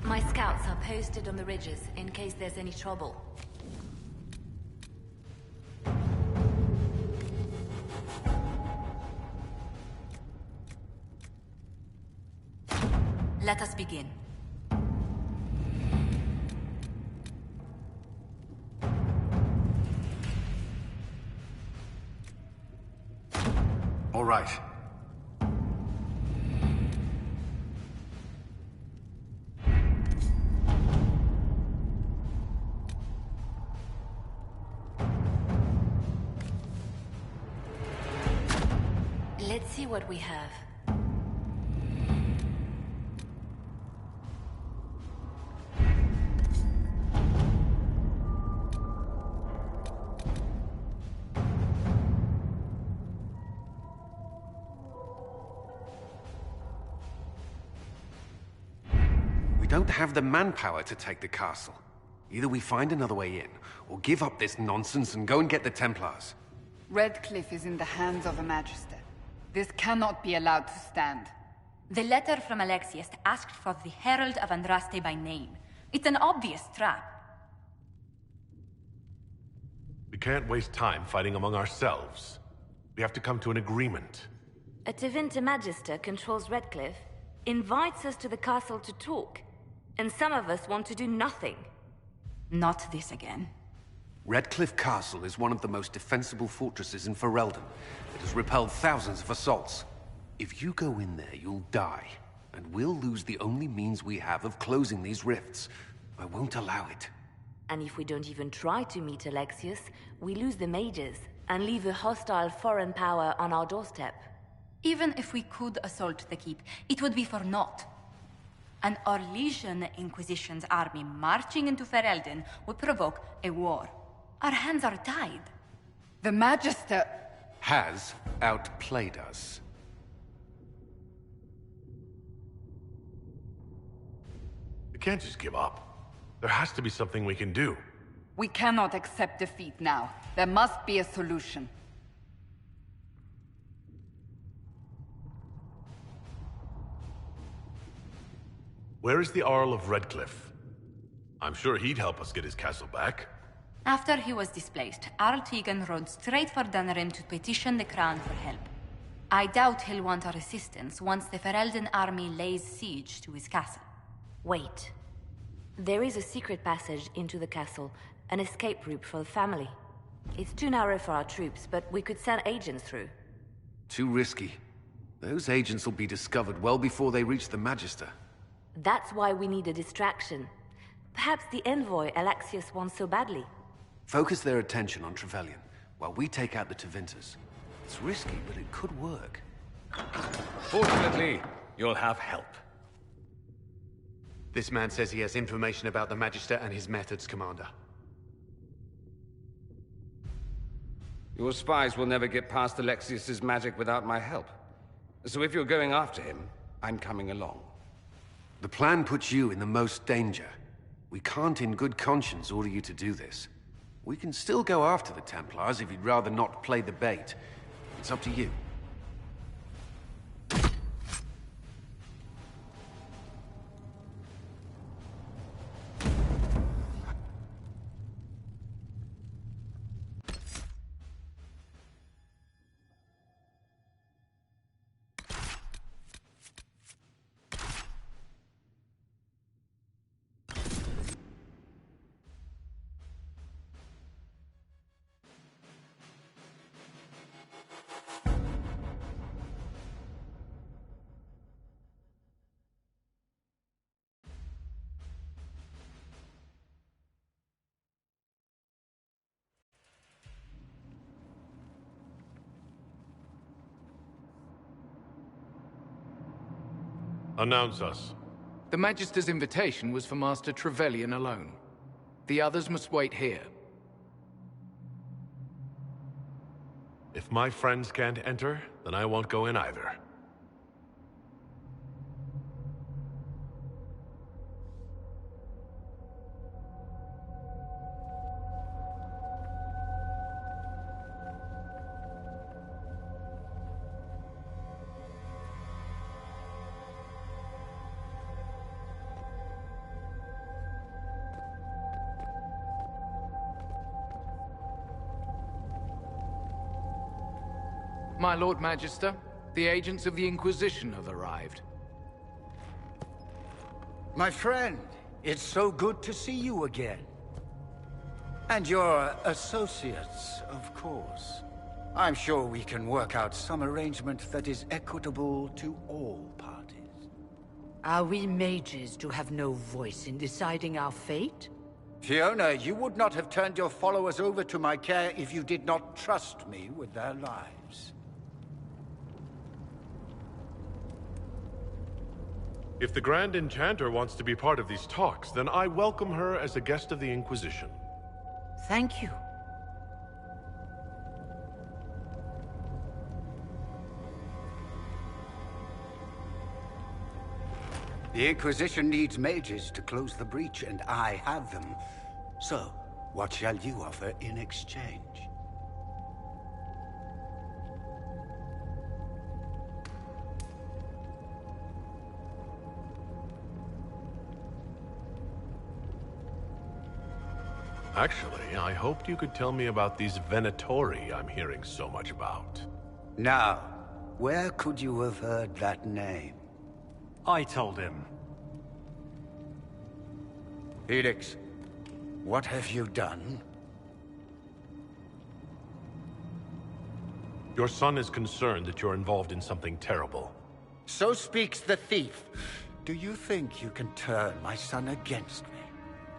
My scouts are posted on the ridges in case there's any trouble. Let us begin. All right. Let's see what we have. We don't have the manpower to take the castle. Either we find another way in, or give up this nonsense and go and get the Templars. Redcliffe is in the hands of a Magister. This cannot be allowed to stand. The letter from Alexius asked for the Herald of Andraste by name. It's an obvious trap. We can't waste time fighting among ourselves. We have to come to an agreement. A Tevinter Magister controls Redcliffe, invites us to the castle to talk, and some of us want to do nothing. Not this again. Redcliffe Castle is one of the most defensible fortresses in Ferelden. It has repelled thousands of assaults. If you go in there, you'll die, and we'll lose the only means we have of closing these rifts. I won't allow it. And if we don't even try to meet Alexius, we lose the mages and leave a hostile foreign power on our doorstep. Even if we could assault the keep, it would be for naught. An Orlesian Inquisition's army marching into Ferelden would provoke a war. Our hands are tied. The Magister has outplayed us. We can't just give up. There has to be something we can do. We cannot accept defeat now. There must be a solution. Where is the Earl of Redcliffe? I'm sure he'd help us get his castle back. After he was displaced, Arl Tegan rode straight for Dunrim to petition the Crown for help. I doubt he'll want our assistance once the Ferelden army lays siege to his castle. Wait. There is a secret passage into the castle, an escape route for the family. It's too narrow for our troops, but we could send agents through. Too risky. Those agents will be discovered well before they reach the Magister. That's why we need a distraction. Perhaps the envoy Alexius wants so badly. Focus their attention on Trevelyan, while we take out the Tevinters. It's risky, but it could work. Fortunately, you'll have help. This man says he has information about the Magister and his methods, Commander. Your spies will never get past Alexius's magic without my help. So if you're going after him, I'm coming along. The plan puts you in the most danger. We can't in good conscience order you to do this. We can still go after the Templars if you'd rather not play the bait. It's up to you. Announce us. The Magister's invitation was for Master Trevelyan alone. The others must wait here. If my friends can't enter, then I won't go in either. My Lord Magister, the agents of the Inquisition have arrived. My friend, it's so good to see you again. And your associates, of course. I'm sure we can work out some arrangement that is equitable to all parties. Are we mages to have no voice in deciding our fate? Fiona, you would not have turned your followers over to my care if you did not trust me with their lives. If the Grand Enchanter wants to be part of these talks, then I welcome her as a guest of the Inquisition. Thank you. The Inquisition needs mages to close the breach, and I have them. So, what shall you offer in exchange? Actually, I hoped you could tell me about these Venatori I'm hearing so much about. Now, where could you have heard that name? I told him. Felix, what have you done? Your son is concerned that you're involved in something terrible. So speaks the thief. Do you think you can turn my son against me?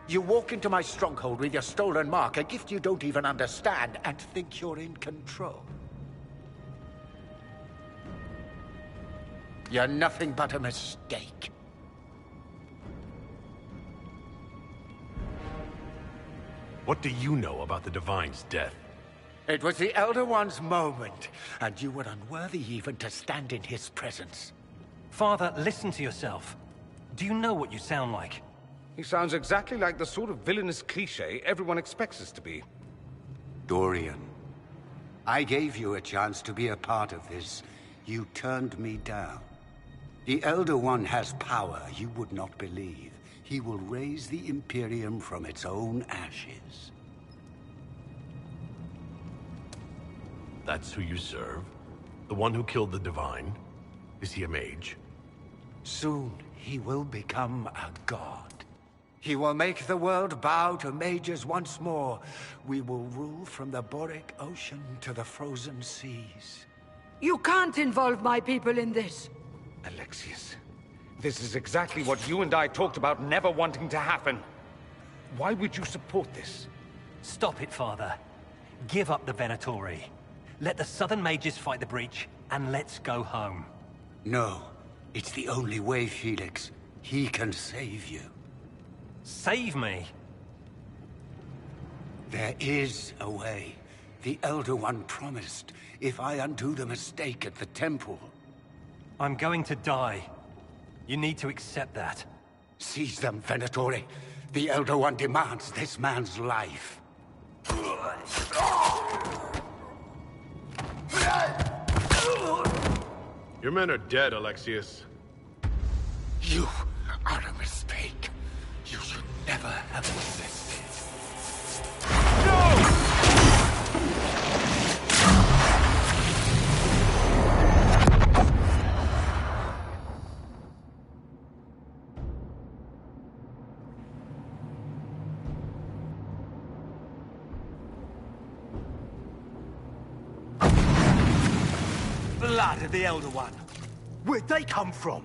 You walk into my stronghold with your stolen mark, a gift you don't even understand, and think you're in control. You're nothing but a mistake. What do you know about the Divine's death? It was the Elder One's moment, and you were unworthy even to stand in his presence. Father, listen to yourself. Do you know what you sound like? He sounds exactly like the sort of villainous cliché everyone expects us to be. Dorian, I gave you a chance to be a part of this. You turned me down. The Elder One has power you would not believe. He will raise the Imperium from its own ashes. That's who you serve? The one who killed the Divine? Is he a mage? Soon, he will become a god. He will make the world bow to mages once more. We will rule from the Boric Ocean to the frozen seas. You can't involve my people in this. Alexius, this is exactly what you and I talked about never wanting to happen. Why would you support this? Stop it, Father. Give up the Venatori. Let the Southern Mages fight the breach, and let's go home. No. It's the only way, Felix. He can save you. Save me? There is a way. The Elder One promised, if I undo the mistake at the temple. I'm going to die. You need to accept that. Seize them, Venatori. The Elder One demands this man's life. Your men are dead, Alexius. You are a mistake. You should never have existed. No! Blood of the Elder One. Where'd they come from?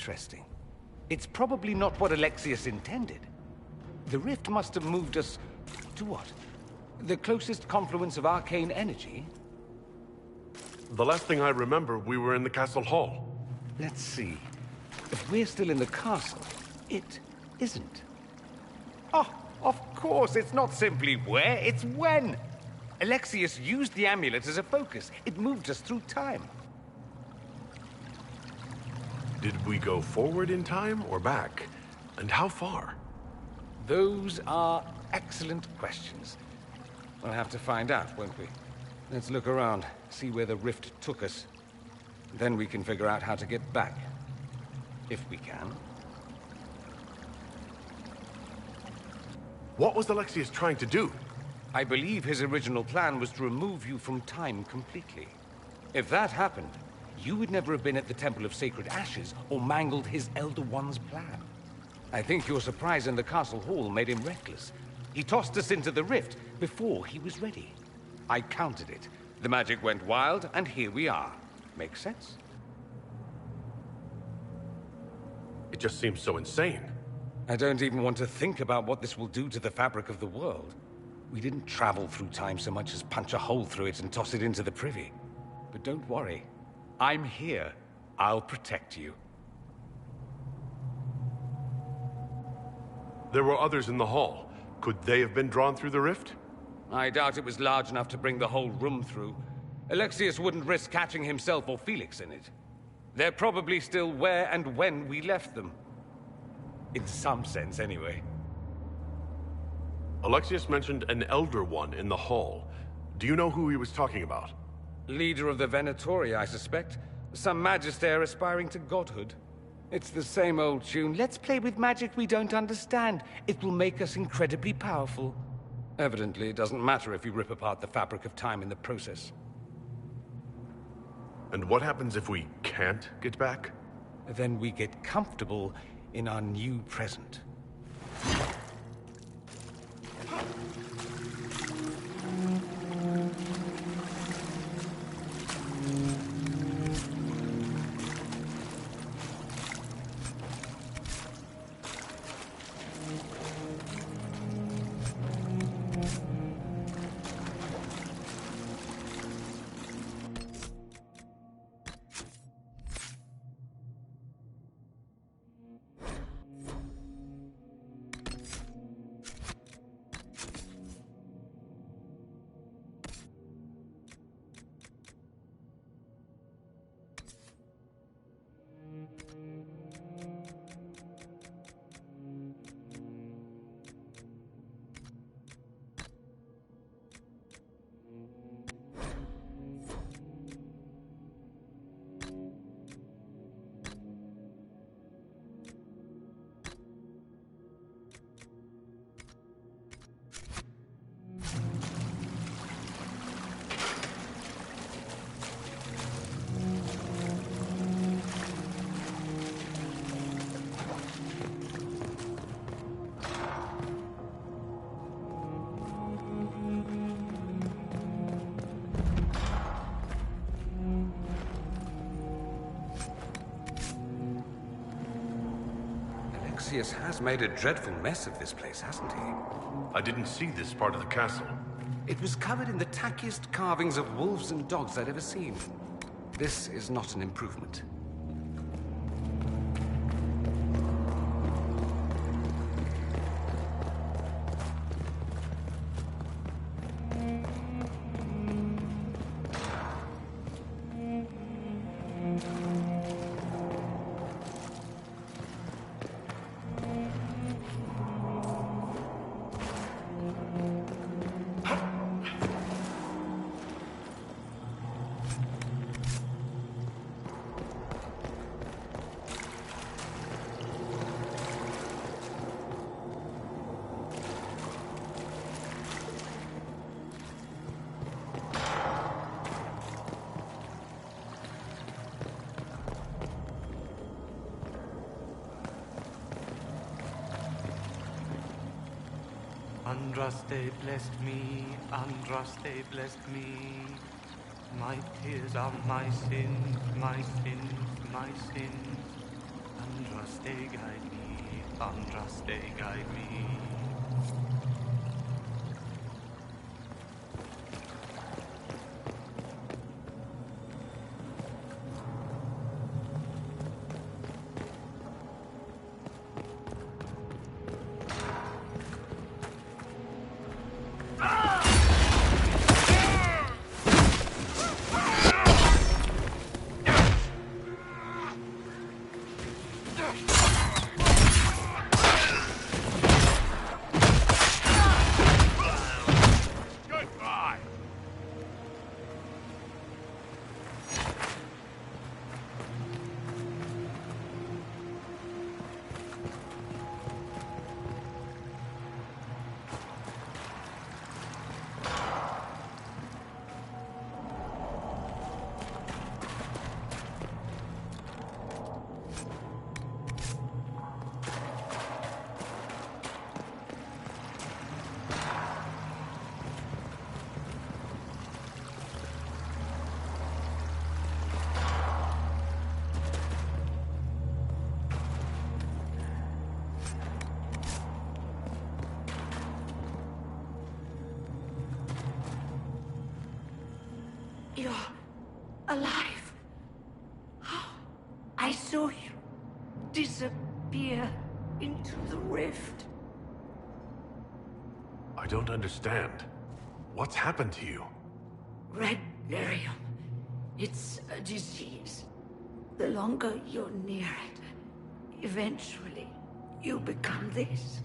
Interesting. it's probably not what Alexius intended. The rift must have moved us to what? The closest confluence of arcane energy? The last thing I remember, we were in the castle hall. Let's see. If we're still in the castle, it isn't. Oh, of course, it's not simply where, it's when. Alexius used the amulet as a focus. It moved us through time. Did we go forward in time or back? And how far? Those are excellent questions. We'll have to find out, won't we? Let's look around, see where the rift took us. Then we can figure out how to get back. If we can. What was Alexius trying to do? I believe his original plan was to remove you from time completely. If that happened, you would never have been at the Temple of Sacred Ashes or mangled his Elder One's plan. I think your surprise in the castle hall made him reckless. He tossed us into the rift before he was ready. I countered it. The magic went wild, and here we are. Make sense? It just seems so insane. I don't even want to think about what this will do to the fabric of the world. We didn't travel through time so much as punch a hole through it and toss it into the privy. But don't worry. I'm here. I'll protect you. There were others in the hall. Could they have been drawn through the rift? I doubt it was large enough to bring the whole room through. Alexius wouldn't risk catching himself or Felix in it. They're probably still where and when we left them. In some sense, anyway. Alexius mentioned an Elder One in the hall. Do you know who he was talking about? Leader of the Venatori, I suspect. Some magister aspiring to godhood. It's the same old tune. Let's play with magic we don't understand. It will make us incredibly powerful. Evidently, it doesn't matter if you rip apart the fabric of time in the process. And what happens if we can't get back? Then we get comfortable in our new present. Alexius has made a dreadful mess of this place, hasn't he? I didn't see this part of the castle. It was covered in the tackiest carvings of wolves and dogs I'd ever seen. This is not an improvement. Andraste blessed me, Andraste blessed me. My tears are my sins, my sins, my sins. Andraste, guide me. Andraste, guide me. You're alive. I saw you disappear into the rift. I don't understand. What's happened to you? Red lyrium. It's a disease. The longer you're near it, eventually you become this.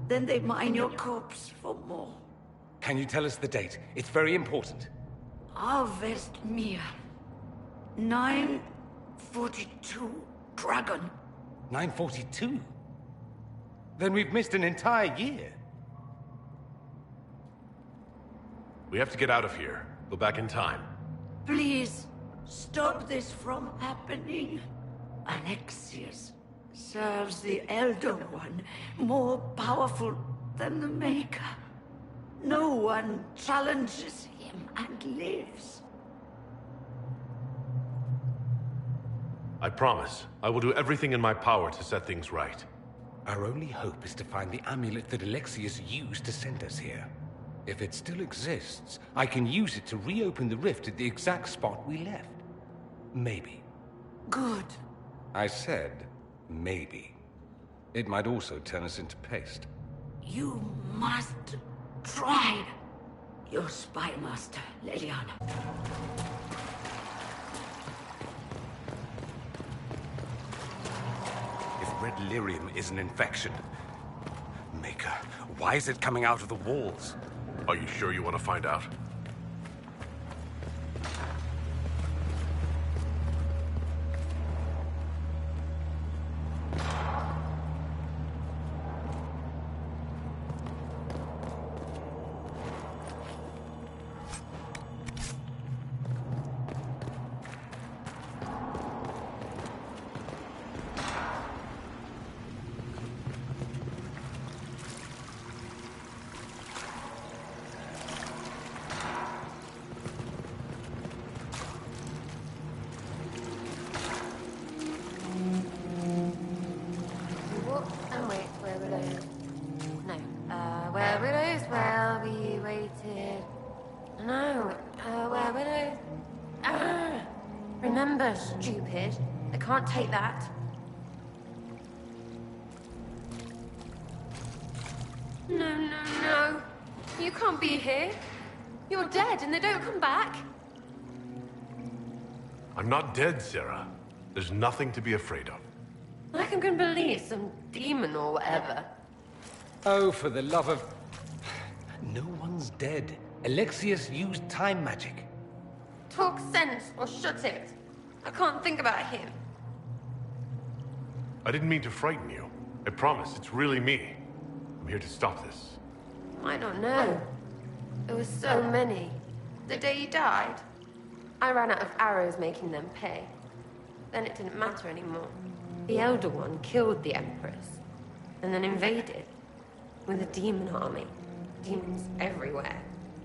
Then they mine your corpse for more. Can you tell us the date? It's very important. Harvest Mir. 942 Dragon. 942? Then we've missed an entire year. We have to get out of here. Go back in time. Please, stop this from happening. Alexius serves the Elder One, more powerful than the Maker. No one challenges him and lives. I promise. I will do everything in my power to set things right. Our only hope is to find the amulet that Alexius used to send us here. If it still exists, I can use it to reopen the rift at the exact spot we left. Maybe. Good. I said, maybe. It might also turn us into paste. You must try. Your spy master, Leliana. If red lyrium is an infection... Maker, why is it coming out of the walls? Are you sure you want to find out? Stupid. I can't take that. No. You can't be here. You're dead and they don't come back. I'm not dead, Sarah. There's nothing to be afraid of. Like I'm gonna believe some demon or whatever. Oh, for the love of... No one's dead. Alexius used time magic. Talk sense or shut it. I can't think about him. I didn't mean to frighten you. I promise, it's really me. I'm here to stop this. I don't know. There were so many. The day he died, I ran out of arrows making them pay. Then it didn't matter anymore. The Elder One killed the Empress, and then invaded. With a demon army. Demons everywhere.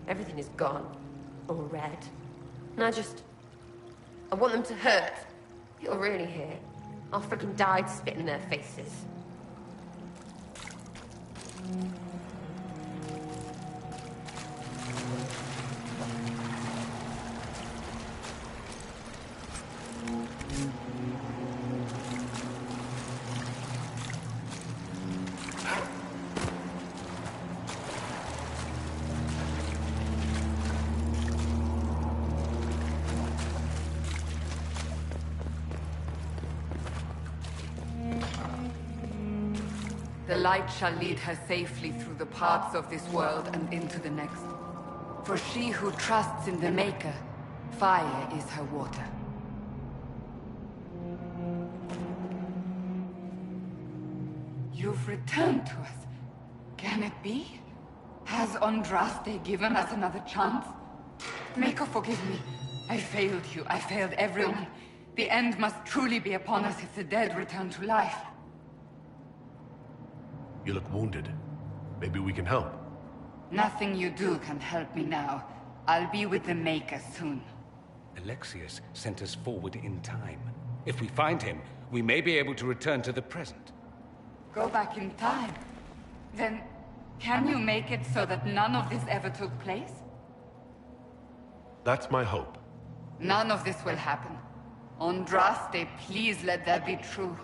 Everything is gone. All red. And I want them to hurt. You're really here. I'll freaking die to spit in their faces. The light shall lead her safely through the paths of this world and into the next. For she who trusts in the Maker, fire is her water. You've returned to us. Can it be? Has Andraste given us another chance? Maker, forgive me. I failed you. I failed everyone. The end must truly be upon us if the dead return to life. You look wounded. Maybe we can help. Nothing you do can help me now. I'll be with the Maker soon. Alexius sent us forward in time. If we find him, we may be able to return to the present. Go back in time? Then, can you make it so that none of this ever took place? That's my hope. None of this will happen. Andraste, please let that be true.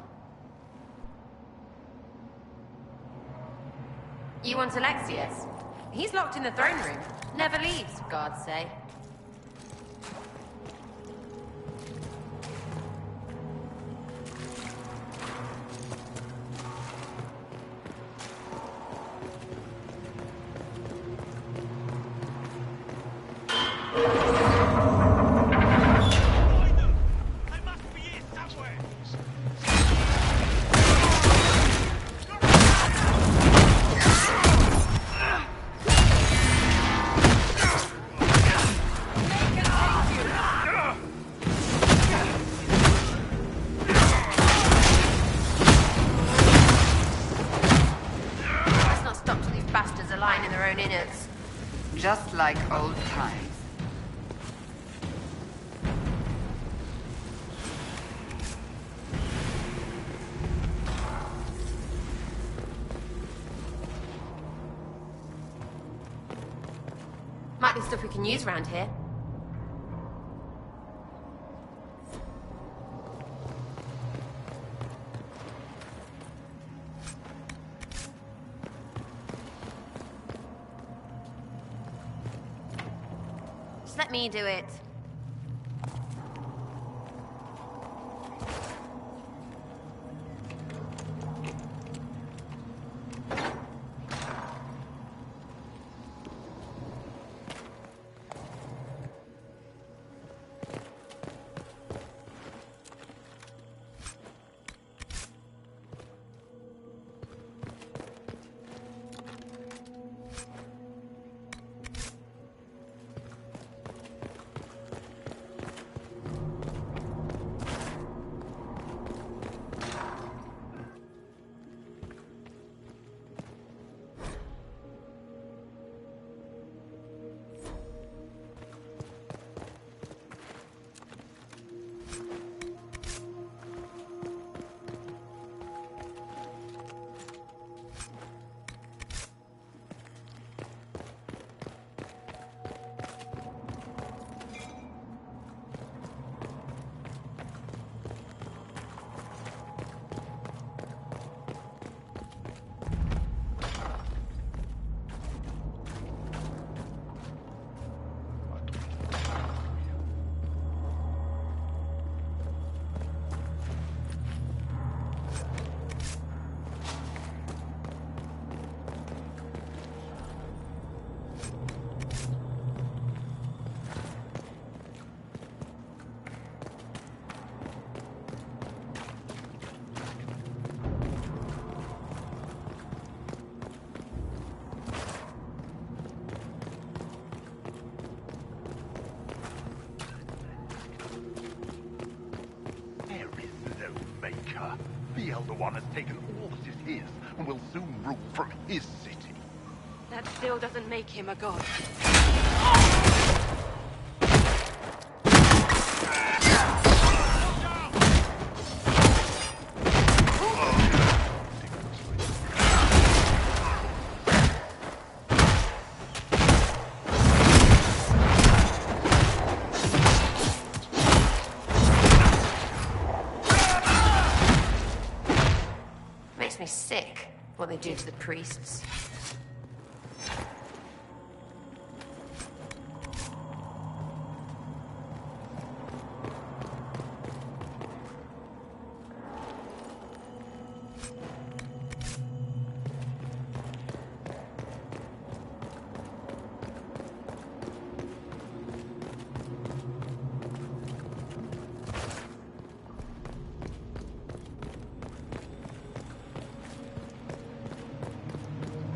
You want Alexius? He's locked in the throne room. Never leaves, for God's sake. Just like old times. Might be stuff we can use around here. Let me do it. The Elder One has taken all that is his, and will soon rule from his city. That still doesn't make him a god. they do to the priests.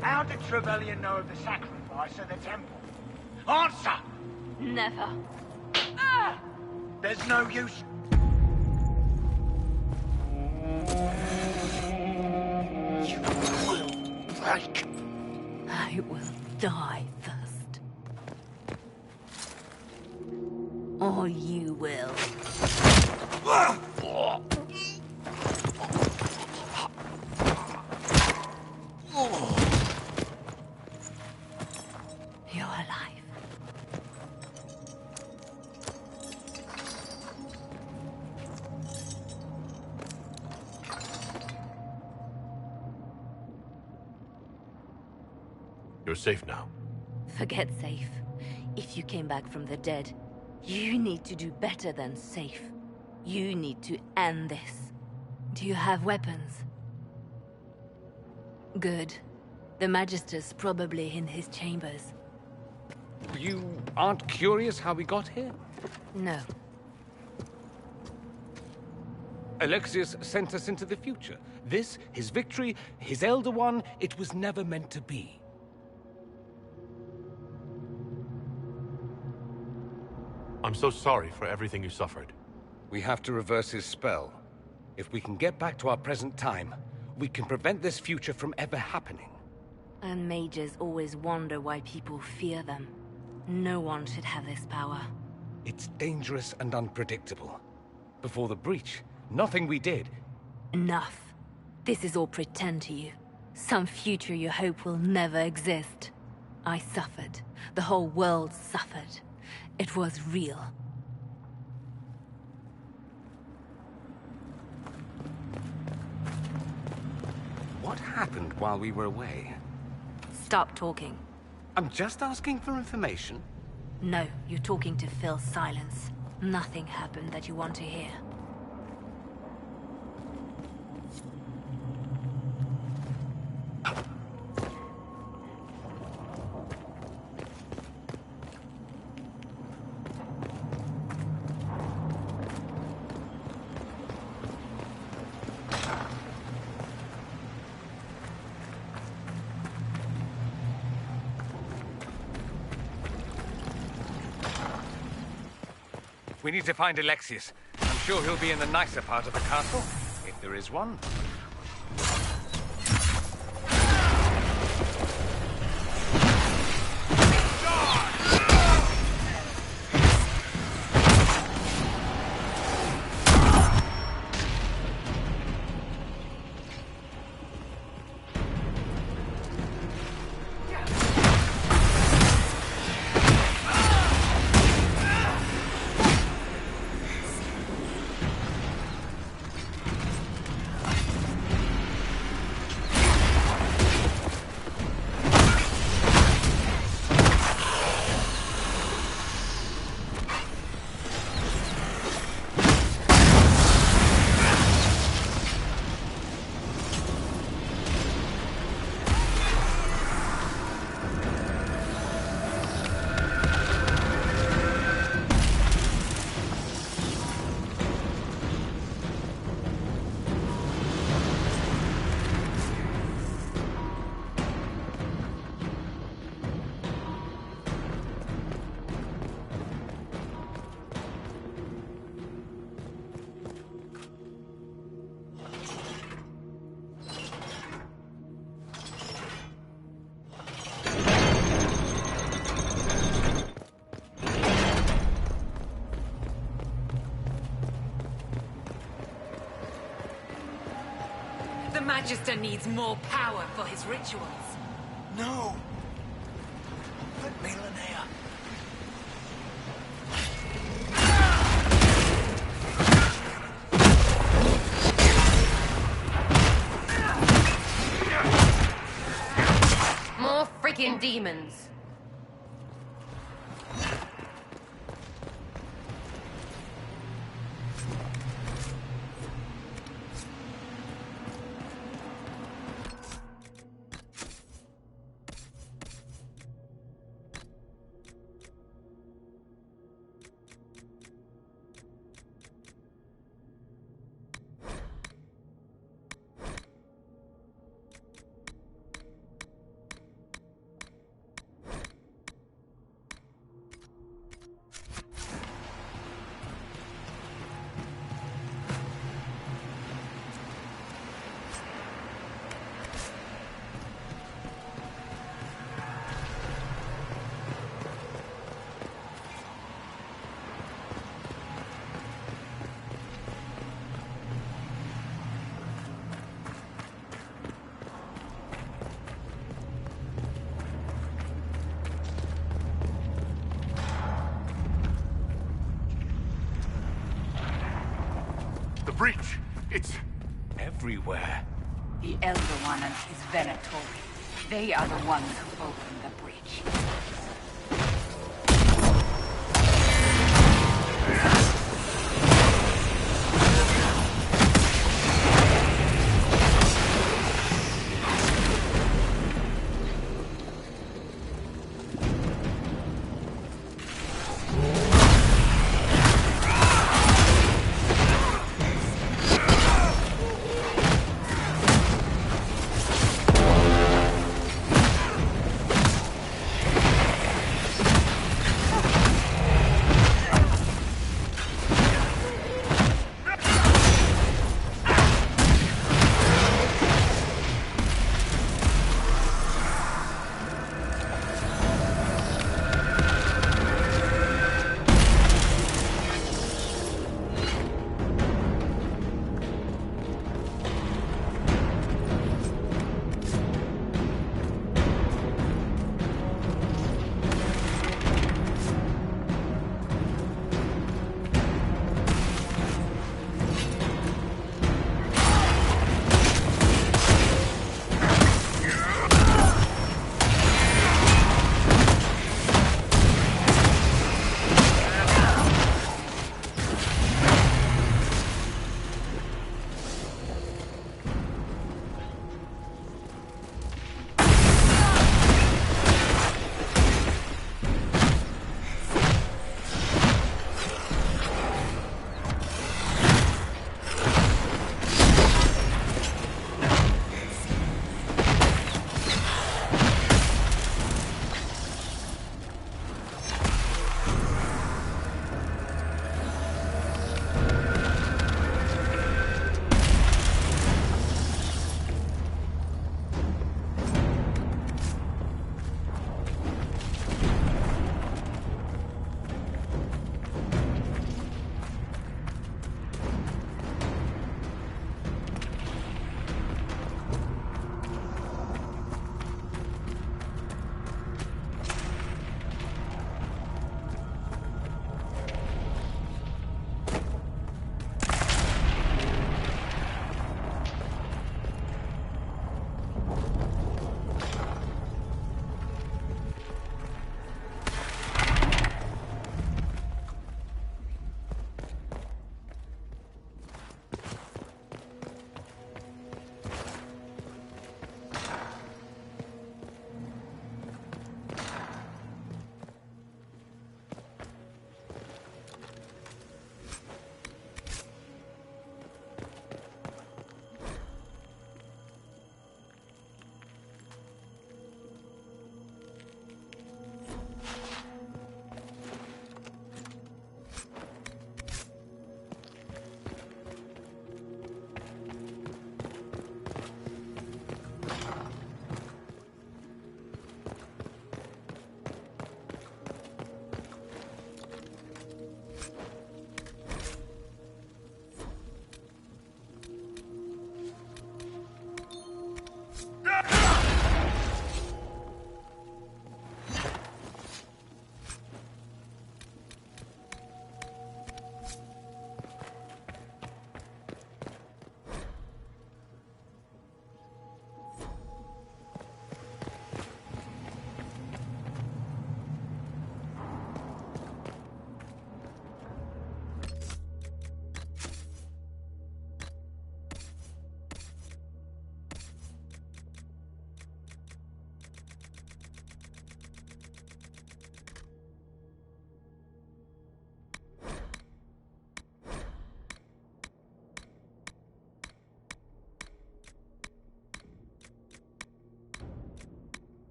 How did Trevelyan know of the sacrifice at the temple? Answer! Never. There's no use. You will break. I will die first. Or you will. You're alive. You're safe now. Forget safe. If you came back from the dead, you need to do better than safe. You need to end this. Do you have weapons? Good. The Magister's probably in his chambers. You aren't curious how we got here? No. Alexius sent us into the future. This, his victory, his Elder One, it was never meant to be. I'm so sorry for everything you suffered. We have to reverse his spell. If we can get back to our present time, we can prevent this future from ever happening. And mages always wonder why people fear them. No one should have this power. It's dangerous and unpredictable. Before the breach, nothing we did. Enough. This is all pretend to you. Some future you hope will never exist. I suffered. The whole world suffered. It was real. What happened while we were away? Stop talking. I'm just asking for information. No, you're talking to fill silence. Nothing happened that you want to hear. We need to find Alexius. I'm sure he'll be in the nicer part of the castle, if there is one. The Magister needs more power for his rituals. No! Let me, Linnea. freaking demons. Breach! It's... everywhere. The Elder One and his Venatori. They are the ones who opened the breach.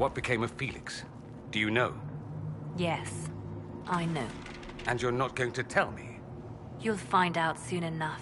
What became of Felix? Do you know? Yes, I know. And you're not going to tell me? You'll find out soon enough.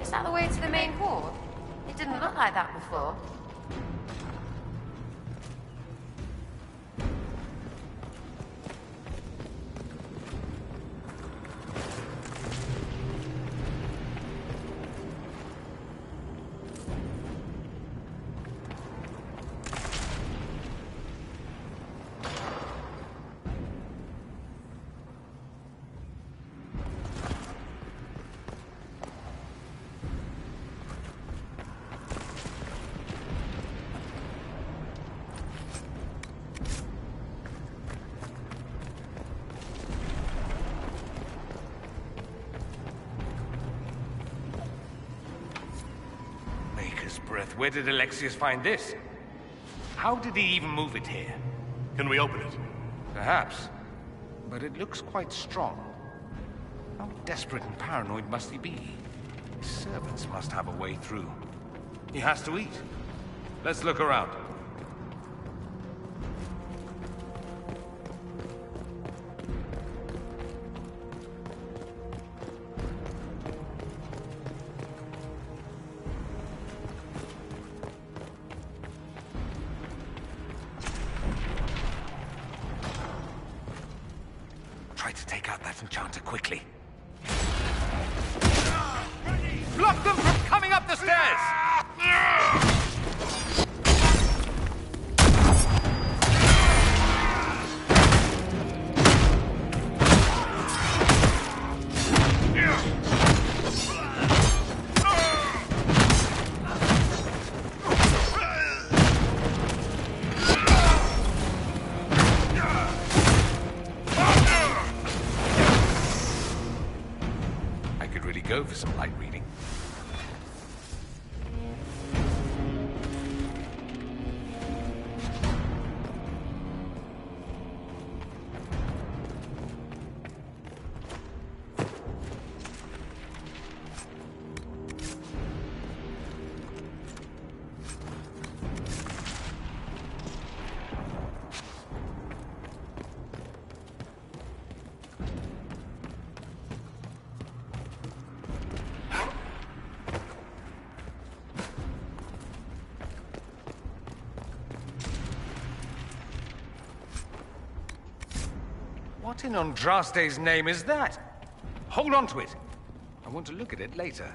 Is that the way to the main hall? It didn't look like that before. Breath. Where did Alexius find this? How did he even move it here? Can we open it? Perhaps. But it looks quite strong. How desperate and paranoid must he be? His servants must have a way through. He has to eat. Let's look around. Try to take out that enchanter quickly. Block them from coming up the stairs! Go for some light reading. What in Andraste's name is that? Hold on to it. I want to look at it later.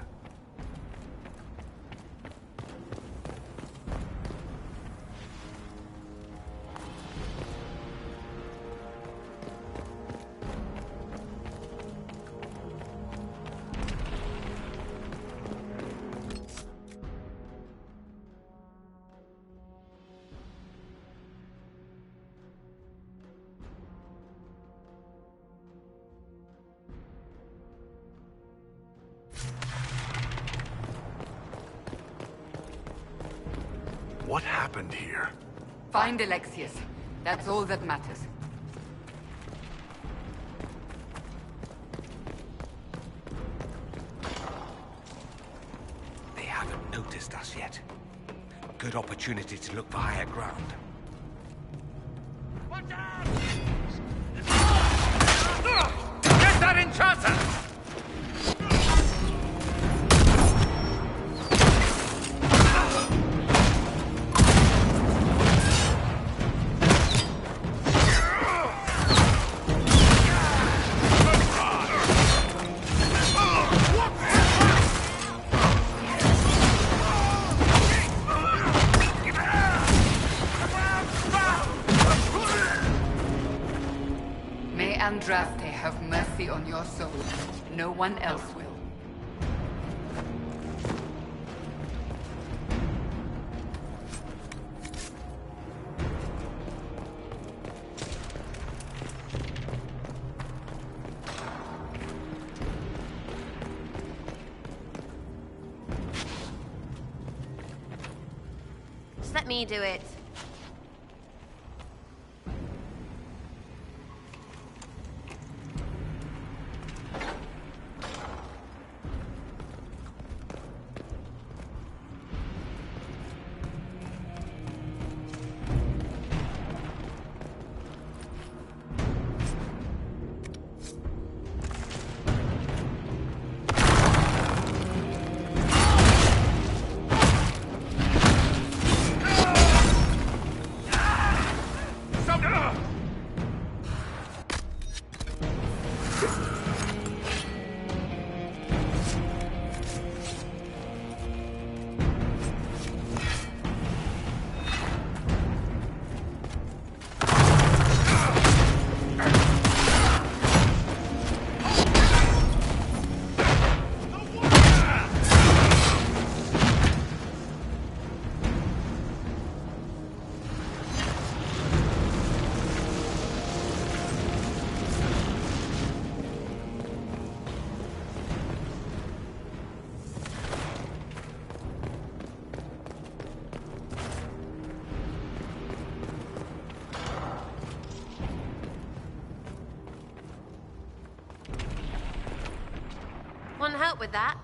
What happened here? Find Alexius. That's all that matters. They haven't noticed us yet. Good opportunity to look for higher ground. Watch out! Get that enchanter! Andraste have mercy on your soul. No one else will. Just let me do it. Want help with that?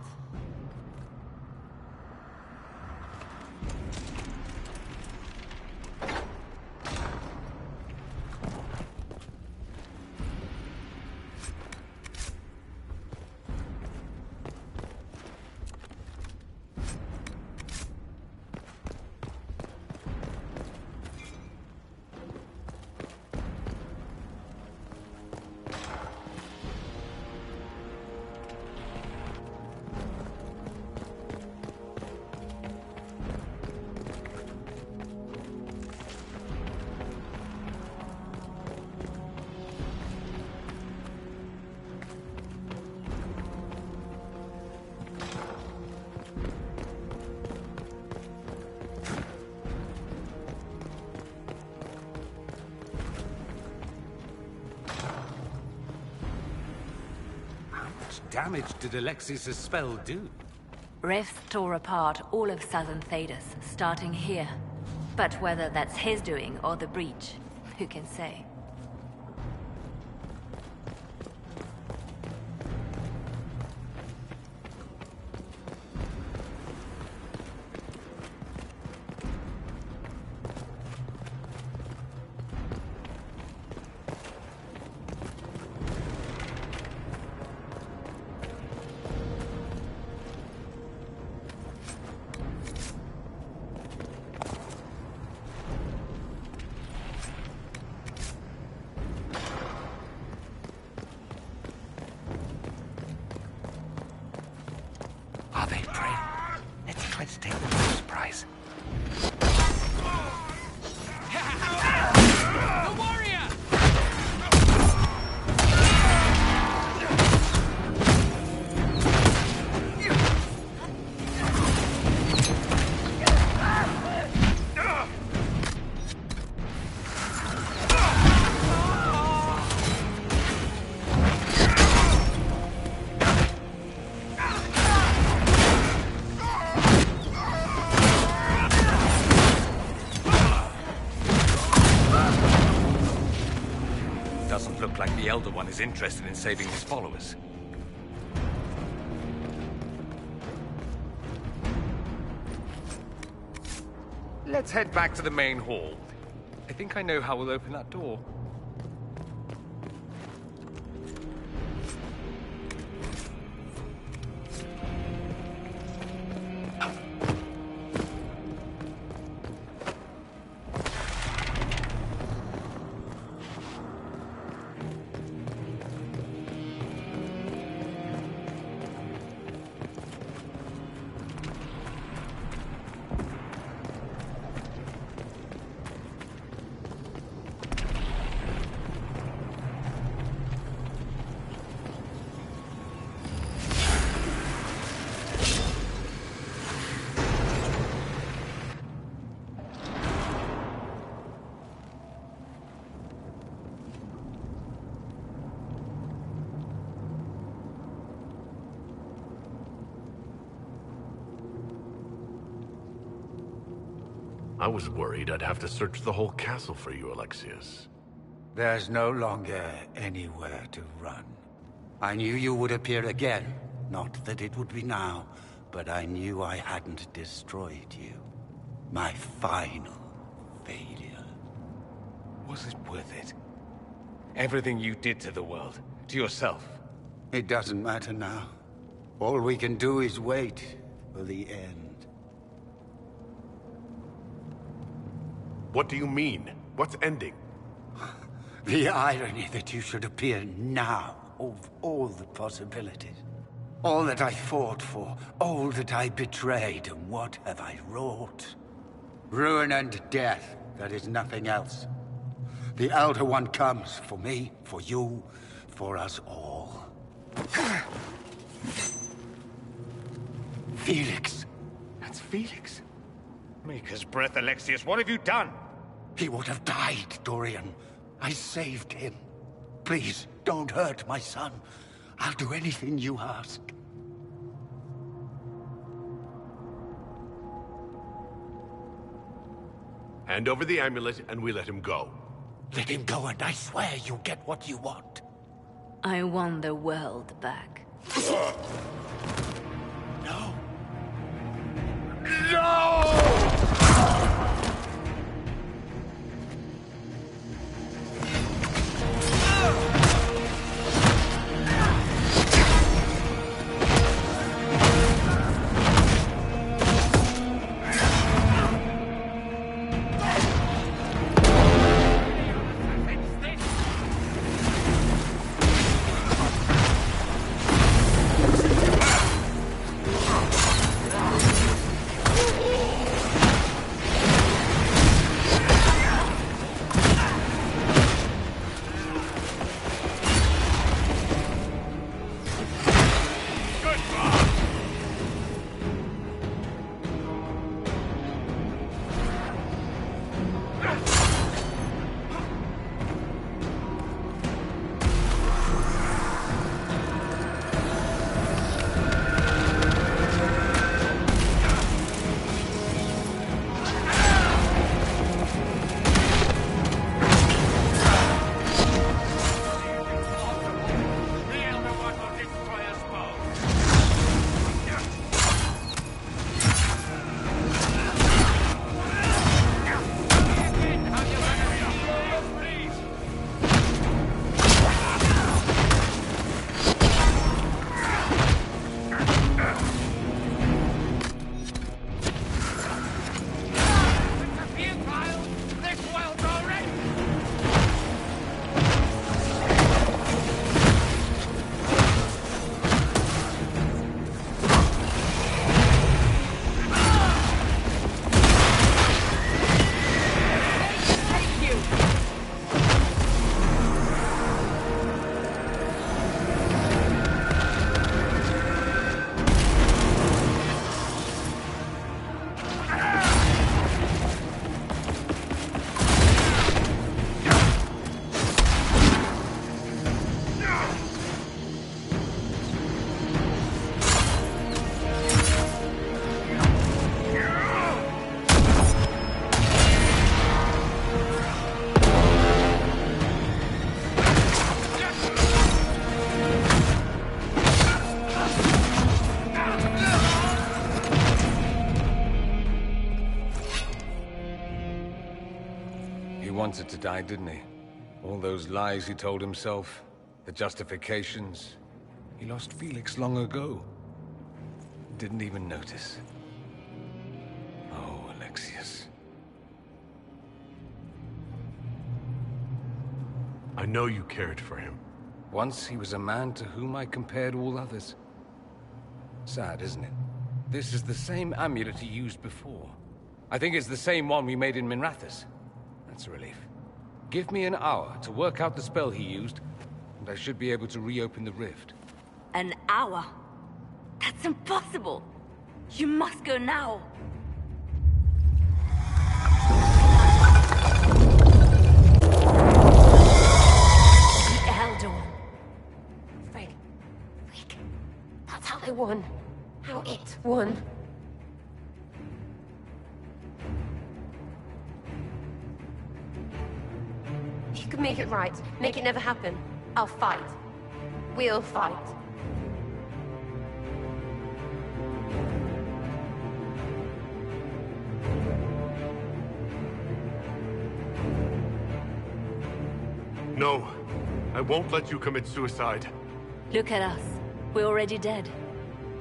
Damage did Alexius' spell do? Rifts tore apart all of southern Thedas, starting here. But whether that's his doing or the breach, who can say? look like the Elder One is interested in saving his followers. Let's head back to the main hall. I think I know how we'll open that door. I was worried I'd have to search the whole castle for you, Alexius. There's no longer anywhere to run. I knew you would appear again. Not that it would be now, but I knew I hadn't destroyed you. My final failure. Was it worth it? Everything you did to the world, to yourself. It doesn't matter now. All we can do is wait for the end. What do you mean? What's ending? The irony that you should appear now, of all the possibilities. All that I fought for, all that I betrayed, and what have I wrought? Ruin and death, that is nothing else. The Elder One comes, for me, for you, for us all. Felix. That's Felix. Maker's breath, Alexius, what have you done? He would have died, Dorian. I saved him. Please, don't hurt my son. I'll do anything you ask. Hand over the amulet and we let him go. Let him go and I swear you'll get what you want. I want the world back. No. No! He wanted to die, didn't he? All those lies he told himself, the justifications. He lost Felix long ago. Didn't even notice. Oh, Alexius. I know you cared for him. Once he was a man to whom I compared all others. Sad, isn't it? This is the same amulet he used before. I think it's the same one we made in Minrathous. That's a relief. Give me an hour to work out the spell he used, and I should be able to reopen the rift. An hour? That's impossible! You must go now! The Elder One. Frick. That's how they won. How it won. If you could make it right, make it never happen, I'll fight. We'll fight. No, I won't let you commit suicide. Look at us. We're already dead.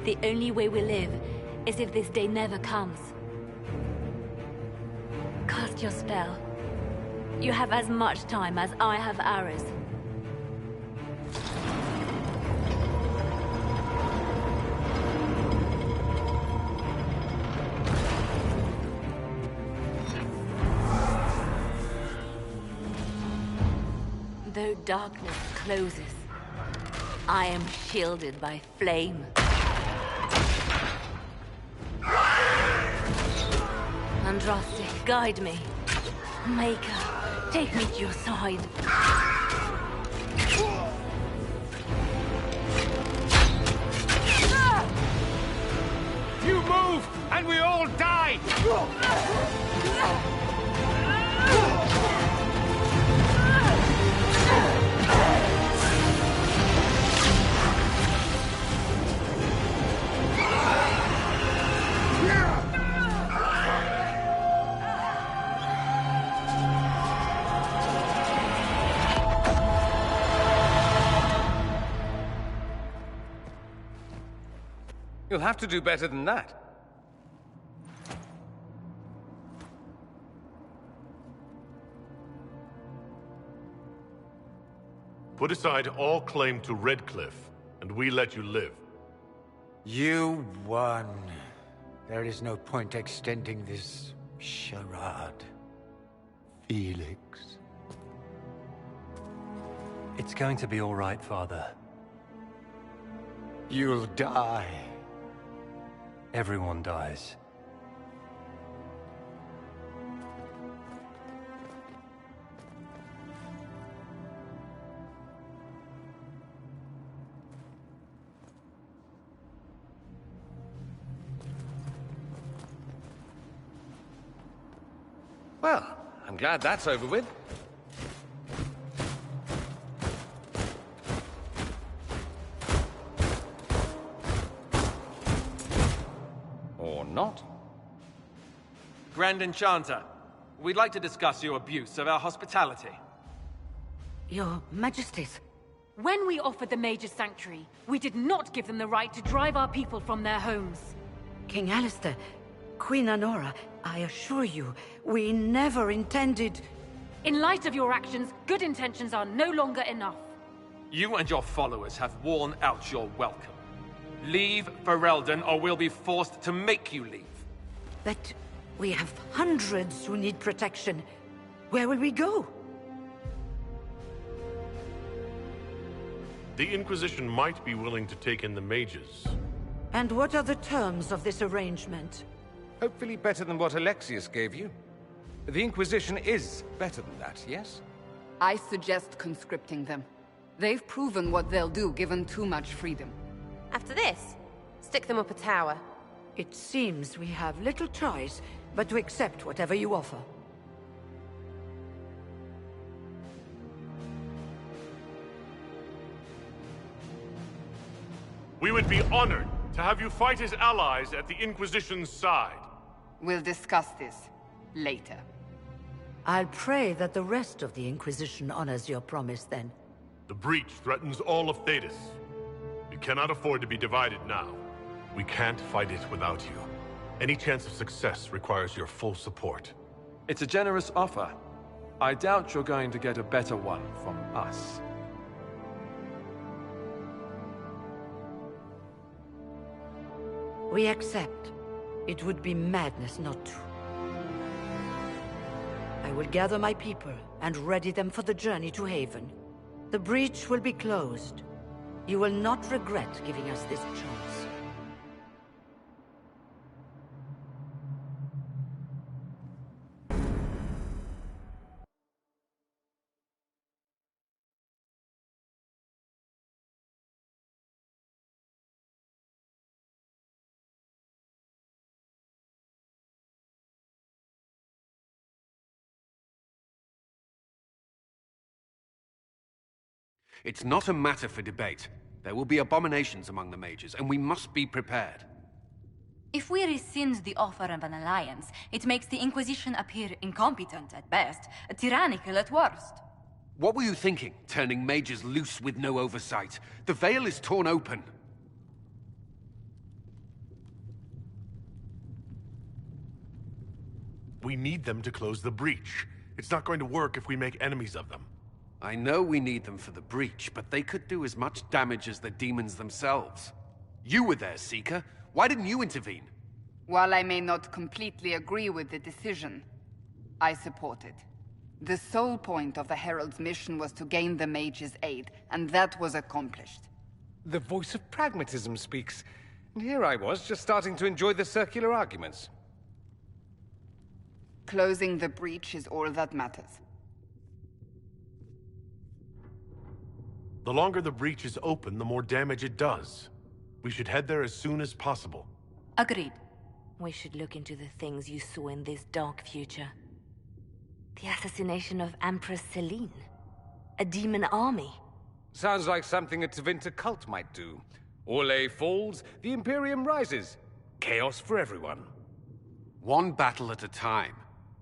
The only way we live is if this day never comes. Cast your spell. You have as much time as I have arrows. Though darkness closes, I am shielded by flame. Andraste, guide me. Maker, take me to your side. You move, and we all die! You'll have to do better than that. Put aside all claim to Redcliffe, and we let you live. You won. There is no point extending this charade. Felix. It's going to be all right, Father. You'll die. Everyone dies. Well, I'm glad that's over with. Or not. Grand Enchanter, we'd like to discuss your abuse of our hospitality. Your Majesties. When we offered the Mage's Sanctuary, we did not give them the right to drive our people from their homes. King Alistair, Queen Anora, I assure you, we never intended... In light of your actions, good intentions are no longer enough. You and your followers have worn out your welcome. Leave Ferelden, or we'll be forced to make you leave. But we have hundreds who need protection. Where will we go? The Inquisition might be willing to take in the mages. And what are the terms of this arrangement? Hopefully better than what Alexius gave you. The Inquisition is better than that, yes? I suggest conscripting them. They've proven what they'll do given too much freedom. After this, stick them up a tower. It seems we have little choice but to accept whatever you offer. We would be honored to have you fight as allies at the Inquisition's side. We'll discuss this later. I'll pray that the rest of the Inquisition honors your promise then. The breach threatens all of Thedas. We cannot afford to be divided now. We can't fight it without you. Any chance of success requires your full support. It's a generous offer. I doubt you're going to get a better one from us. We accept. It would be madness not to. I will gather my people and ready them for the journey to Haven. The breach will be closed. You will not regret giving us this chance. It's not a matter for debate. There will be abominations among the mages, and we must be prepared. If we rescind the offer of an alliance, it makes the Inquisition appear incompetent at best, tyrannical at worst. What were you thinking, turning mages loose with no oversight? The veil is torn open. We need them to close the breach. It's not going to work if we make enemies of them. I know we need them for the breach, but they could do as much damage as the demons themselves. You were there, Seeker. Why didn't you intervene? While I may not completely agree with the decision, I support it. The sole point of the Herald's mission was to gain the mage's aid, and that was accomplished. The voice of pragmatism speaks. And here I was, just starting to enjoy the circular arguments. Closing the breach is all that matters. The longer the breach is open, the more damage it does. We should head there as soon as possible. Agreed. We should look into the things you saw in this dark future. The assassination of Empress Celine. A demon army. Sounds like something a Tevinter cult might do. Orlais falls, the Imperium rises. Chaos for everyone. One battle at a time.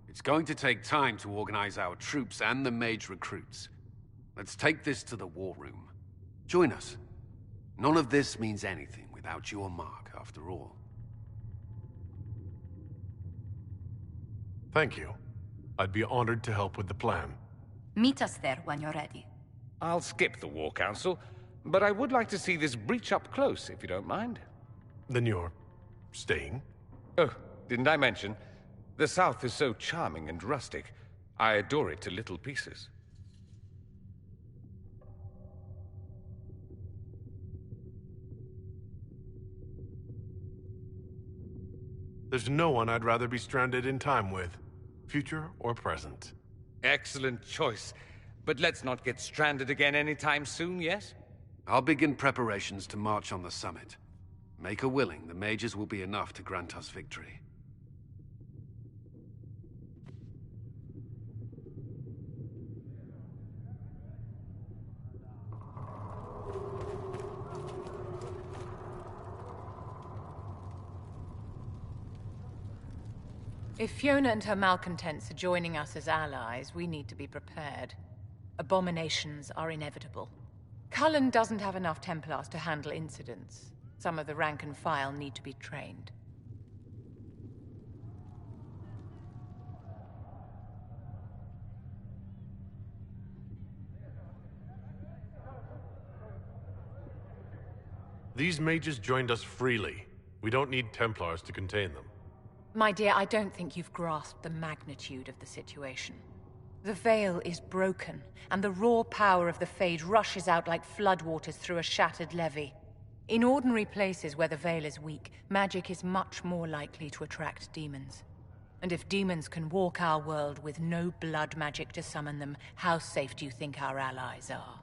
It's going to take time to organize our troops and the mage recruits. Let's take this to the war room. Join us. None of this means anything without your mark, after all. Thank you. I'd be honored to help with the plan. Meet us there when you're ready. I'll skip the War Council, but I would like to see this breach up close, if you don't mind. Then you're staying? Oh, didn't I mention? The South is so charming and rustic. I adore it to little pieces. There's no one I'd rather be stranded in time with, future or present. Excellent choice. But let's not get stranded again anytime soon, yes? I'll begin preparations to march on the summit. Make her willing, the mages will be enough to grant us victory. If Fiona and her malcontents are joining us as allies, we need to be prepared. Abominations are inevitable. Cullen doesn't have enough Templars to handle incidents. Some of the rank and file need to be trained. These mages joined us freely. We don't need Templars to contain them. My dear, I don't think you've grasped the magnitude of the situation. The veil is broken, and the raw power of the Fade rushes out like floodwaters through a shattered levee. In ordinary places where the veil is weak, magic is much more likely to attract demons. And if demons can walk our world with no blood magic to summon them, how safe do you think our allies are?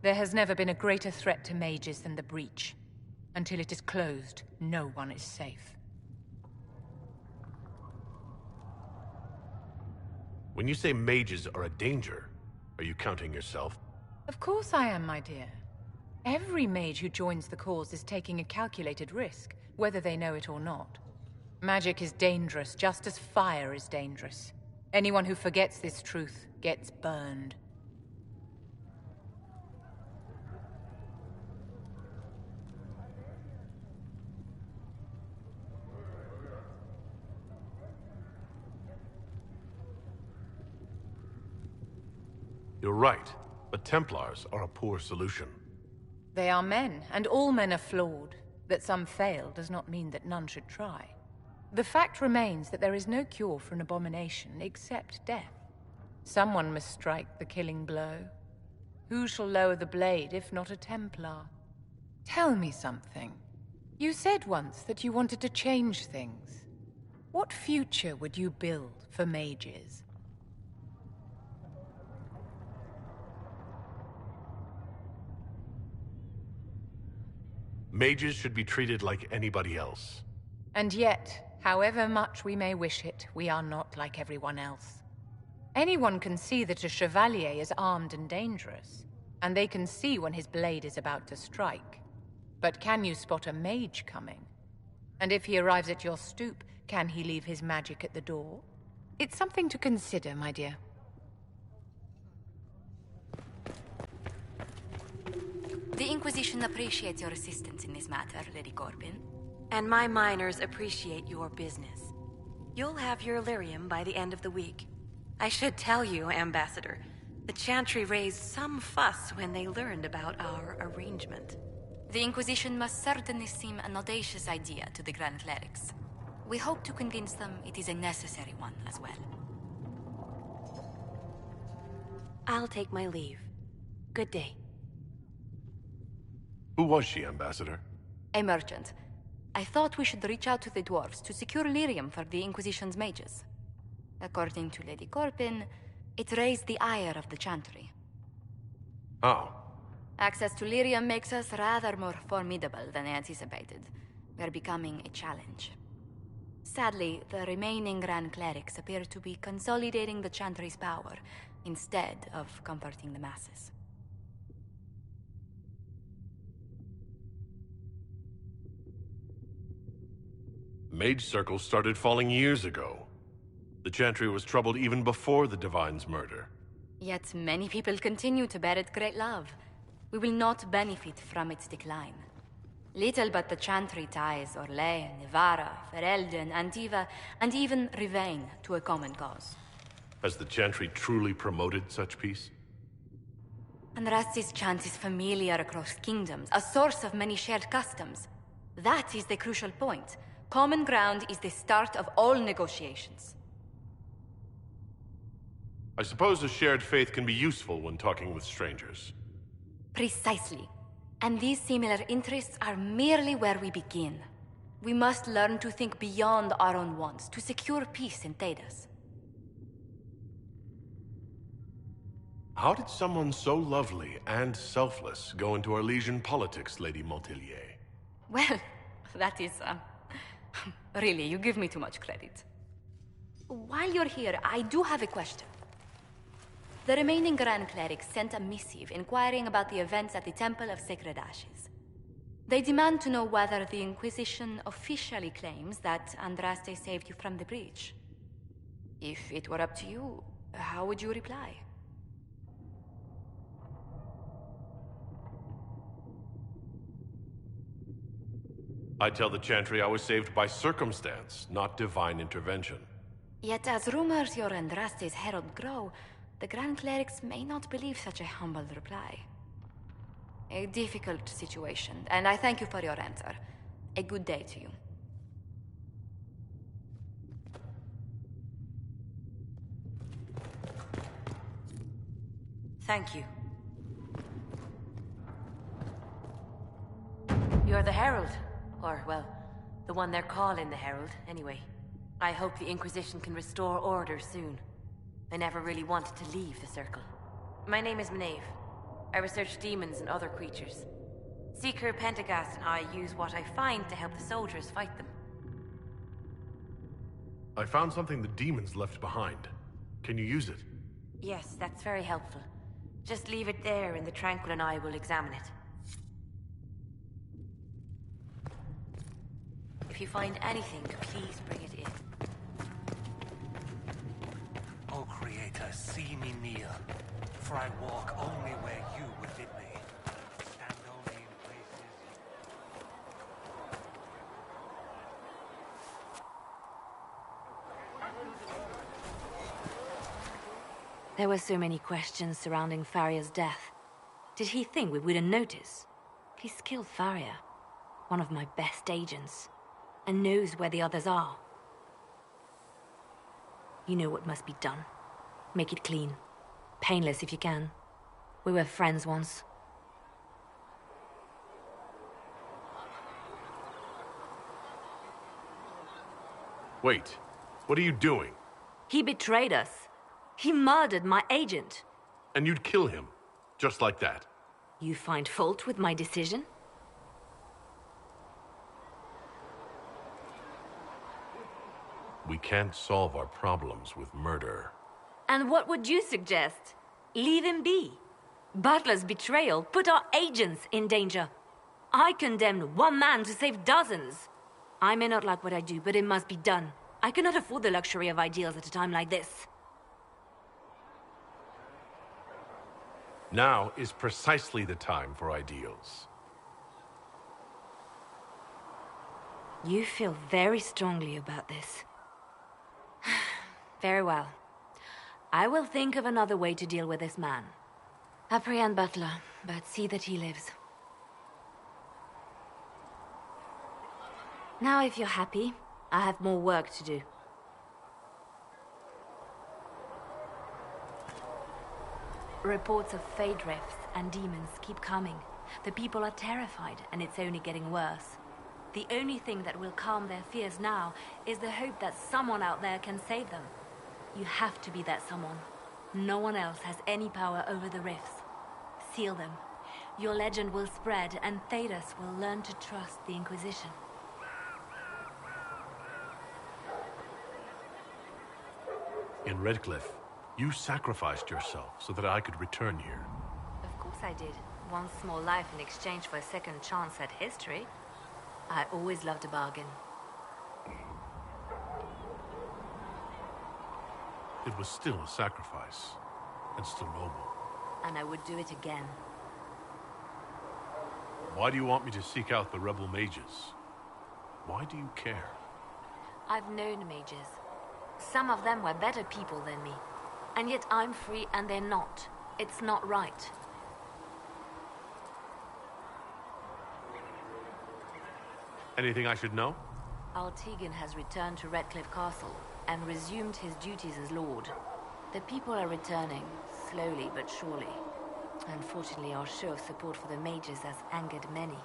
There has never been a greater threat to mages than the breach. Until it is closed, no one is safe. When you say mages are a danger, are you counting yourself? Of course I am, my dear. Every mage who joins the cause is taking a calculated risk, whether they know it or not. Magic is dangerous, just as fire is dangerous. Anyone who forgets this truth gets burned. You're right, but Templars are a poor solution. They are men, and all men are flawed. That some fail does not mean that none should try. The fact remains that there is no cure for an abomination except death. Someone must strike the killing blow. Who shall lower the blade if not a Templar? Tell me something. You said once that you wanted to change things. What future would you build for mages? Mages should be treated like anybody else. And yet, however much we may wish it, we are not like everyone else. Anyone can see that a chevalier is armed and dangerous, and they can see when his blade is about to strike. But can you spot a mage coming? And if he arrives at your stoop, can he leave his magic at the door? It's something to consider, my dear. The Inquisition appreciates your assistance in this matter, Lady Corbin. And my miners appreciate your business. You'll have your lyrium by the end of the week. I should tell you, Ambassador, the Chantry raised some fuss when they learned about our arrangement. The Inquisition must certainly seem an audacious idea to the Grand Clerics. We hope to convince them it is a necessary one as well. I'll take my leave. Good day. Who was she, Ambassador? A merchant. I thought we should reach out to the dwarves to secure lyrium for the Inquisition's mages. According to Lady Corbin, it raised the ire of the Chantry. Oh. Access to lyrium makes us rather more formidable than anticipated. We're becoming a challenge. Sadly, the remaining Grand Clerics appear to be consolidating the Chantry's power, instead of comforting the masses. Mage circles started falling years ago. The Chantry was troubled even before the Divine's murder. Yet many people continue to bear it great love. We will not benefit from its decline. Little but the Chantry ties Orlais, Nevarra, Ferelden, Antiva, and even Rivain to a common cause. Has the Chantry truly promoted such peace? Andraste's chant is familiar across kingdoms, a source of many shared customs. That is the crucial point. Common ground is the start of all negotiations. I suppose a shared faith can be useful when talking with strangers. Precisely. And these similar interests are merely where we begin. We must learn to think beyond our own wants to secure peace in Thedas. How did someone so lovely and selfless go into Arlesian politics, Lady Montelier? Well, that is, really, you give me too much credit. While you're here, I do have a question. The remaining Grand Clerics sent a missive inquiring about the events at the Temple of Sacred Ashes. They demand to know whether the Inquisition officially claims that Andraste saved you from the breach. If it were up to you, how would you reply? I tell the Chantry I was saved by circumstance, not divine intervention. Yet as rumors your Andraste's herald grow, the Grand Clerics may not believe such a humble reply. A difficult situation, and I thank you for your answer. A good day to you. Thank you. You're the Herald. Or, well, the one they're calling the Herald, anyway. I hope the Inquisition can restore order soon. I never really wanted to leave the Circle. My name is Maeve. I research demons and other creatures. Seeker, Pentagast, and I use what I find to help the soldiers fight them. I found something the demons left behind. Can you use it? Yes, that's very helpful. Just leave it there and the Tranquil and I will examine it. If you find anything, please bring it in. see me kneel, for I walk only where you would bid me. Stand only in places. There were so many questions surrounding Faria's death. Did he think we wouldn't notice? He's killed Faria, one of my best agents, and knows where the others are. You know what must be done. Make it clean. Painless if you can. We were friends once. Wait, what are you doing? He betrayed us. He murdered my agent. And you'd kill him, just like that. You find fault with my decision? We can't solve our problems with murder. And what would you suggest? Leave him be. Butler's betrayal put our agents in danger. I condemned one man to save dozens. I may not like what I do, but it must be done. I cannot afford the luxury of ideals at a time like this. Now is precisely the time for ideals. You feel very strongly about this. Very well. I will think of another way to deal with this man. Apprehend Butler, but see that he lives. Now, if you're happy, I have more work to do. Reports of fade rifts and demons keep coming. The people are terrified, and it's only getting worse. The only thing that will calm their fears now is the hope that someone out there can save them. You have to be that someone. No one else has any power over the rifts. Seal them. Your legend will spread, and Thedas will learn to trust the Inquisition. In Redcliffe, you sacrificed yourself so that I could return here. Of course I did. One small life in exchange for a second chance at history. I always loved a bargain. It was still a sacrifice, and still noble. And I would do it again. Why do you want me to seek out the rebel mages? Why do you care? I've known mages. Some of them were better people than me. And yet I'm free and they're not. It's not right. Anything I should know? Altegan has returned to Redcliffe Castle and resumed his duties as Lord. The people are returning, slowly but surely. Unfortunately, our show of support for the mages has angered many.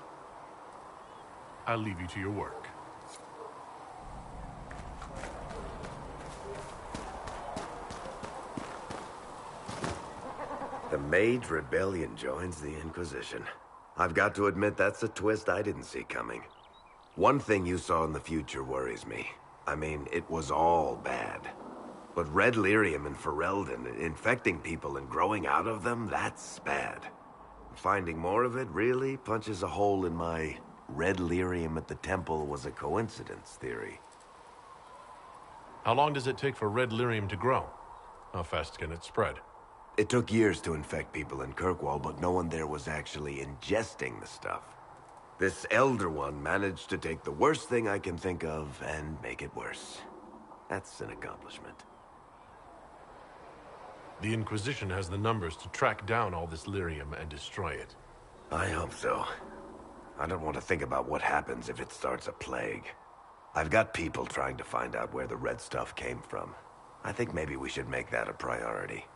I'll leave you to your work. The Mage Rebellion joins the Inquisition. I've got to admit that's a twist I didn't see coming. One thing you saw in the future worries me. I mean, it was all bad. But Red Lyrium and Ferelden, infecting people and growing out of them, that's bad. Finding more of it really punches a hole in my Red Lyrium at the temple was a coincidence theory. How long does it take for Red Lyrium to grow? How fast can it spread? It took years to infect people in Kirkwall, but no one there was actually ingesting the stuff. This Elder One managed to take the worst thing I can think of and make it worse. That's an accomplishment. The Inquisition has the numbers to track down all this lyrium and destroy it. I hope so. I don't want to think about what happens if it starts a plague. I've got people trying to find out where the red stuff came from. I think maybe we should make that a priority.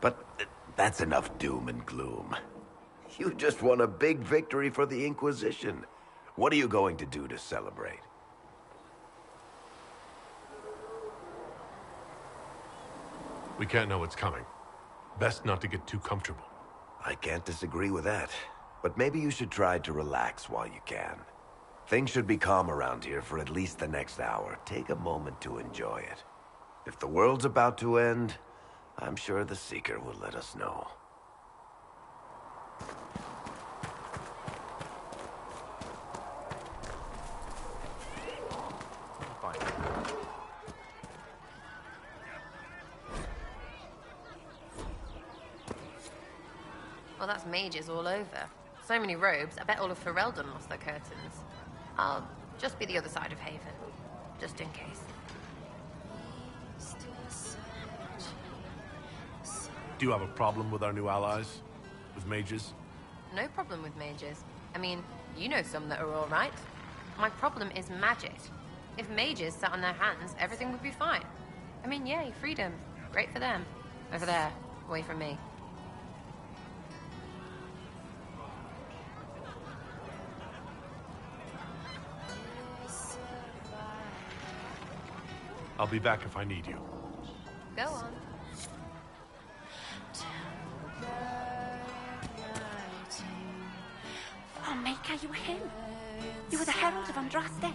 But that's enough doom and gloom. You just won a big victory for the Inquisition. What are you going to do to celebrate? We can't know what's coming. Best not to get too comfortable. I can't disagree with that. But maybe you should try to relax while you can. Things should be calm around here for at least the next hour. Take a moment to enjoy it. If the world's about to end, I'm sure the Seeker will let us know. Well, that's mages all over. So many robes, I bet all of Ferelden lost their curtains. I'll just be the other side of Haven, just in case. Do you have a problem with our new allies? With mages? No problem with mages. I mean, you know some that are all right. My problem is magic. If mages sat on their hands, everything would be fine. I mean, yay, freedom. Great for them. Over there, away from me. I'll be back if I need you. Go on. Oh, Maker, you were him. You were the Herald of Andraste.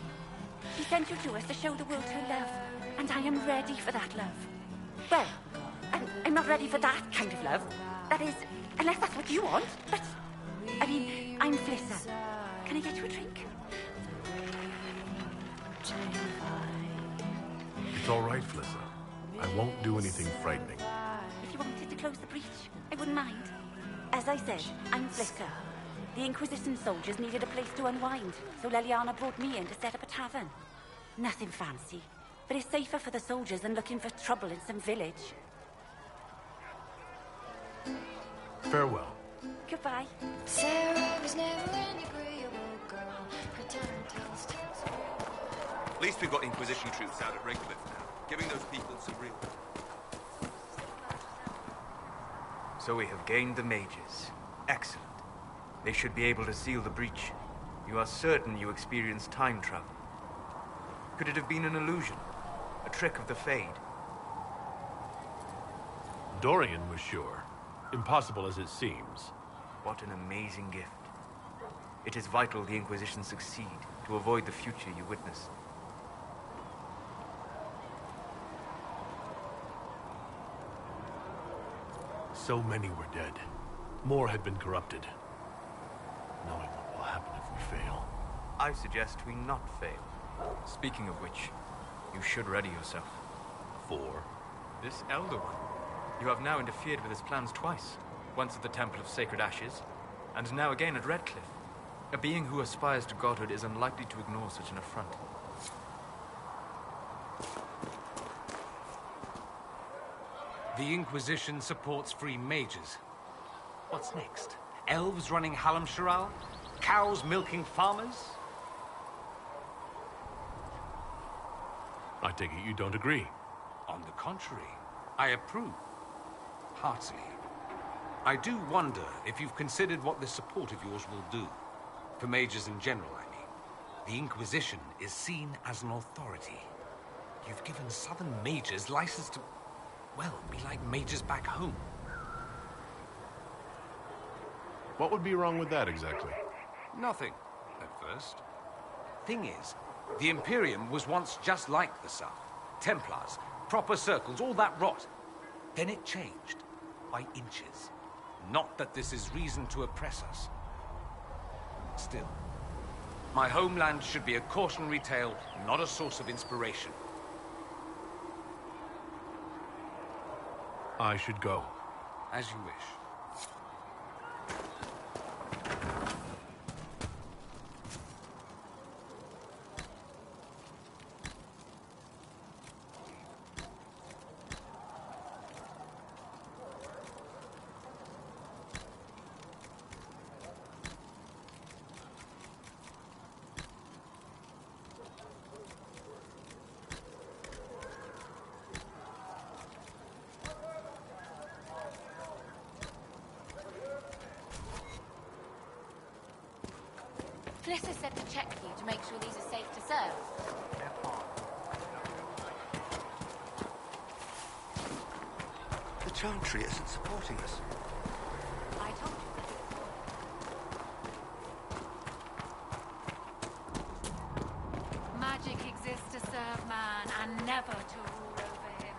He sent you to us to show the world her love, and I am ready for that love. Well, I'm not ready for that kind of love. That is, unless that's what you want. But, I mean, I'm Flissa. Can I get you a drink? It's all right, Flissa. I won't do anything frightening. If you wanted to close the breach, I wouldn't mind. As I said, I'm Flissa. The Inquisition soldiers needed a place to unwind, so Leliana brought me in to set up a tavern. Nothing fancy, but it's safer for the soldiers than looking for trouble in some village. Farewell. Goodbye. Sarah was never an agreeable girl. Her tongue tells tales. At least we've got Inquisition troops out at Redcliffe now, giving those people some real... So we have gained the mages. Excellent. They should be able to seal the breach. You are certain you experienced time travel. Could it have been an illusion? A trick of the Fade? Dorian was sure. Impossible as it seems. What an amazing gift. It is vital the Inquisition succeed to avoid the future you witness. So many were dead. More had been corrupted. Knowing what will happen if we fail. I suggest we not fail. Speaking of which, you should ready yourself. For? This Elder One. You have now interfered with his plans twice. Once at the Temple of Sacred Ashes, and now again at Redcliffe. A being who aspires to godhood is unlikely to ignore such an affront. The Inquisition supports free mages. What's next? Elves running Halam-Sharal? Cows milking farmers? I take it you don't agree. On the contrary, I approve. Heartily. I do wonder if you've considered what this support of yours will do. For mages in general, I mean. The Inquisition is seen as an authority. You've given Southern mages license to, well, be like mages back home. What would be wrong with that, exactly? Nothing, at first. Thing is, the Imperium was once just like the South. Templars, proper circles, all that rot. Then it changed, by inches. Not that this is reason to oppress us. Still, my homeland should be a cautionary tale, not a source of inspiration. I should go. As you wish. Flissa said to check for you to make sure these are safe to serve. The Chantry isn't supporting us. I told you. Magic exists to serve man and never to rule over him.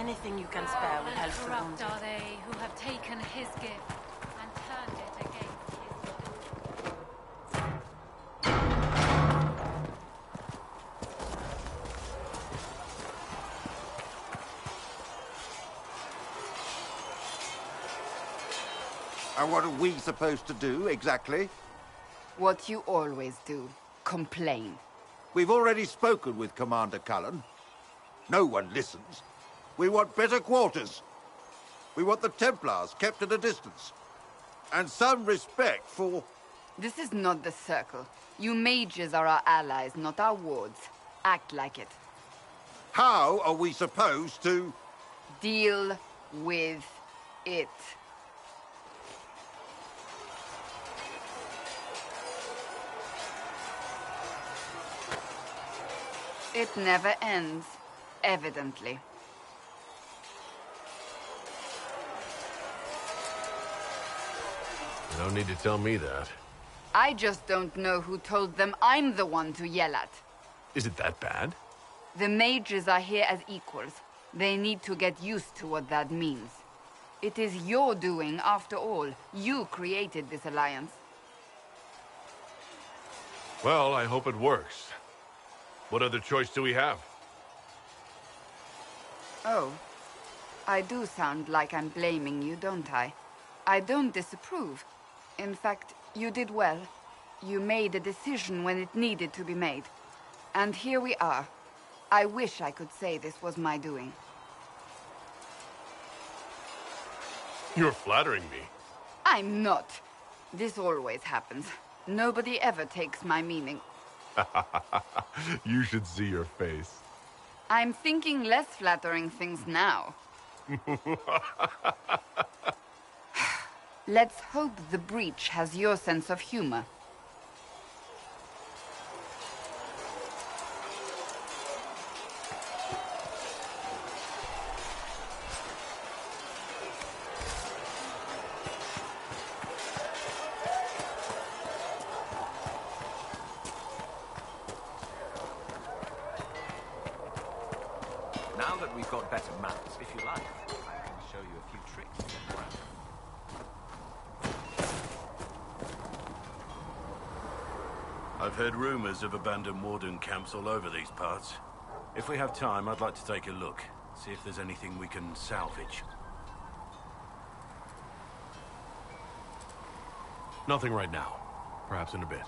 Anything you can spare will help the Corrupt wounded. are they who have taken his gift and turned it against his. And what are we supposed to do, exactly? What you always do. Complain. We've already spoken with Commander Cullen. No one listens. We want better quarters. We want the Templars kept at a distance. And some respect for... This is not the Circle. You mages are our allies, not our wards. Act like it. How are we supposed to... Deal with it. It never ends, evidently. You don't need to tell me that. I just don't know who told them I'm the one to yell at. Is it that bad? The mages are here as equals. They need to get used to what that means. It is your doing, after all. You created this alliance. Well, I hope it works. What other choice do we have? Oh. I do sound like I'm blaming you, don't I? I don't disapprove. In fact, you did well. You made a decision when it needed to be made. And here we are. I wish I could say this was my doing. You're flattering me. I'm not. This always happens. Nobody ever takes my meaning. You should see your face. I'm thinking less flattering things now. Let's hope the breach has your sense of humor. Now that we've got better maps, if you like, I can show you a few tricks. I've heard rumors of abandoned warden camps all over these parts. If we have time, I'd like to take a look, see if there's anything we can salvage. Nothing right now. Perhaps in a bit.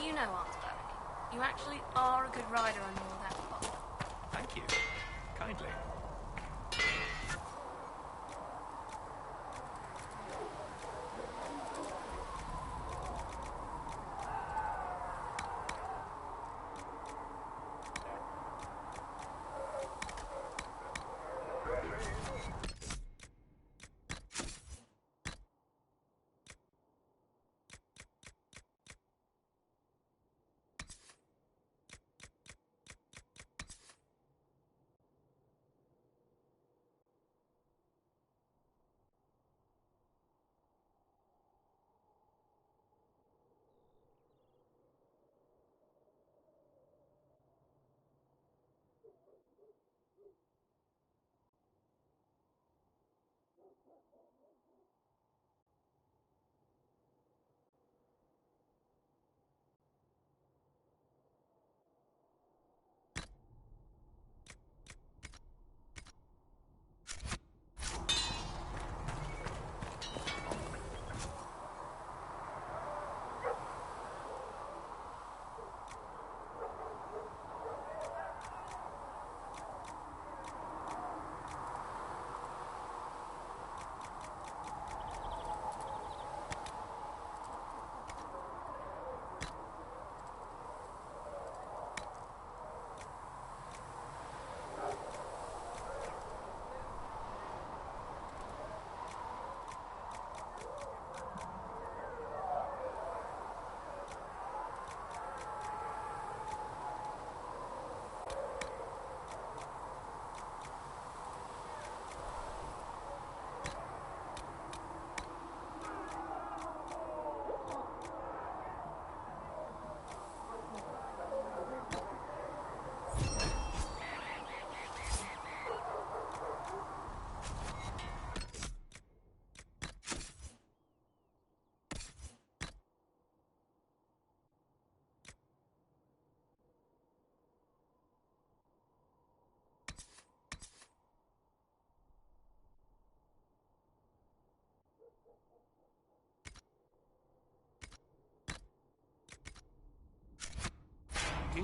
You know, Arnsberg, you actually are a good rider on all that fog. Thank you. Kindly.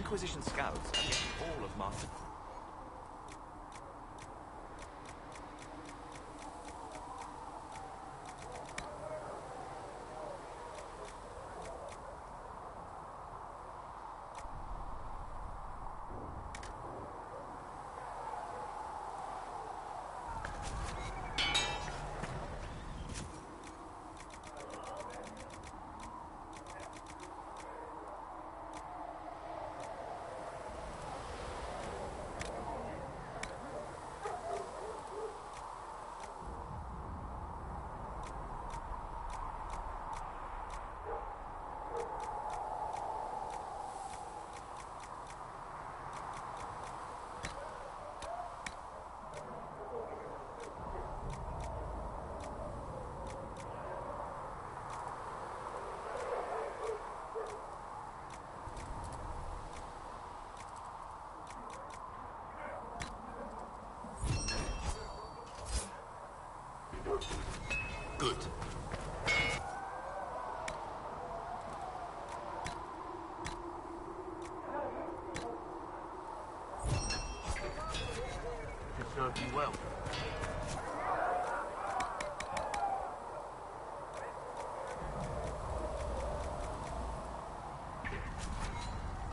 Inquisition scouts are getting all of Master... Good. It served you well.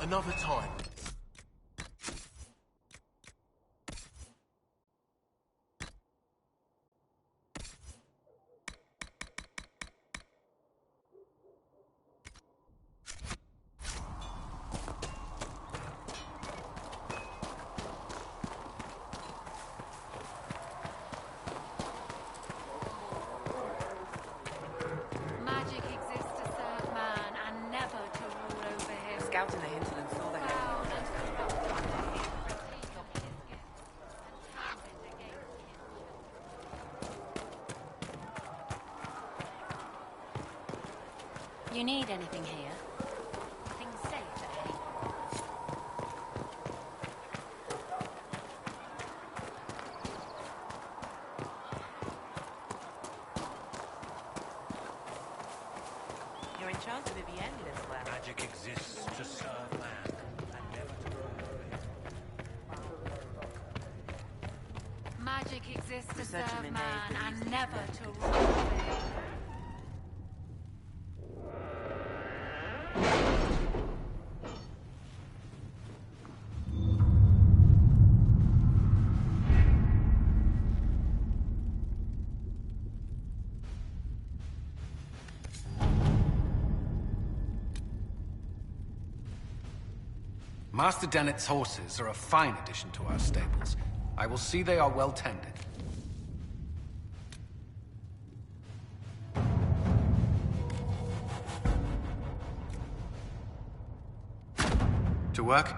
Another time. Magic exists to serve man and never to rule over him. Scouts in the hinterland saw the herald. You need anything here? Things safe at any. You're enchanted at the end as well. Magic exists to serve man and never to rule. Magic exists to Such a serve Renee man believes and these never men. to rule over him. Master Dennett's horses are a fine addition to our stables. I will see they are well tended. To work?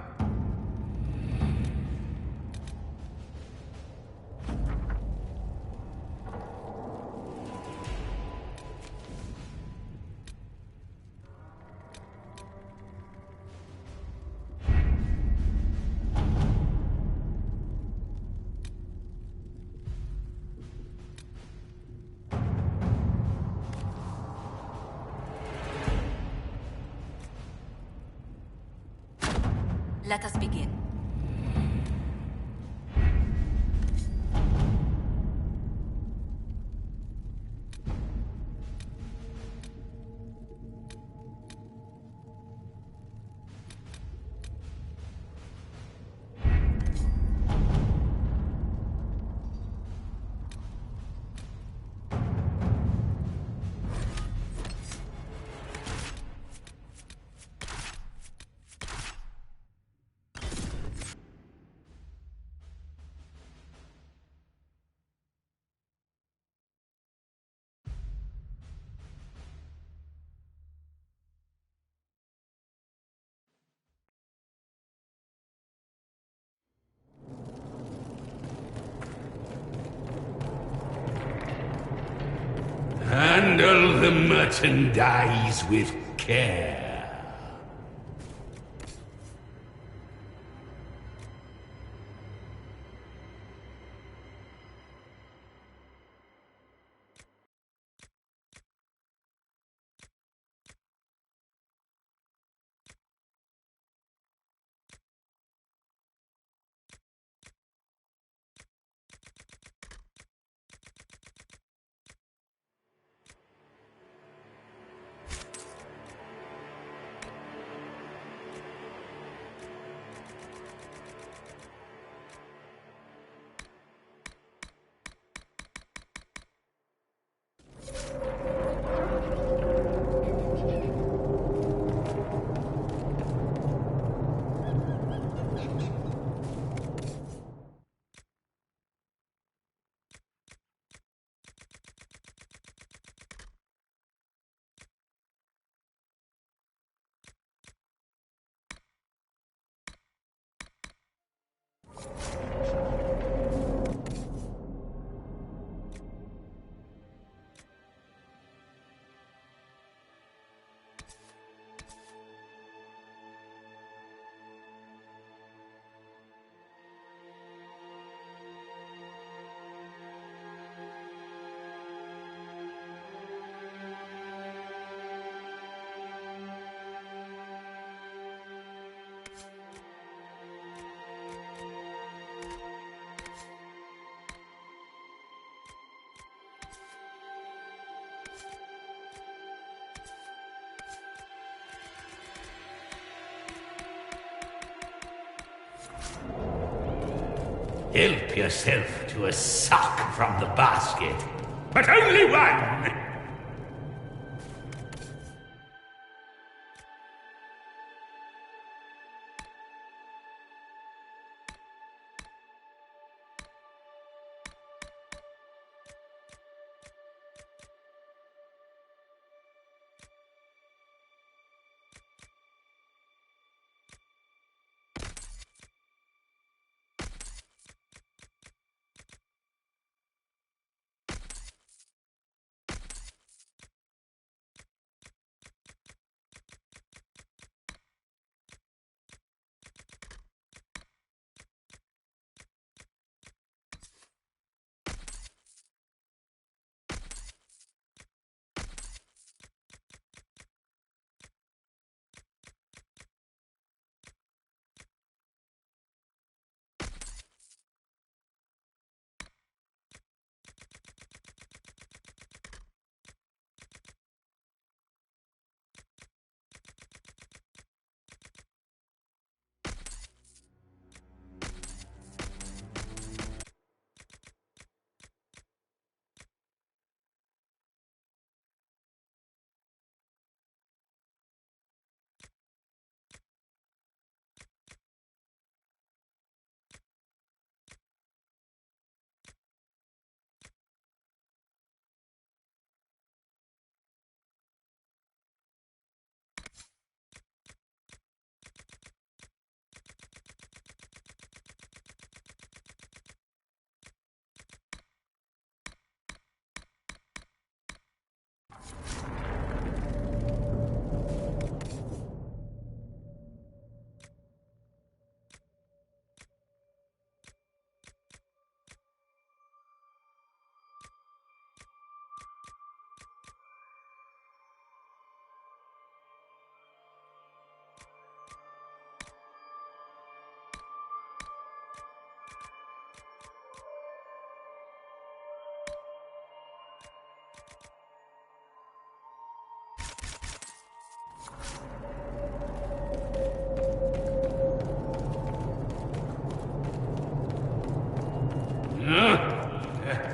Let us begin. Handle the merchandise with care. Help yourself to a suck from the basket, but only one!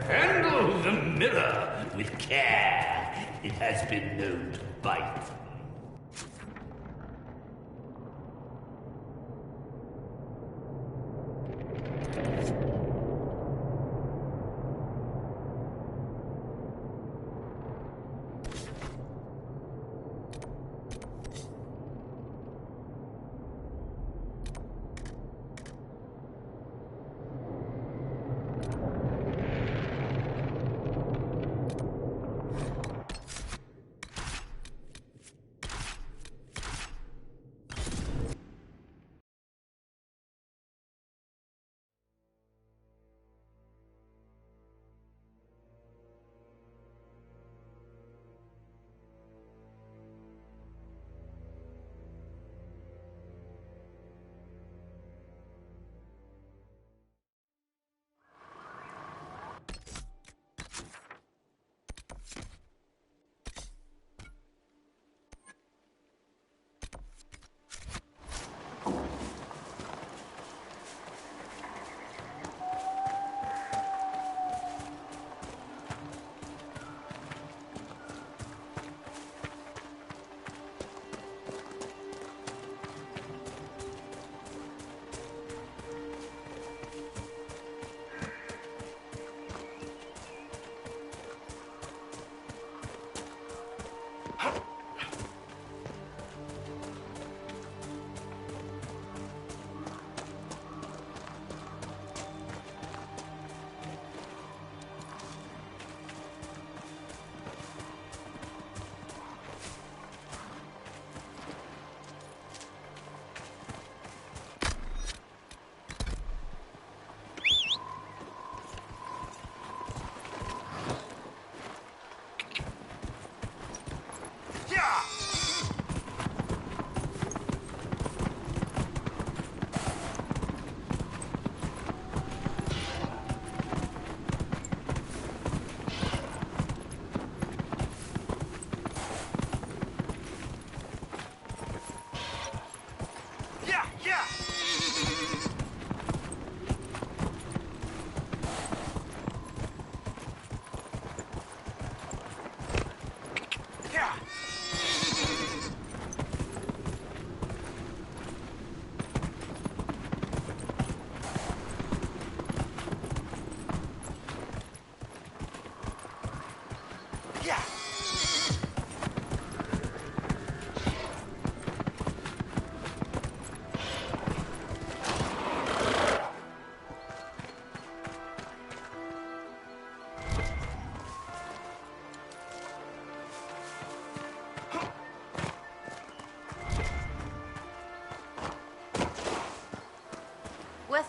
Handle the mirror with care. It has been known to bite.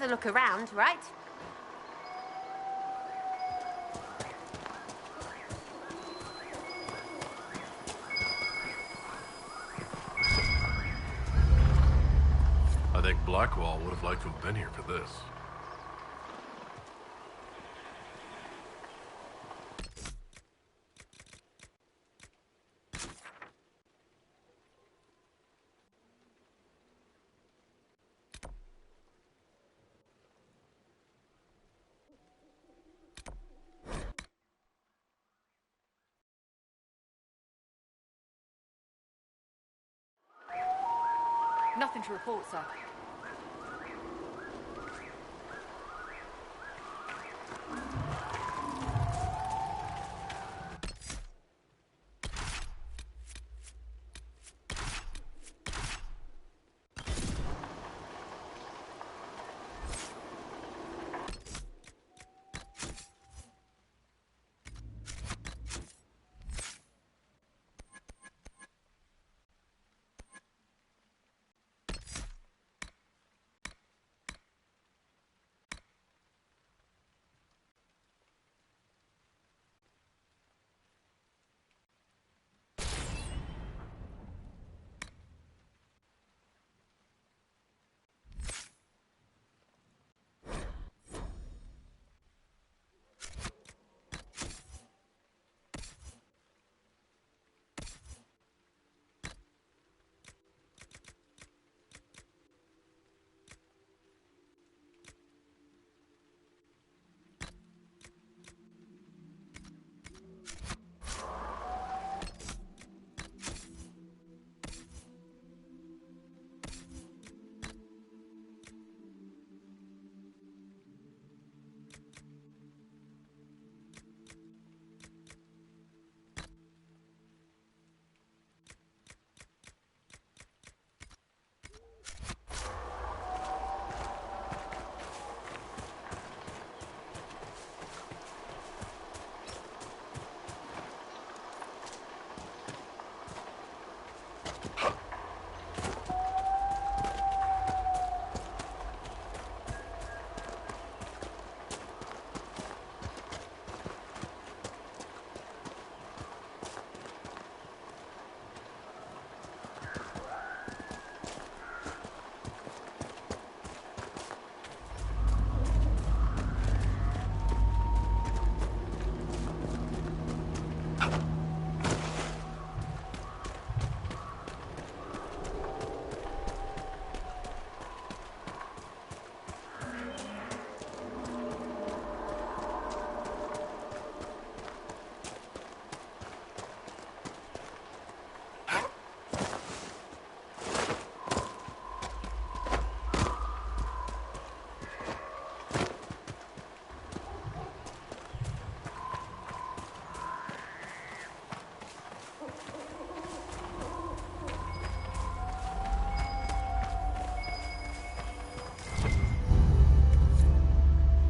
a look around, right? I think Blackwall would have liked to have been here for this. Nothing to report, sir.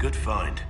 Good find.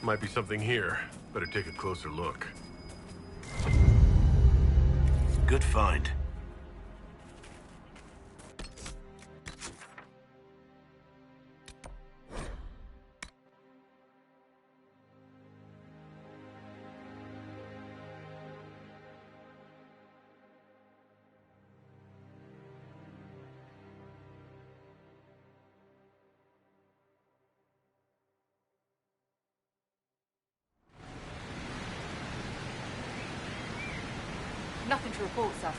Might be something here. Better take a closer look. Good find. Nothing to report, sir.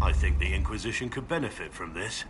I think the Inquisition could benefit from this.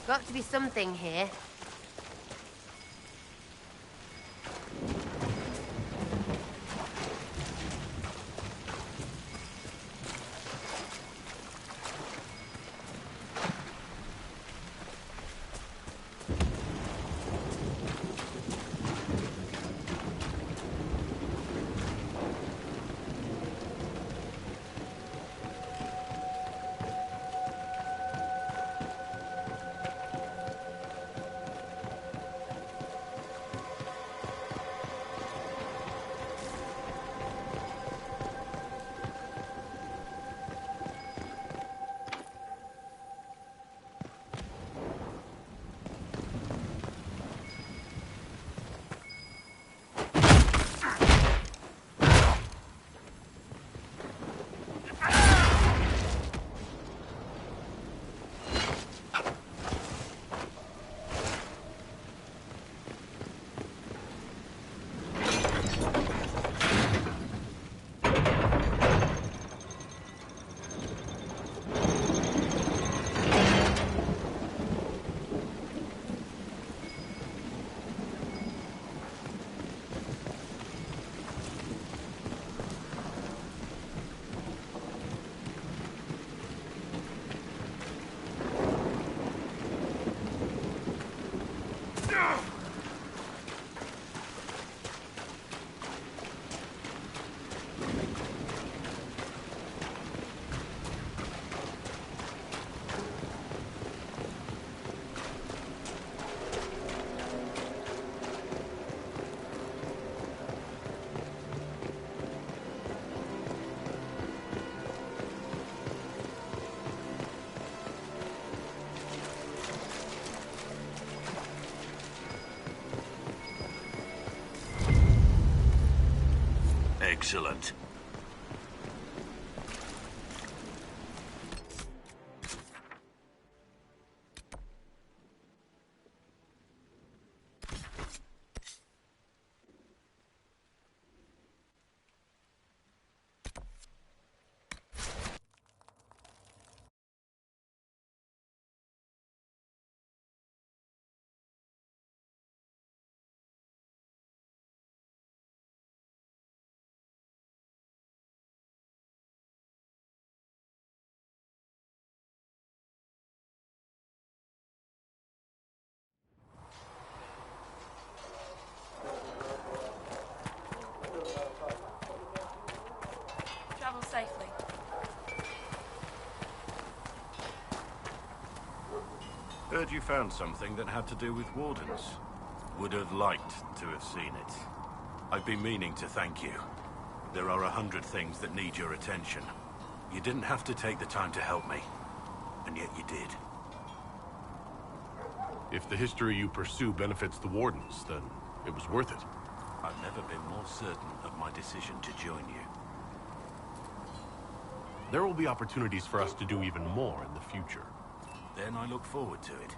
Got to be something here. Excellent. Travel safely. Heard you found something that had to do with wardens. Would have liked to have seen it. I've been meaning to thank you. There are 100 things that need your attention. You didn't have to take the time to help me, and yet you did. If the history you pursue benefits the Wardens, then it was worth it. I've never been more certain of my decision to join you. There will be opportunities for us to do even more in the future. Then I look forward to it.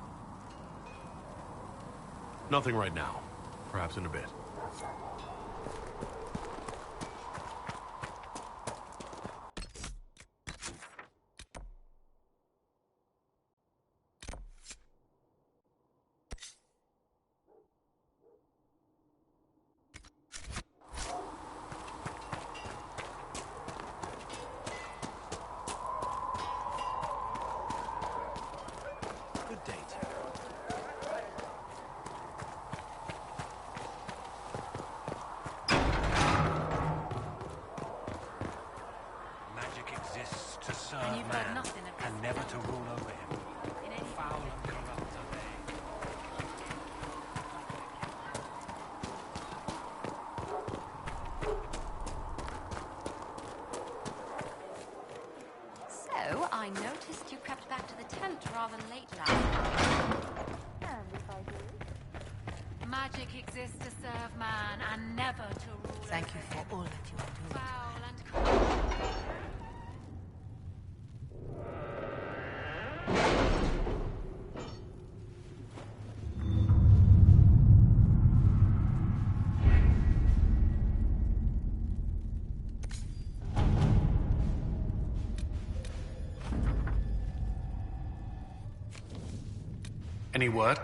Nothing right now. Perhaps in a bit. Good day to you. Magic exists to serve And you've heard man, nothing of this. and never to rule over him. Foul and corrupt are they. So, I noticed you crept back to the tent rather late last night. And if I do? Magic exists to serve man and never to rule. Thank you for all that you are doing. Foul and corrupt. Any word?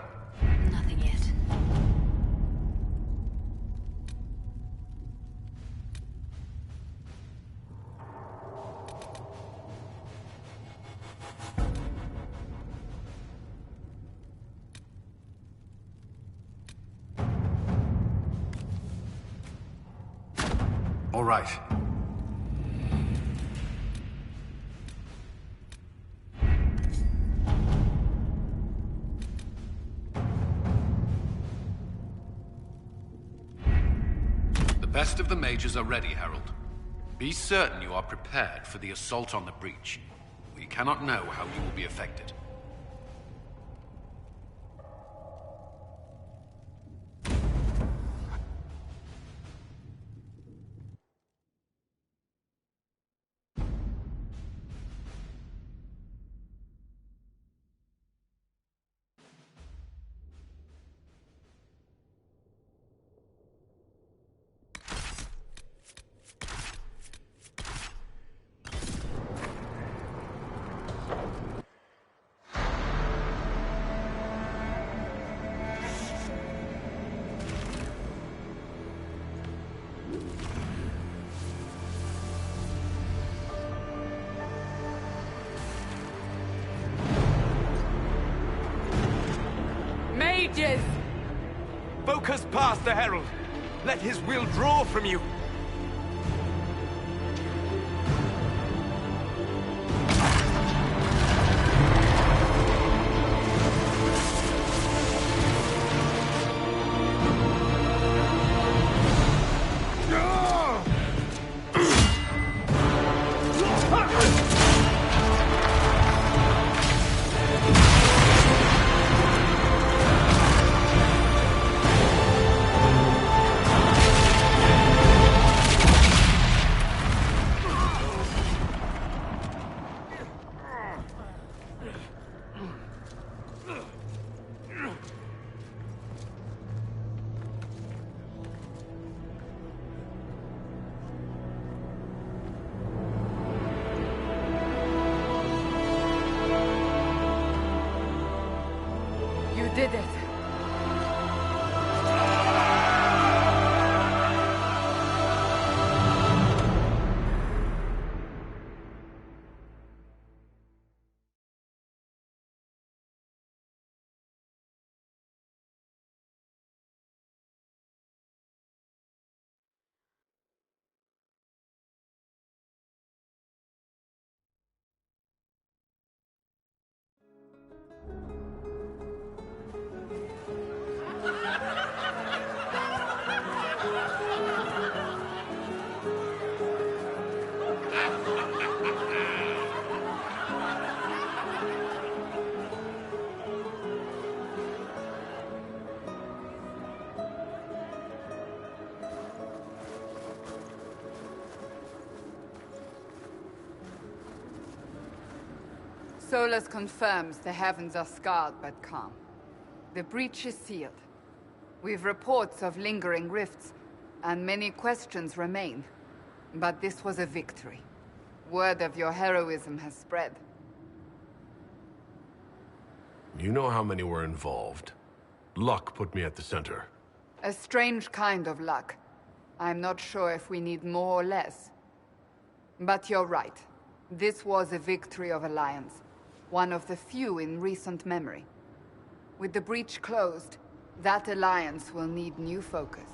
Nothing yet. All right. The best of the mages are ready, Herald. Be certain you are prepared for the assault on the breach. We cannot know how you will be affected. Mages! Focus past the Herald. Let his will draw from you. Did it. Solus confirms the heavens are scarred but calm. The breach is sealed. We've reports of lingering rifts, and many questions remain. But this was a victory. Word of your heroism has spread. You know how many were involved. Luck put me at the center. A strange kind of luck. I'm not sure if we need more or less. But you're right. This was a victory of Alliance. One of the few in recent memory. With the breach closed, that alliance will need new focus.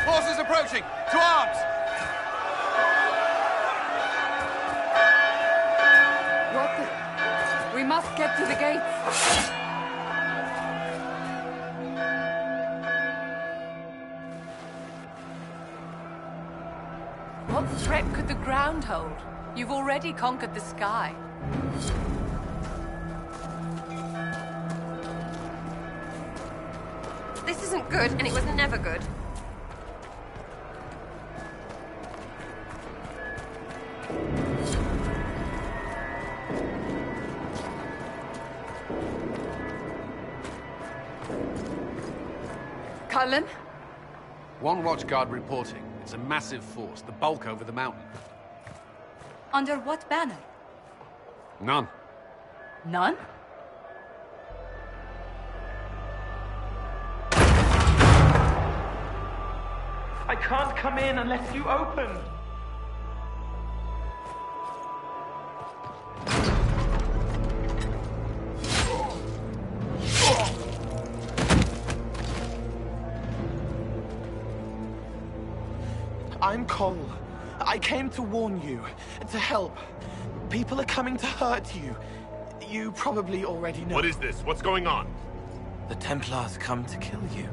Forces approaching! To arms! What the... We must get to the gates! What threat could the ground hold? You've already conquered the sky. This isn't good, and it was never good. Cullen? One watchguard reporting. It's a massive force, the bulk over the mountain. Under what banner? None. None? I can't come in unless you open. I'm Cole. I came to warn you, to help. People are coming to hurt you. You probably already know. What is this? What's going on? The Templars come to kill you.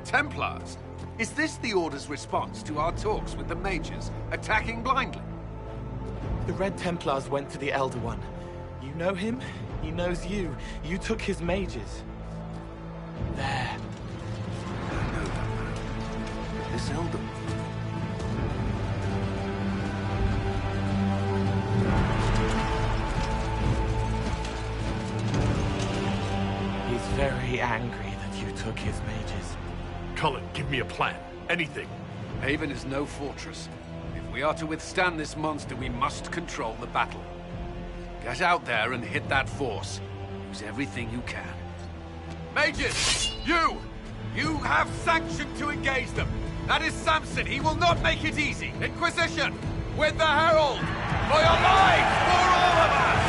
Templars? Is this the Order's response to our talks with the mages, attacking blindly? The Red Templars went to the Elder One. You know him, he knows you. You took his mages. There. I know that man. This Elder. He's very angry that you took his mages. Cullen, give me a plan. Anything. Haven is no fortress. If we are to withstand this monster, we must control the battle. Get out there and hit that force. Use everything you can. Mages! You! You have sanction to engage them! That is Samson! He will not make it easy! Inquisition! With the Herald! For your lives! For all of us!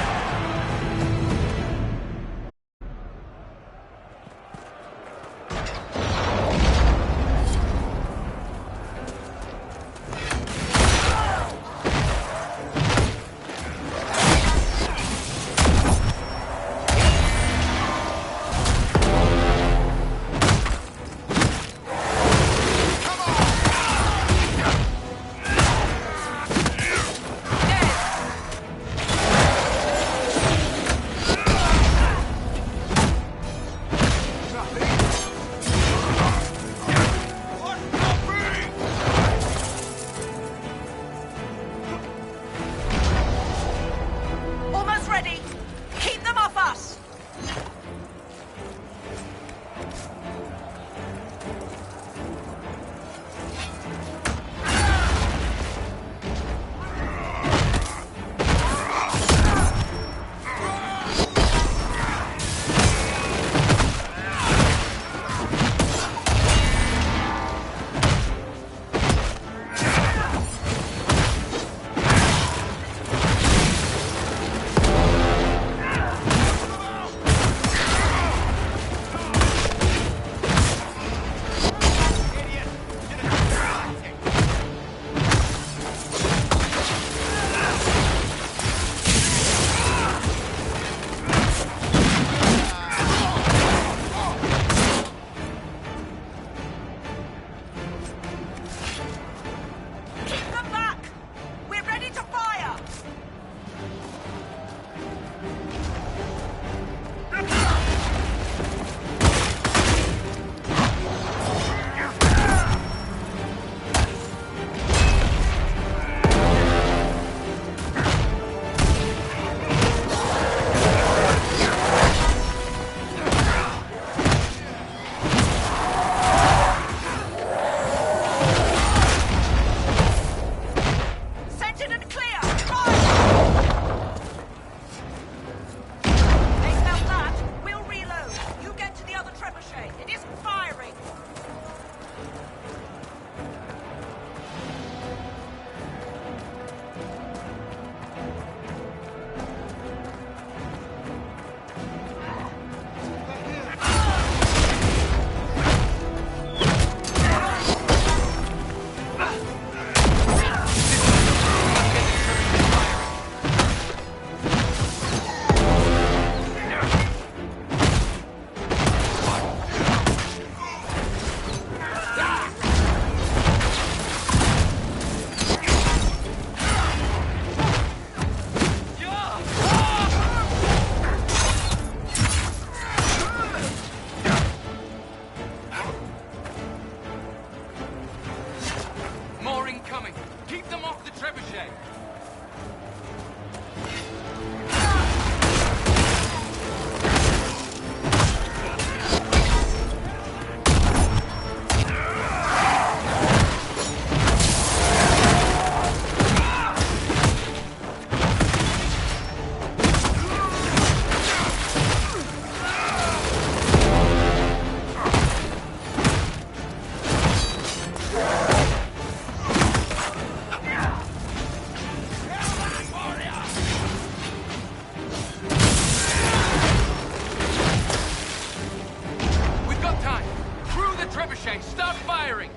Start firing!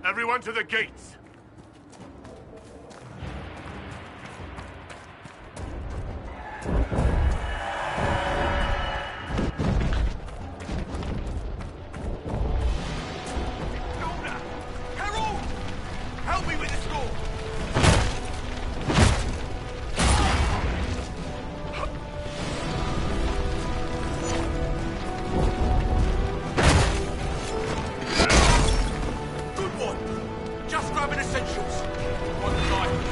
Everyone to the gates! Harold! Help me with this door! Good one! Just grabbing essentials. One knife.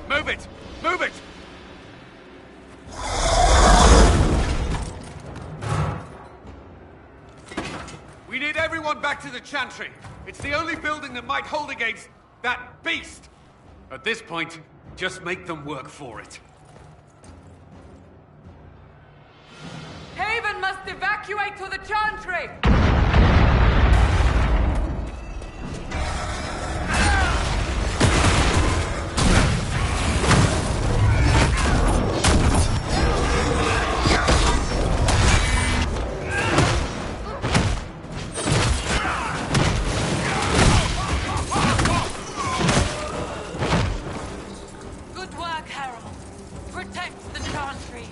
Move it! Move it! We need everyone back to the Chantry. It's the only building that might hold against that beast. At this point, just make them work for it. Haven must evacuate to the Chantry! Good work, Harold. Protect the Chantry.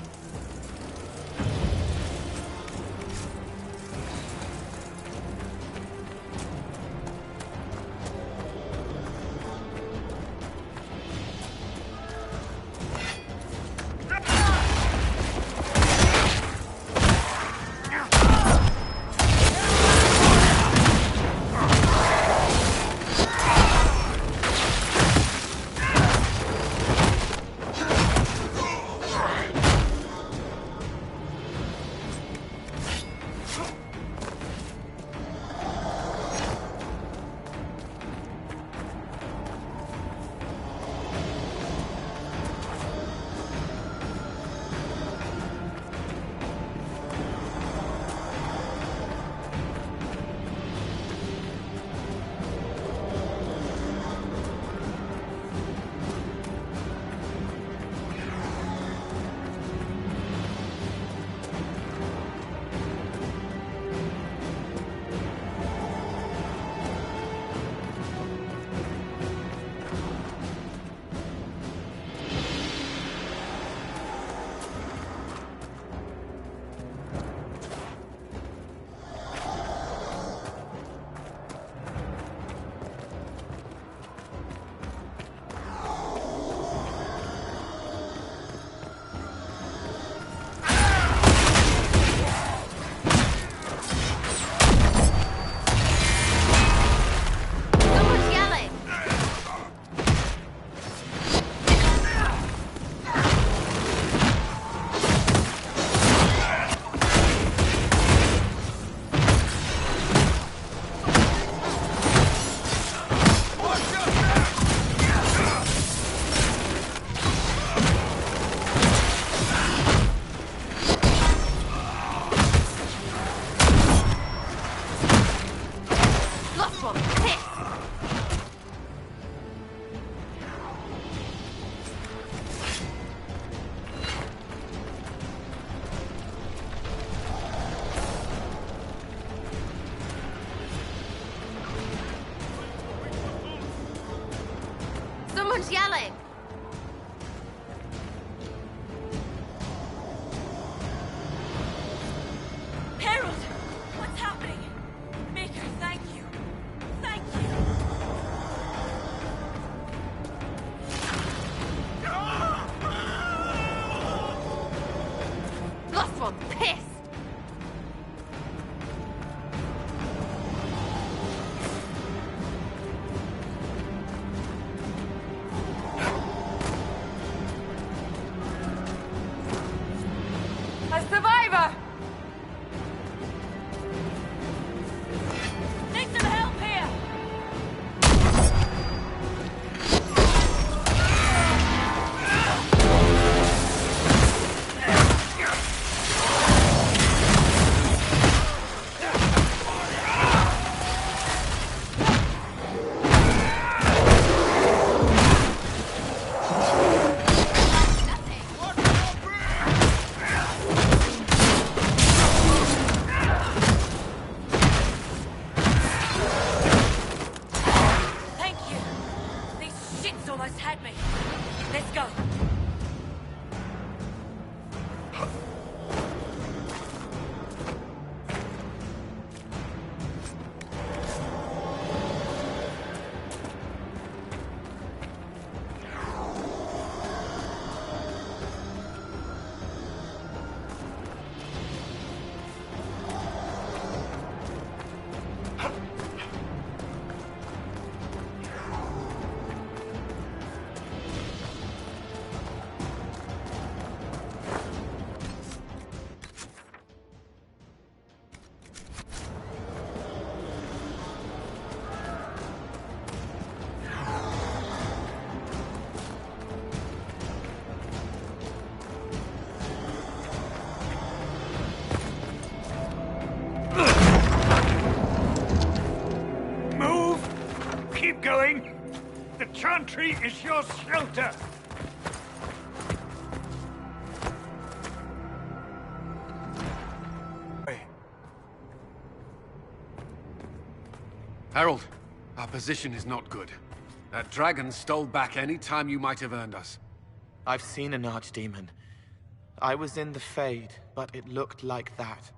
Lost one! Piss! Someone's yelling! Harold! What's happening? Maker, thank you. Thank you. Lost one! Piss! A survivor! Need some help here! Thank you. These shits almost had me. Let's go. Move! Keep going! The Chantry is your shelter! Harold, our position is not good. That dragon stole back any time you might have earned us. I've seen an archdemon. I was in the Fade, but it looked like that.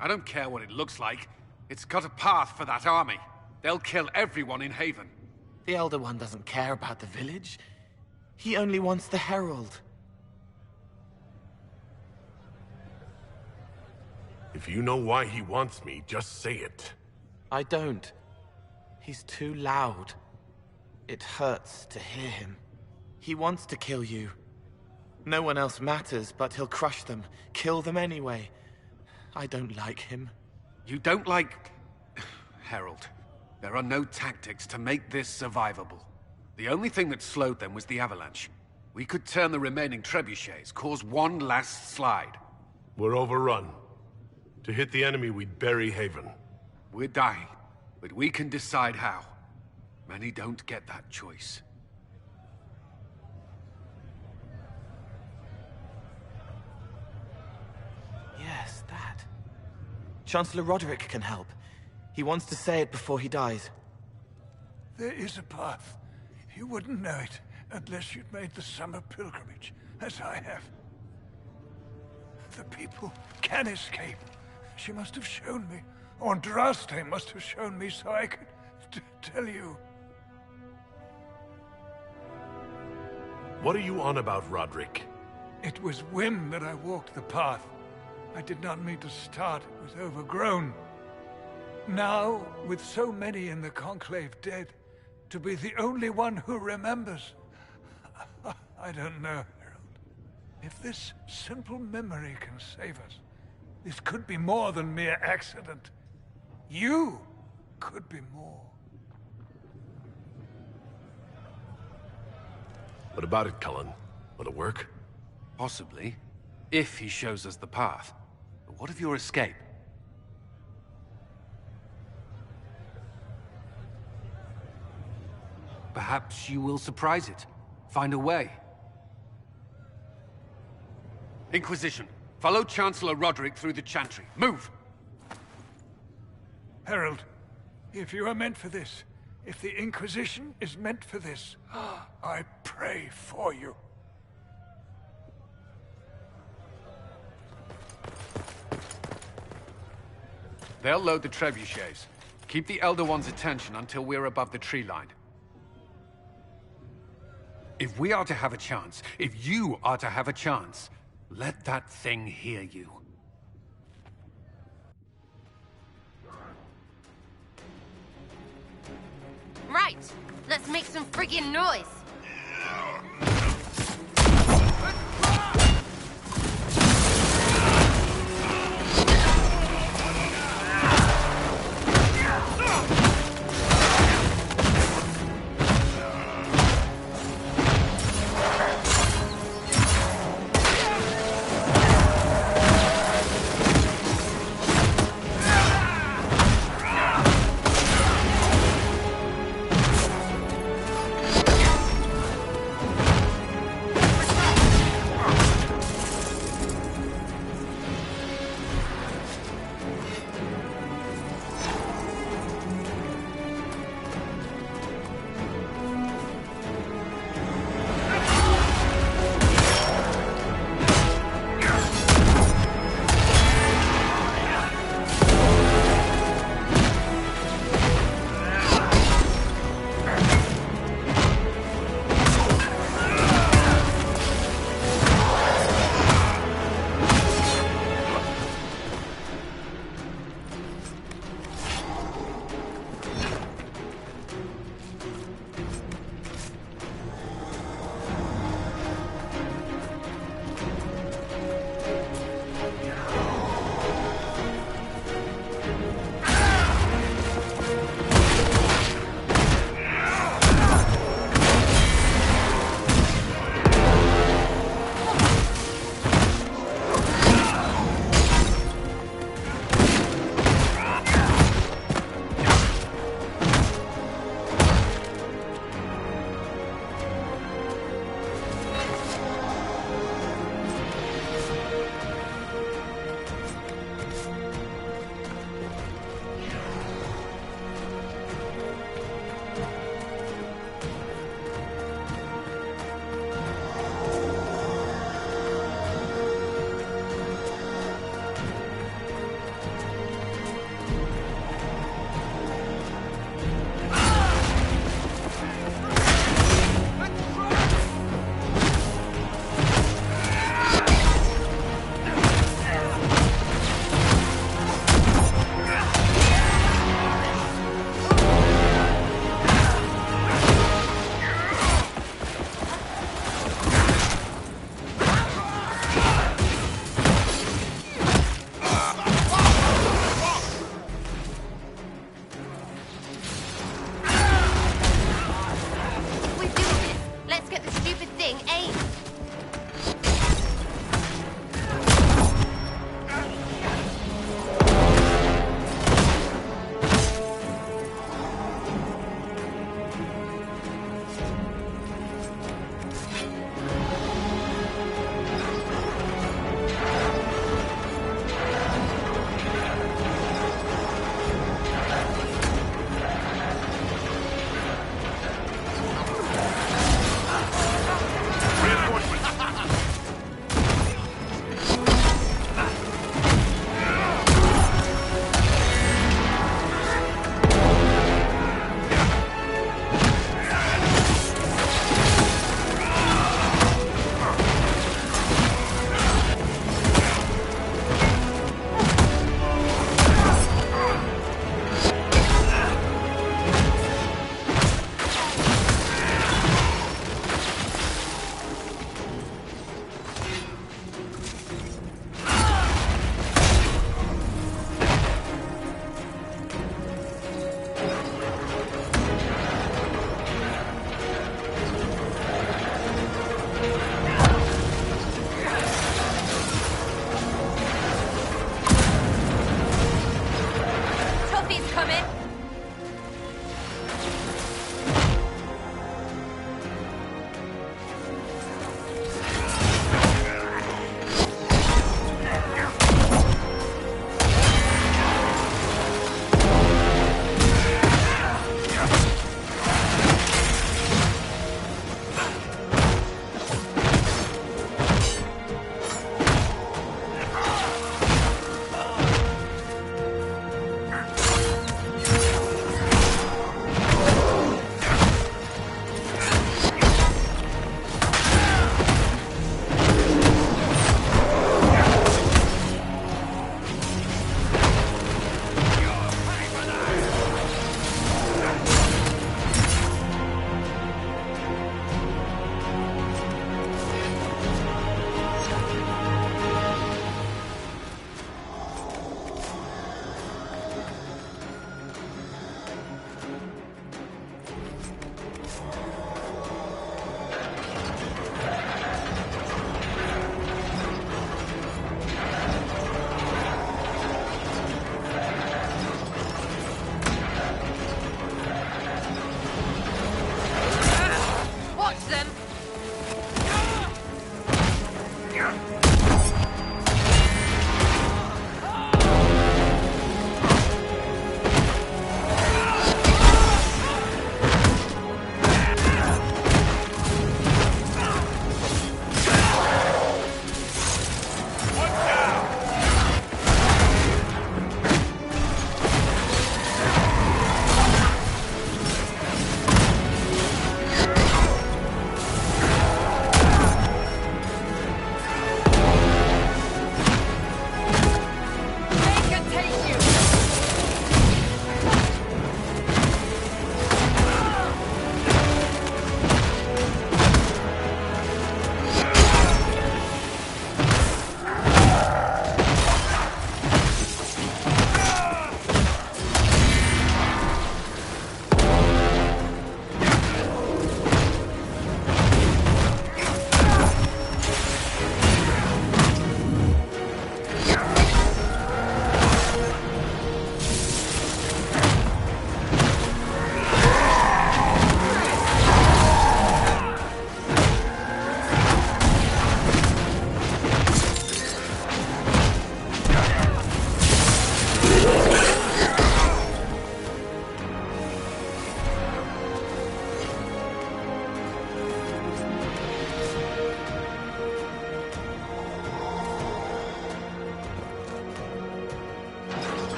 I don't care what it looks like. It's got a path for that army. They'll kill everyone in Haven. The Elder One doesn't care about the village. He only wants the Herald. If you know why he wants me, just say it. I don't. He's too loud. It hurts to hear him. He wants to kill you. No one else matters, but he'll crush them, kill them anyway. I don't like him. You don't like... Harold, there are no tactics to make this survivable. The only thing that slowed them was the avalanche. We could turn the remaining trebuchets, cause one last slide. We're overrun. To hit the enemy, we'd bury Haven. We're dying, but we can decide how. Many don't get that choice. Yes, that. Chancellor Roderick can help. He wants to say it before he dies. There is a path. You wouldn't know it unless you'd made the summer pilgrimage, as I have. The people can escape. She must have shown me. Andraste must have shown me so I could tell you. What are you on about, Roderick? It was whim that I walked the path. I did not mean to start. It was overgrown. Now, with so many in the Conclave dead, to be the only one who remembers... I don't know, Harold. If this simple memory can save us, this could be more than mere accident. You could be more. What about it, Cullen? Will it work? Possibly. If he shows us the path. But what of your escape? Perhaps you will surprise it. Find a way. Inquisition, follow Chancellor Roderick through the Chantry. Move! Herald, if you are meant for this, if the Inquisition is meant for this, I pray for you. They'll load the trebuchets. Keep the Elder One's attention until we're above the tree line. If we are to have a chance, if you are to have a chance, let that thing hear you. Right! Let's make some friggin' noise!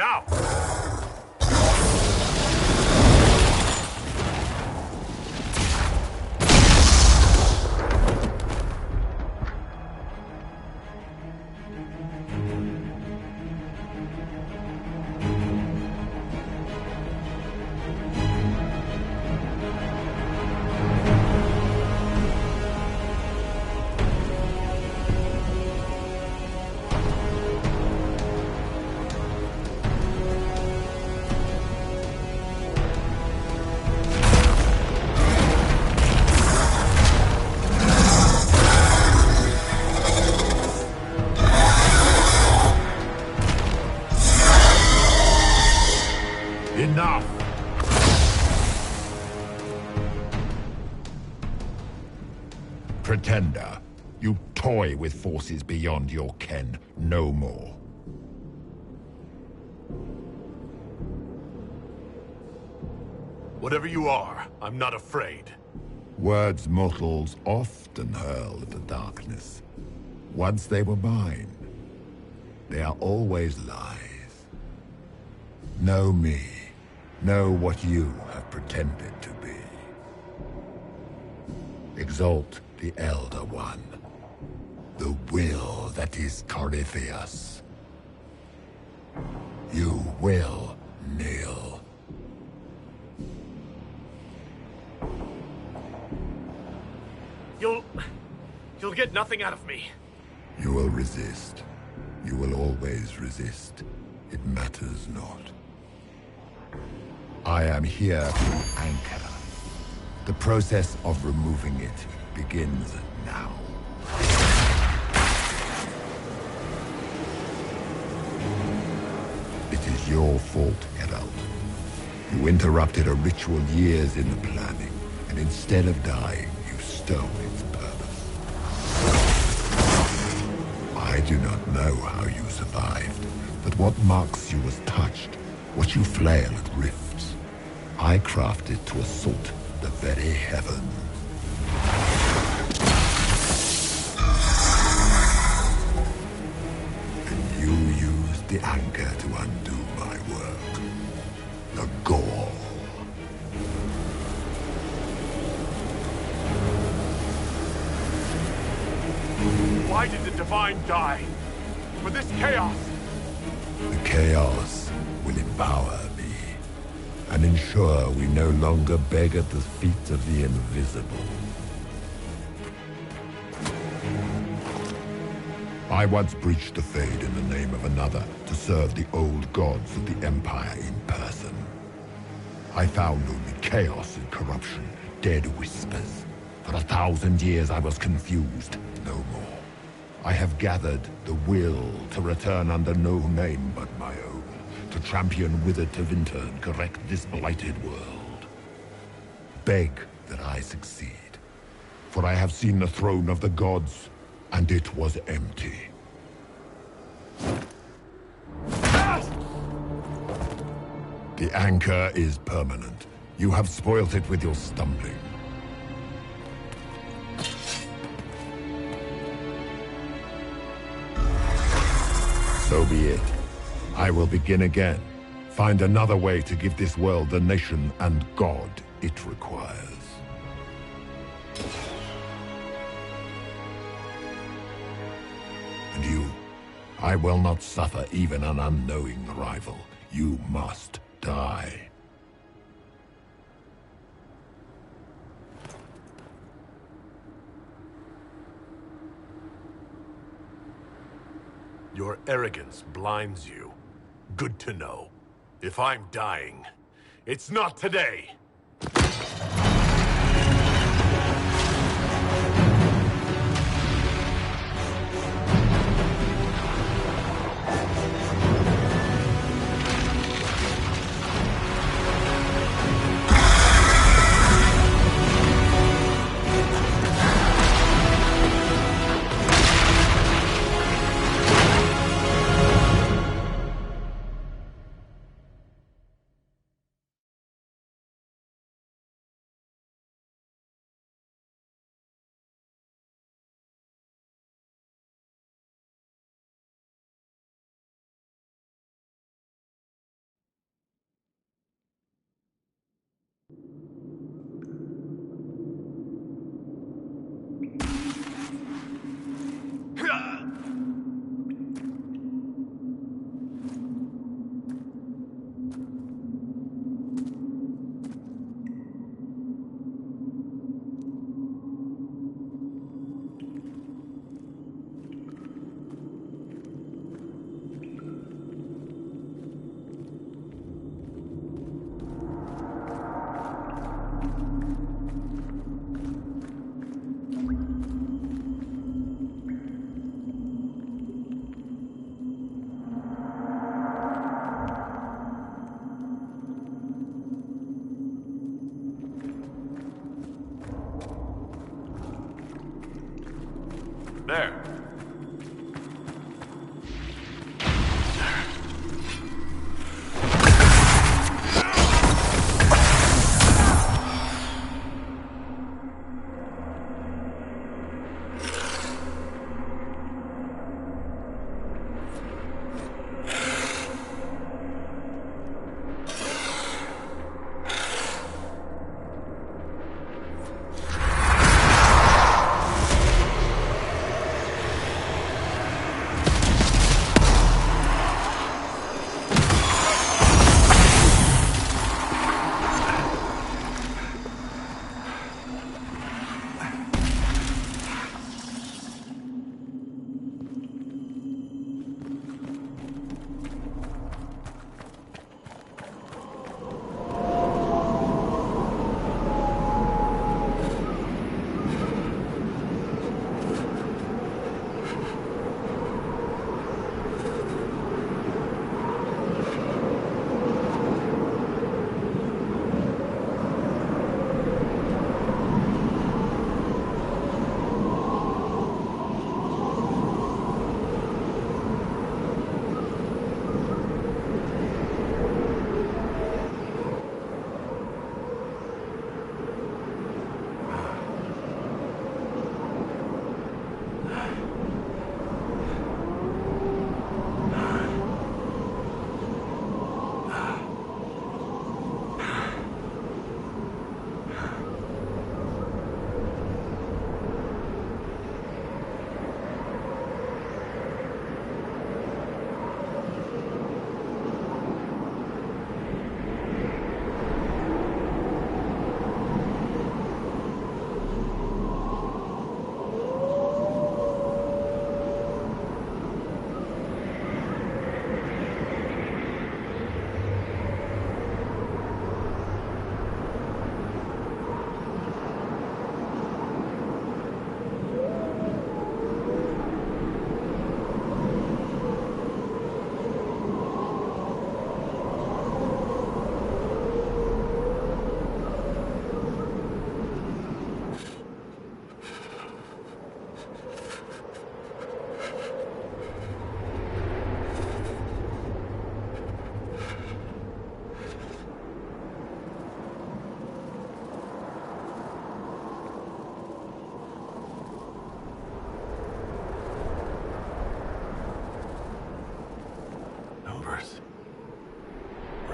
Now! Enough! Pretender, you toy with forces beyond your ken no more. Whatever you are, I'm not afraid. Words mortals often hurl at the darkness. Once they were mine, they are always lies. Know me. Know what you have pretended to be. Exalt the Elder One. The will that is Corypheus. You will kneel. You'll get nothing out of me. You will resist. You will always resist. It matters not. I am here to anchor. The process of removing it begins now. It is your fault, Herald. You interrupted a ritual years in the planning, and instead of dying, you stole its purpose. I do not know how you survived, but what marks you as touched, what you flail at rifts, I crafted to assault the very heavens. And you used the anchor to undo my work. The gall. Why did the Divine die? For this chaos! The chaos will empower me, and ensure we no longer beg at the feet of the invisible. I once breached the Fade in the name of another to serve the old gods of the Empire in person. I found only chaos and corruption, dead whispers. For 1,000 years I was confused, no more. I have gathered the will to return under no name but my own, to champion Withered to Winter and correct this blighted world. Beg that I succeed, for I have seen the throne of the gods, and it was empty. The anchor is permanent. You have spoilt it with your stumbling. So be it. I will begin again. Find another way to give this world the nation and God it requires. And you, I will not suffer even an unknowing rival. You must die. Your arrogance blinds you. Good to know. If I'm dying, it's not today.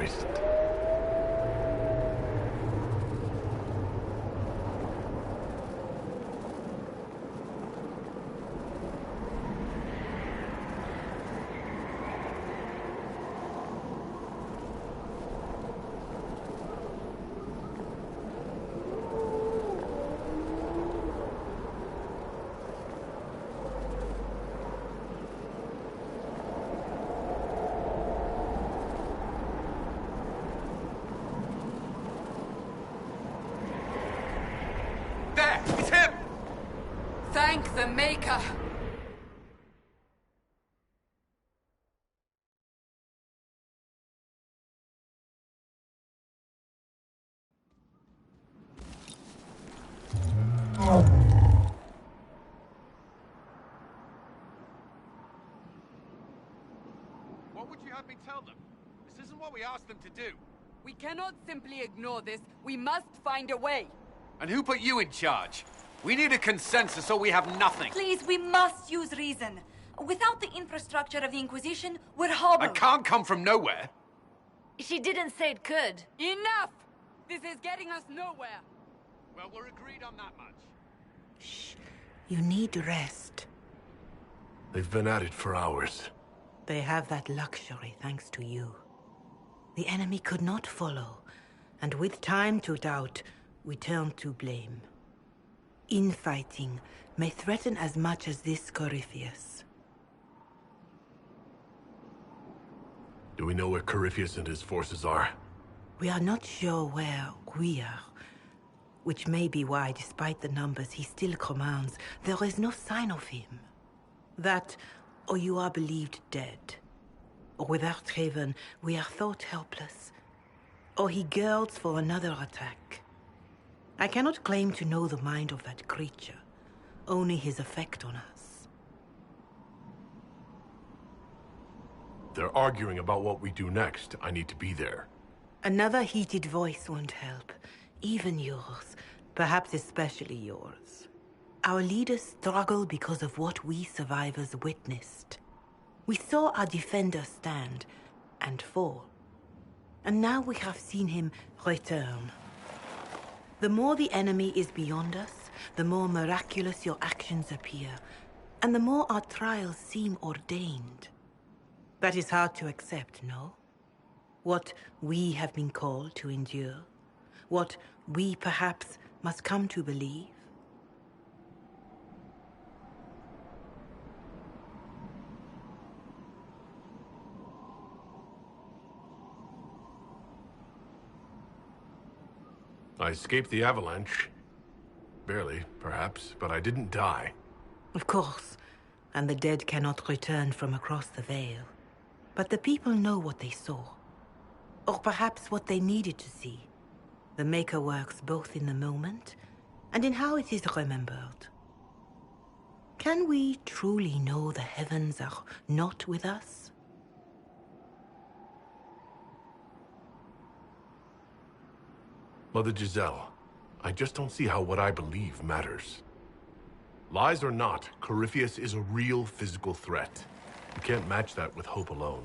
Christ. There! It's him! Thank the Maker! What would you have me tell them? This isn't what we asked them to do. We cannot simply ignore this. We must find a way. And who put you in charge? We need a consensus or we have nothing. Please, we must use reason. Without the infrastructure of the Inquisition, we're hobbled. I can't come from nowhere. She didn't say it could. Enough! This is getting us nowhere. Well, we're agreed on that much. You need rest. They've been at it for hours. They have that luxury thanks to you. The enemy could not follow, and with time to doubt, we turn to blame. Infighting may threaten as much as this Corypheus. Do we know where Corypheus and his forces are? We are not sure where we are, which may be why, despite the numbers he still commands, there is no sign of him. That, or you are believed dead. Or without Haven, we are thought helpless. Or he girds for another attack. I cannot claim to know the mind of that creature, only his effect on us. They're arguing about what we do next. I need to be there. Another heated voice won't help. Even yours. Perhaps especially yours. Our leaders struggle because of what we survivors witnessed. We saw our defender stand and fall. And now we have seen him return. The more the enemy is beyond us, the more miraculous your actions appear, and the more our trials seem ordained. That is hard to accept, no? What we have been called to endure, what we perhaps must come to believe. I escaped the avalanche. Barely, perhaps, but I didn't die. Of course, and the dead cannot return from across the veil. But the people know what they saw. Or perhaps what they needed to see. The Maker works both in the moment and in how it is remembered. Can we truly know the heavens are not with us? Mother Giselle, I just don't see how what I believe matters. Lies or not, Corypheus is a real physical threat. You can't match that with hope alone.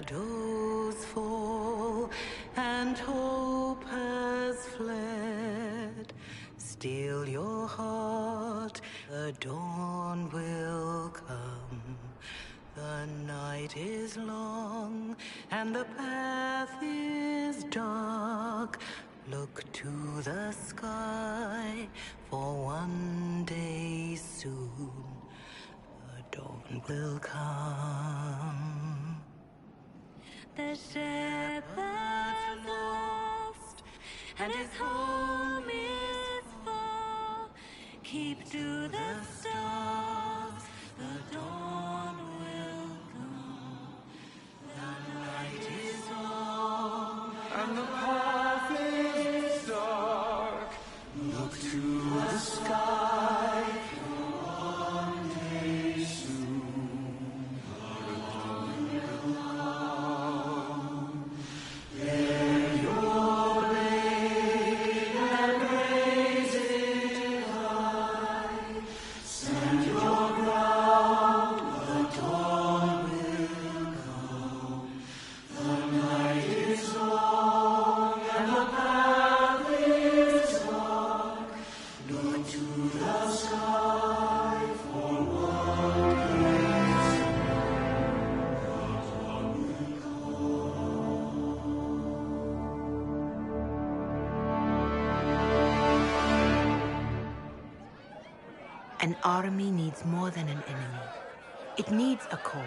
Shadows fall and hope has fled. Still your heart, the dawn will come. The night is long and the path is dark. Look to the sky, for one day soon the dawn will come. The shepherd lost, and his home is far. Keep to the stars, the dawn will come. The night is long, and the path is dark. Look to the sky, for one An army needs more than an enemy. It needs a cause.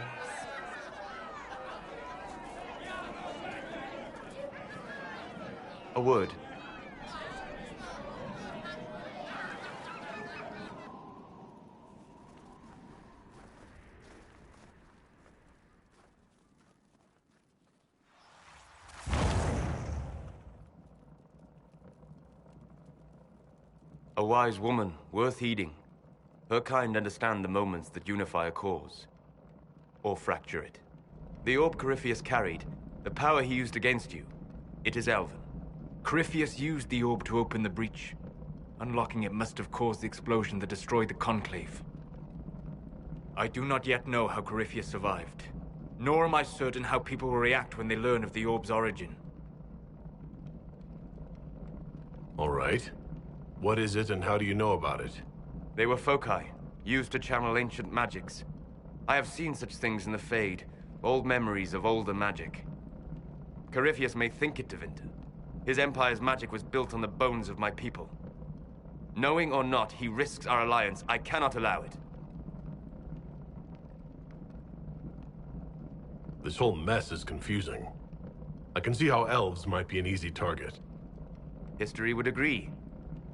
A word. A wise woman, worth heeding. Her kind understand the moments that unify a cause. Or fracture it. The orb Corypheus carried, the power he used against you, it is Elven. Corypheus used the orb to open the breach. Unlocking it must have caused the explosion that destroyed the Conclave. I do not yet know how Corypheus survived, nor am I certain how people will react when they learn of the orb's origin. All right. What is it and how do you know about it? They were foci, used to channel ancient magics. I have seen such things in the Fade, old memories of older magic. Corypheus may think it Tevinter. His empire's magic was built on the bones of my people. Knowing or not, he risks our alliance. I cannot allow it. This whole mess is confusing. I can see how elves might be an easy target. History would agree.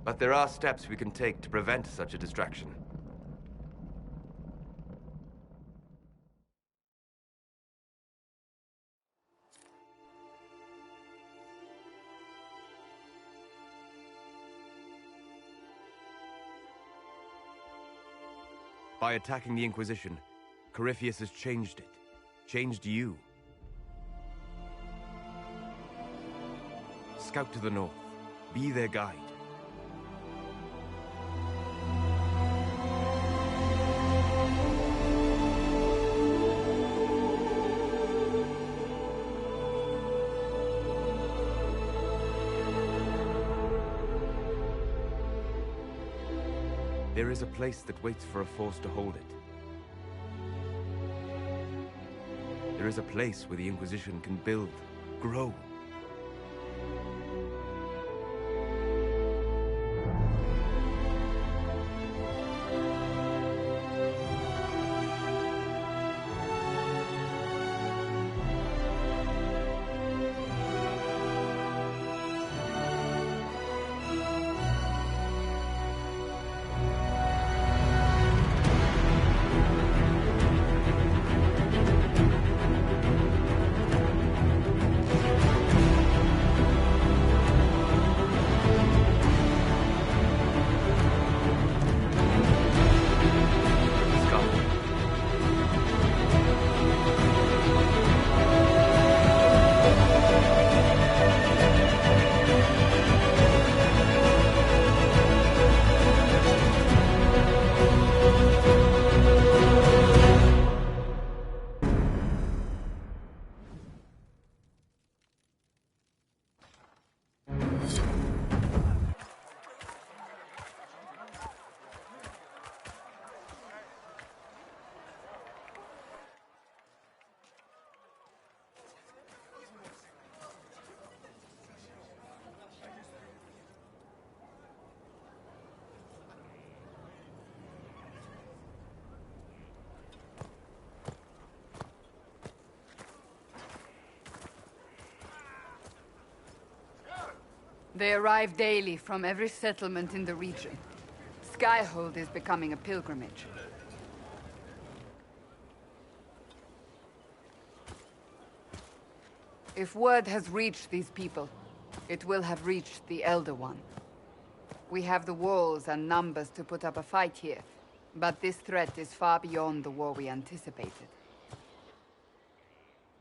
But there are steps we can take to prevent such a distraction. By attacking the Inquisition, Corypheus has changed it. Changed you. Scout to the north. Be their guide. There is a place that waits for a force to hold it. There is a place where the Inquisition can build, grow. They arrive daily from every settlement in the region. Skyhold is becoming a pilgrimage. If word has reached these people, it will have reached the Elder One. We have the walls and numbers to put up a fight here, but this threat is far beyond the war we anticipated.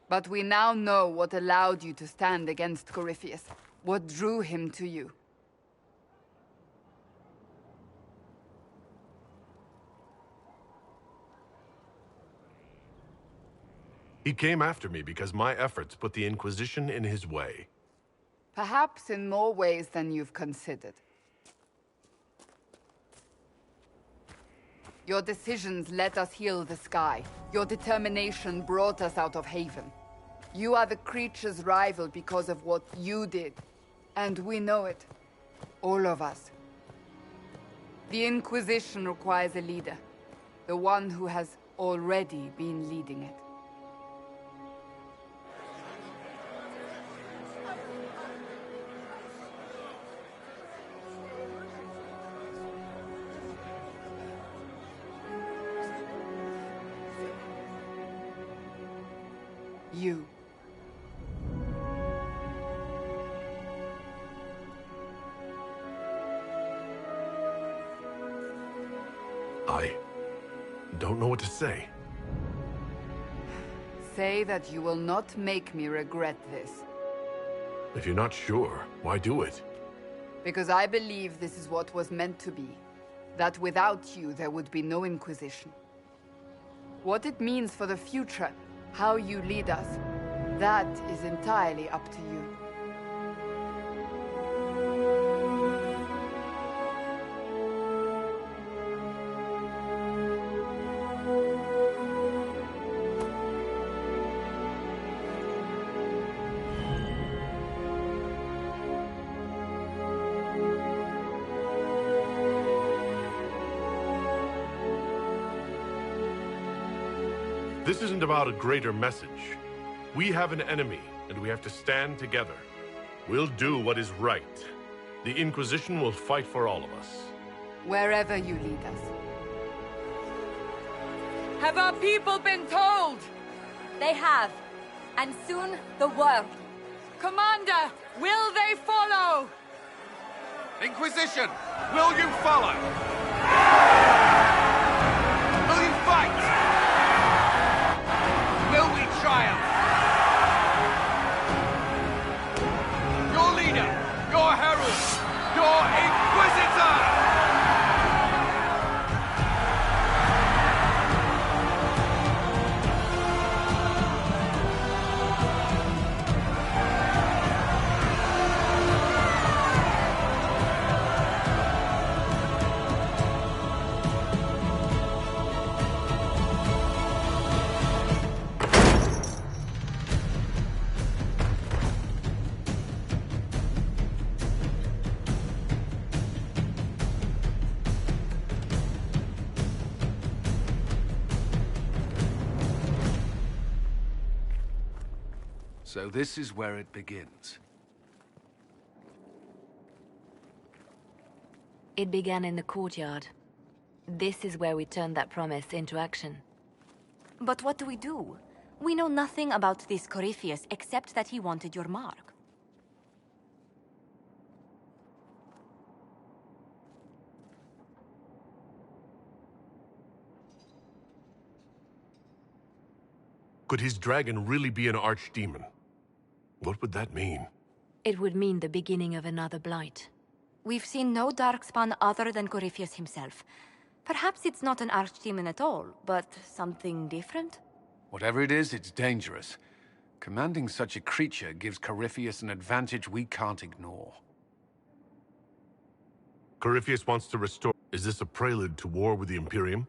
But we now know what allowed you to stand against Corypheus. What drew him to you? He came after me because my efforts put the Inquisition in his way. Perhaps in more ways than you've considered. Your decisions let us heal the sky. Your determination brought us out of Haven. You are the creature's rival because of what you did. And we know it. All of us. The Inquisition requires a leader. The one who has already been leading it. You. I don't know what to say. Say that you will not make me regret this. If you're not sure, why do it? Because I believe this is what was meant to be. That without you, there would be no Inquisition. What it means for the future, how you lead us, that is entirely up to you. This isn't about a greater message. We have an enemy, and we have to stand together. We'll do what is right. The Inquisition will fight for all of us. Wherever you lead us. Have our people been told? They have. And soon, the world. Commander, will they follow? Inquisition, will you follow? Will you fight? Will we triumph? Your leader, your herald, your Inquisitor! So this is where it begins. It began in the courtyard. This is where we turned that promise into action. But what do we do? We know nothing about this Corypheus except that he wanted your mark. Could his dragon really be an archdemon? What would that mean? It would mean the beginning of another blight. We've seen no darkspawn other than Corypheus himself. Perhaps it's not an archdemon at all, but something different? Whatever it is, it's dangerous. Commanding such a creature gives Corypheus an advantage we can't ignore. Corypheus wants to restore... Is this a prelude to war with the Imperium?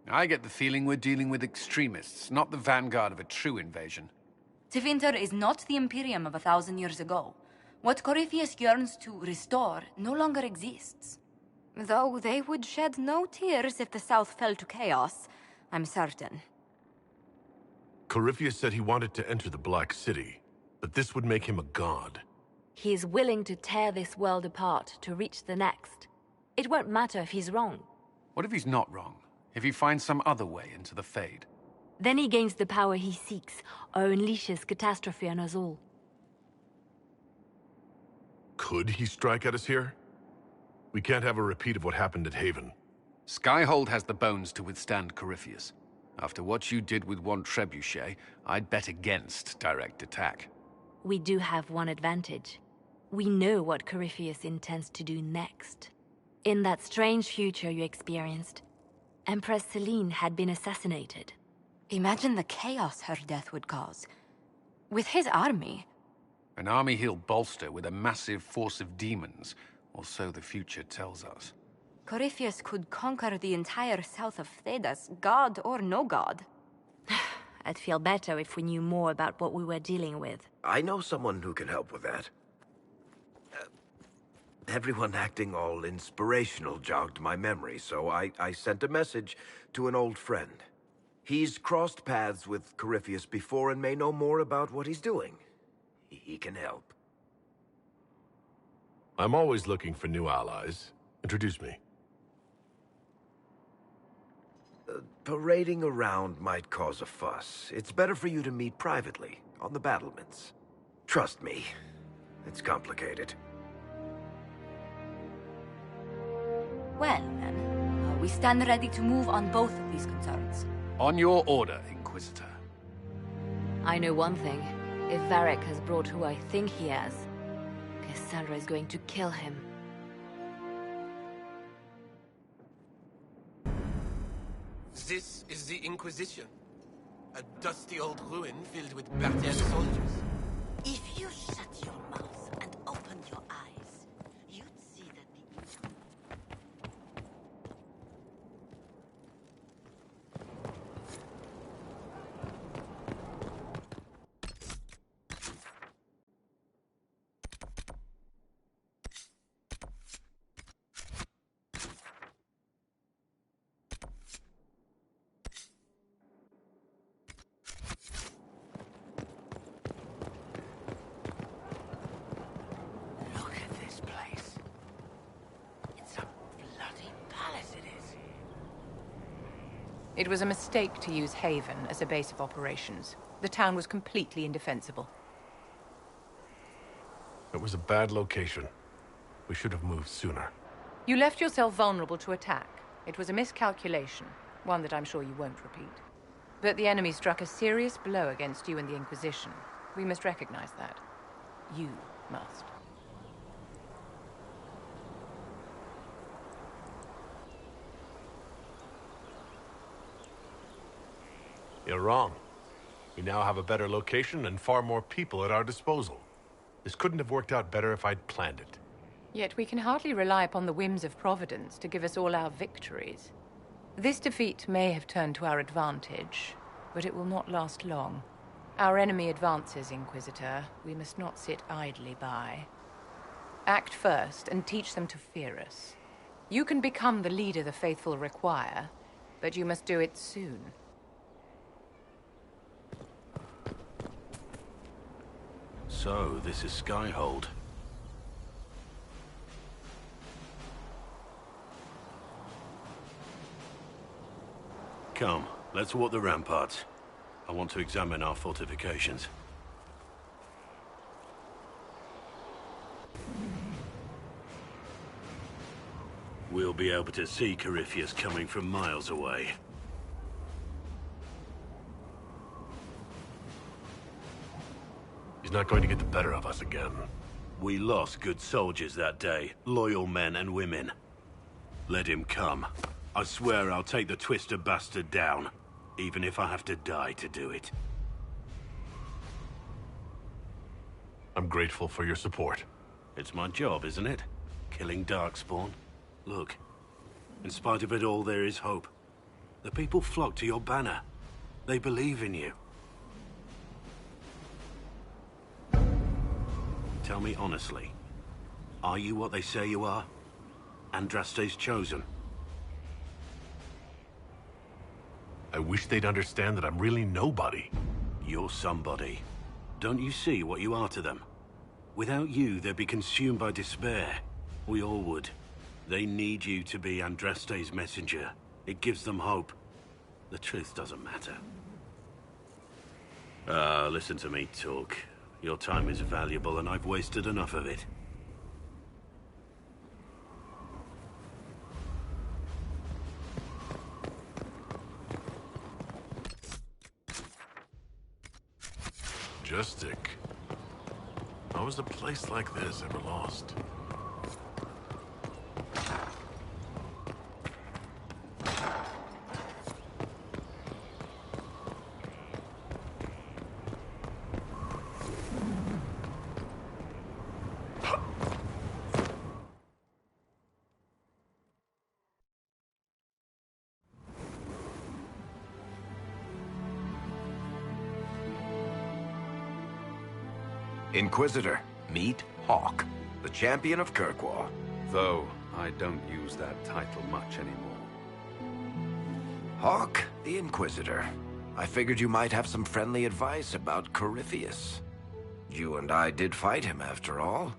I get the feeling we're dealing with extremists, not the vanguard of a true invasion. Tevinter is not the Imperium of 1,000 years ago. What Corypheus yearns to restore no longer exists. Though they would shed no tears if the South fell to chaos, I'm certain. Corypheus said he wanted to enter the Black City, but this would make him a god. He is willing to tear this world apart to reach the next. It won't matter if he's wrong. What if he's not wrong? If he finds some other way into the Fade? Then he gains the power he seeks, or unleashes catastrophe on us all. Could he strike at us here? We can't have a repeat of what happened at Haven. Skyhold has the bones to withstand Corypheus. After what you did with one trebuchet, I'd bet against direct attack. We do have one advantage. We know what Corypheus intends to do next. In that strange future you experienced, Empress Selene had been assassinated. Imagine the chaos her death would cause. With his army... An army he'll bolster with a massive force of demons, or so the future tells us. Corypheus could conquer the entire south of Thedas, god or no god. I'd feel better if we knew more about what we were dealing with. I know someone who can help with that. Everyone acting all inspirational jogged my memory, so I sent a message to an old friend. He's crossed paths with Corypheus before and may know more about what he's doing. He can help. I'm always looking for new allies. Introduce me. Parading around might cause a fuss. It's better for you to meet privately, on the battlements. Trust me, it's complicated. Well, then, we stand ready to move on both of these concerns. On your order, Inquisitor. I know one thing. If Varric has brought who I think he has, Cassandra is going to kill him. This is the Inquisition. A dusty old ruin filled with battered soldiers. If you shut your mouth and open your eyes, you'd see that the... It was a mistake to use Haven as a base of operations. The town was completely indefensible. It was a bad location. We should have moved sooner. You left yourself vulnerable to attack. It was a miscalculation, one that I'm sure you won't repeat. But the enemy struck a serious blow against you and the Inquisition. We must recognize that. You must. You're wrong. We now have a better location and far more people at our disposal. This couldn't have worked out better if I'd planned it. Yet we can hardly rely upon the whims of Providence to give us all our victories. This defeat may have turned to our advantage, but it will not last long. Our enemy advances, Inquisitor. We must not sit idly by. Act first and teach them to fear us. You can become the leader the faithful require, but you must do it soon. So, this is Skyhold. Come, let's walk the ramparts. I want to examine our fortifications. We'll be able to see Corypheus coming from miles away. He's not going to get the better of us again. We lost good soldiers that day, loyal men and women. Let him come. I swear I'll take the Twister bastard down, even if I have to die to do it. I'm grateful for your support. It's my job, isn't it? Killing Darkspawn. Look, in spite of it all, there is hope. The people flock to your banner. They believe in you. Tell me honestly, are you what they say you are? Andraste's chosen? I wish they'd understand that I'm really nobody. You're somebody. Don't you see what you are to them? Without you, they'd be consumed by despair. We all would. They need you to be Andraste's messenger. It gives them hope. The truth doesn't matter. Listen to me talk. Your time is valuable, and I've wasted enough of it. Justic. How was a place like this ever lost? Inquisitor, meet Hawk. the Champion of Kirkwall. Though I don't use that title much anymore. Hawk, the Inquisitor. I figured you might have some friendly advice about Corypheus. You and I did fight him, after all.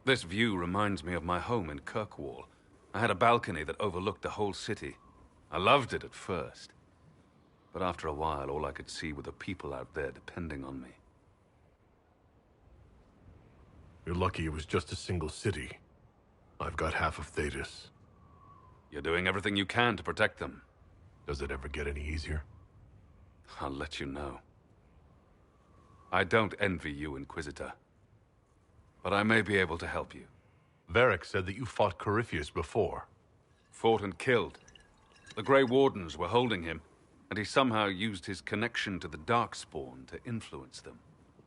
This view reminds me of my home in Kirkwall. I had a balcony that overlooked the whole city. I loved it at first. But after a while, all I could see were the people out there depending on me. You're lucky it was just a single city. I've got half of Thetis. You're doing everything you can to protect them. Does it ever get any easier? I'll let you know. I don't envy you, Inquisitor. But I may be able to help you. Varric said that you fought Corypheus before. Fought and killed. The Grey Wardens were holding him, and he somehow used his connection to the Darkspawn to influence them.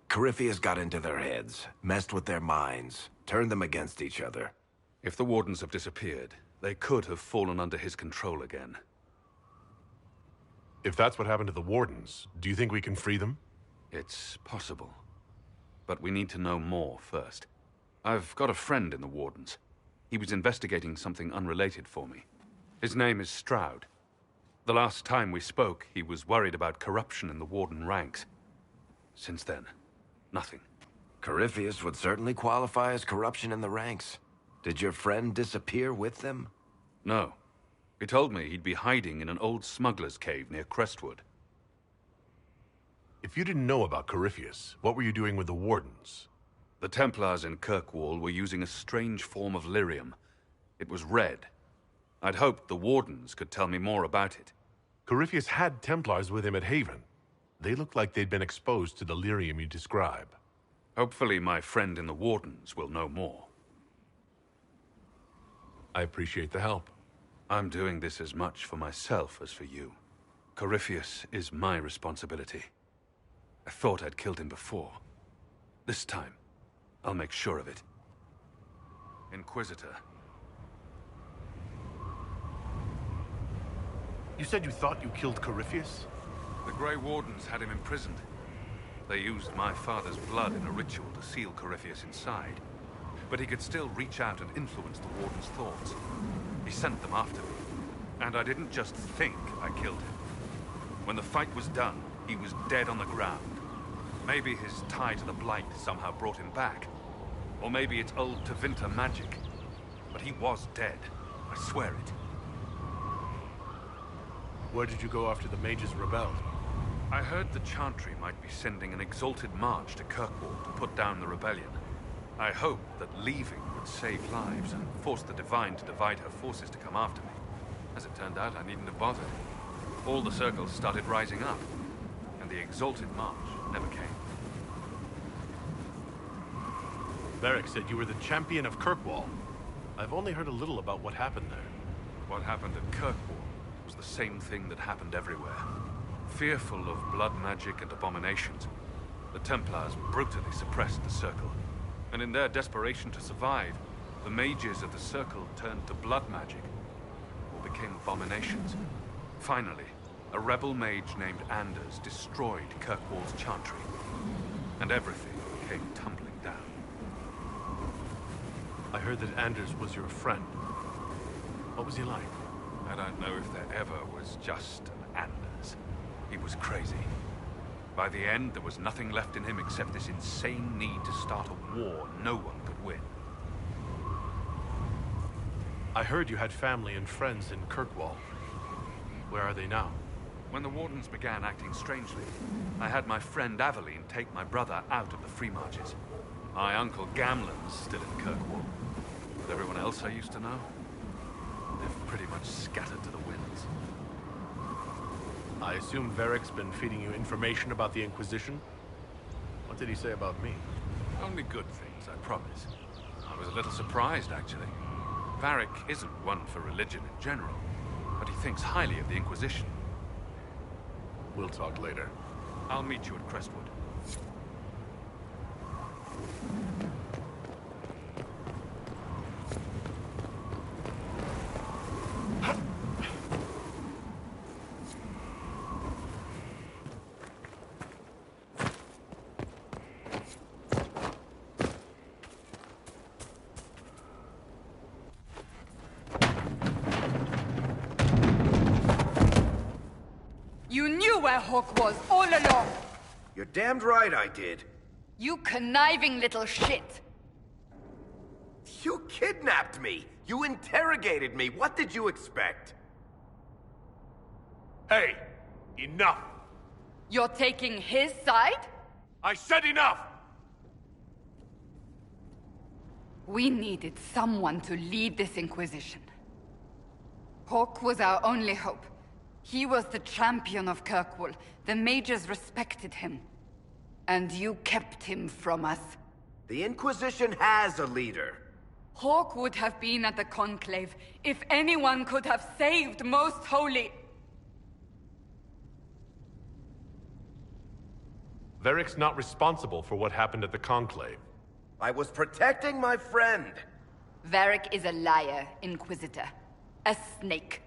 Corypheus got into their heads, messed with their minds, turned them against each other. If the Wardens have disappeared, they could have fallen under his control again. If that's what happened to the Wardens, do you think we can free them? It's possible. But we need to know more first. I've got a friend in the Wardens. He was investigating something unrelated for me. His name is Stroud. The last time we spoke, he was worried about corruption in the Warden ranks. Since then, nothing. Corypheus would certainly qualify as corruption in the ranks. Did your friend disappear with them? No. He told me he'd be hiding in an old smuggler's cave near Crestwood. If you didn't know about Corypheus, what were you doing with the Wardens? The Templars in Kirkwall were using a strange form of lyrium. It was red. I'd hoped the Wardens could tell me more about it. Corypheus had Templars with him at Haven. They looked like they'd been exposed to the lyrium you describe. Hopefully my friend in the Wardens will know more. I appreciate the help. I'm doing this as much for myself as for you. Corypheus is my responsibility. I thought I'd killed him before. This time, I'll make sure of it. Inquisitor. You said you thought you killed Corypheus? The Grey Wardens had him imprisoned. They used my father's blood in a ritual to seal Corypheus inside. But he could still reach out and influence the Warden's thoughts. He sent them after me. And I didn't just think I killed him. When the fight was done, he was dead on the ground. Maybe his tie to the Blight somehow brought him back. Or maybe it's old Tevinter magic. But he was dead. I swear it. Where did you go after the mages rebelled? I heard the Chantry might be sending an exalted march to Kirkwall to put down the rebellion. I hoped that leaving would save lives and force the Divine to divide her forces to come after me. As it turned out, I needn't have bothered. All the circles started rising up, and the exalted march never came. Varric said you were the Champion of Kirkwall. I've only heard a little about what happened there. What happened at Kirkwall was the same thing that happened everywhere. Fearful of blood magic and abominations, the Templars brutally suppressed the Circle. And in their desperation to survive, the mages of the Circle turned to blood magic, or became abominations. Finally, a rebel mage named Anders destroyed Kirkwall's Chantry, and everything came tumbling down. I heard that Anders was your friend. What was he like? I don't know if there ever was just an Anders. He was crazy. By the end, there was nothing left in him except this insane need to start a war no one could win. I heard you had family and friends in Kirkwall. Where are they now? When the Wardens began acting strangely, I had my friend Aveline take my brother out of the Free Marches. My uncle Gamlen's still in Kirkwall. But everyone else I used to know, they've pretty much scattered to the winds. I assume Varric's been feeding you information about the Inquisition? What did he say about me? Only good things, I promise. I was a little surprised, actually. Varric isn't one for religion in general, but he thinks highly of the Inquisition. We'll talk later. I'll meet you at Crestwood. where Hawk was all along! You're damned right I did. You conniving little shit! You kidnapped me! You interrogated me! What did you expect? Hey! Enough! You're taking his side? I said enough! We needed someone to lead this Inquisition. Hawk was our only hope. He was the champion of Kirkwall. The mages respected him. And you kept him from us. The Inquisition has a leader. Hawk would have been at the Conclave if anyone could have saved Most Holy... Varric's not responsible for what happened at the Conclave. I was protecting my friend. Varric is a liar, Inquisitor. A snake.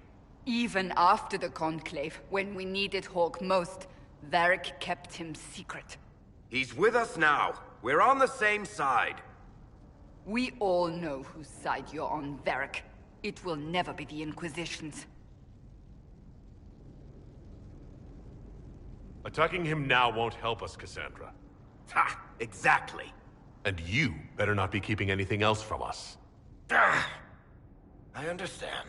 Even after the Conclave, when we needed Hawk most, Varric kept him secret. He's with us now. We're on the same side. We all know whose side you're on, Varric. It will never be the Inquisition's. Attacking him now won't help us, Cassandra. Ha! Exactly. And you better not be keeping anything else from us. I understand.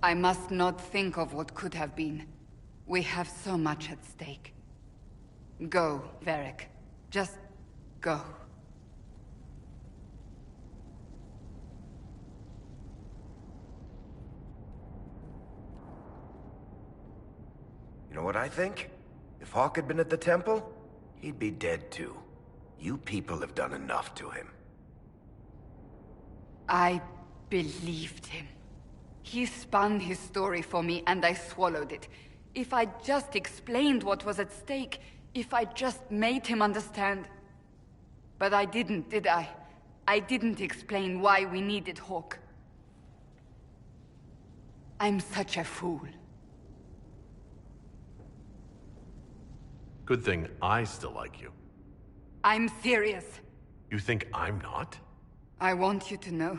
I must not think of what could have been. We have so much at stake. Go, Varric. Just go. You know what I think? If Hawk had been at the temple, he'd be dead too. You people have done enough to him. I believed him. He spun his story for me, and I swallowed it. If I just explained what was at stake, if I just made him understand... But I didn't, did I? I didn't explain why we needed Hawk. I'm such a fool. Good thing I still like you. I'm serious. You think I'm not? I want you to know,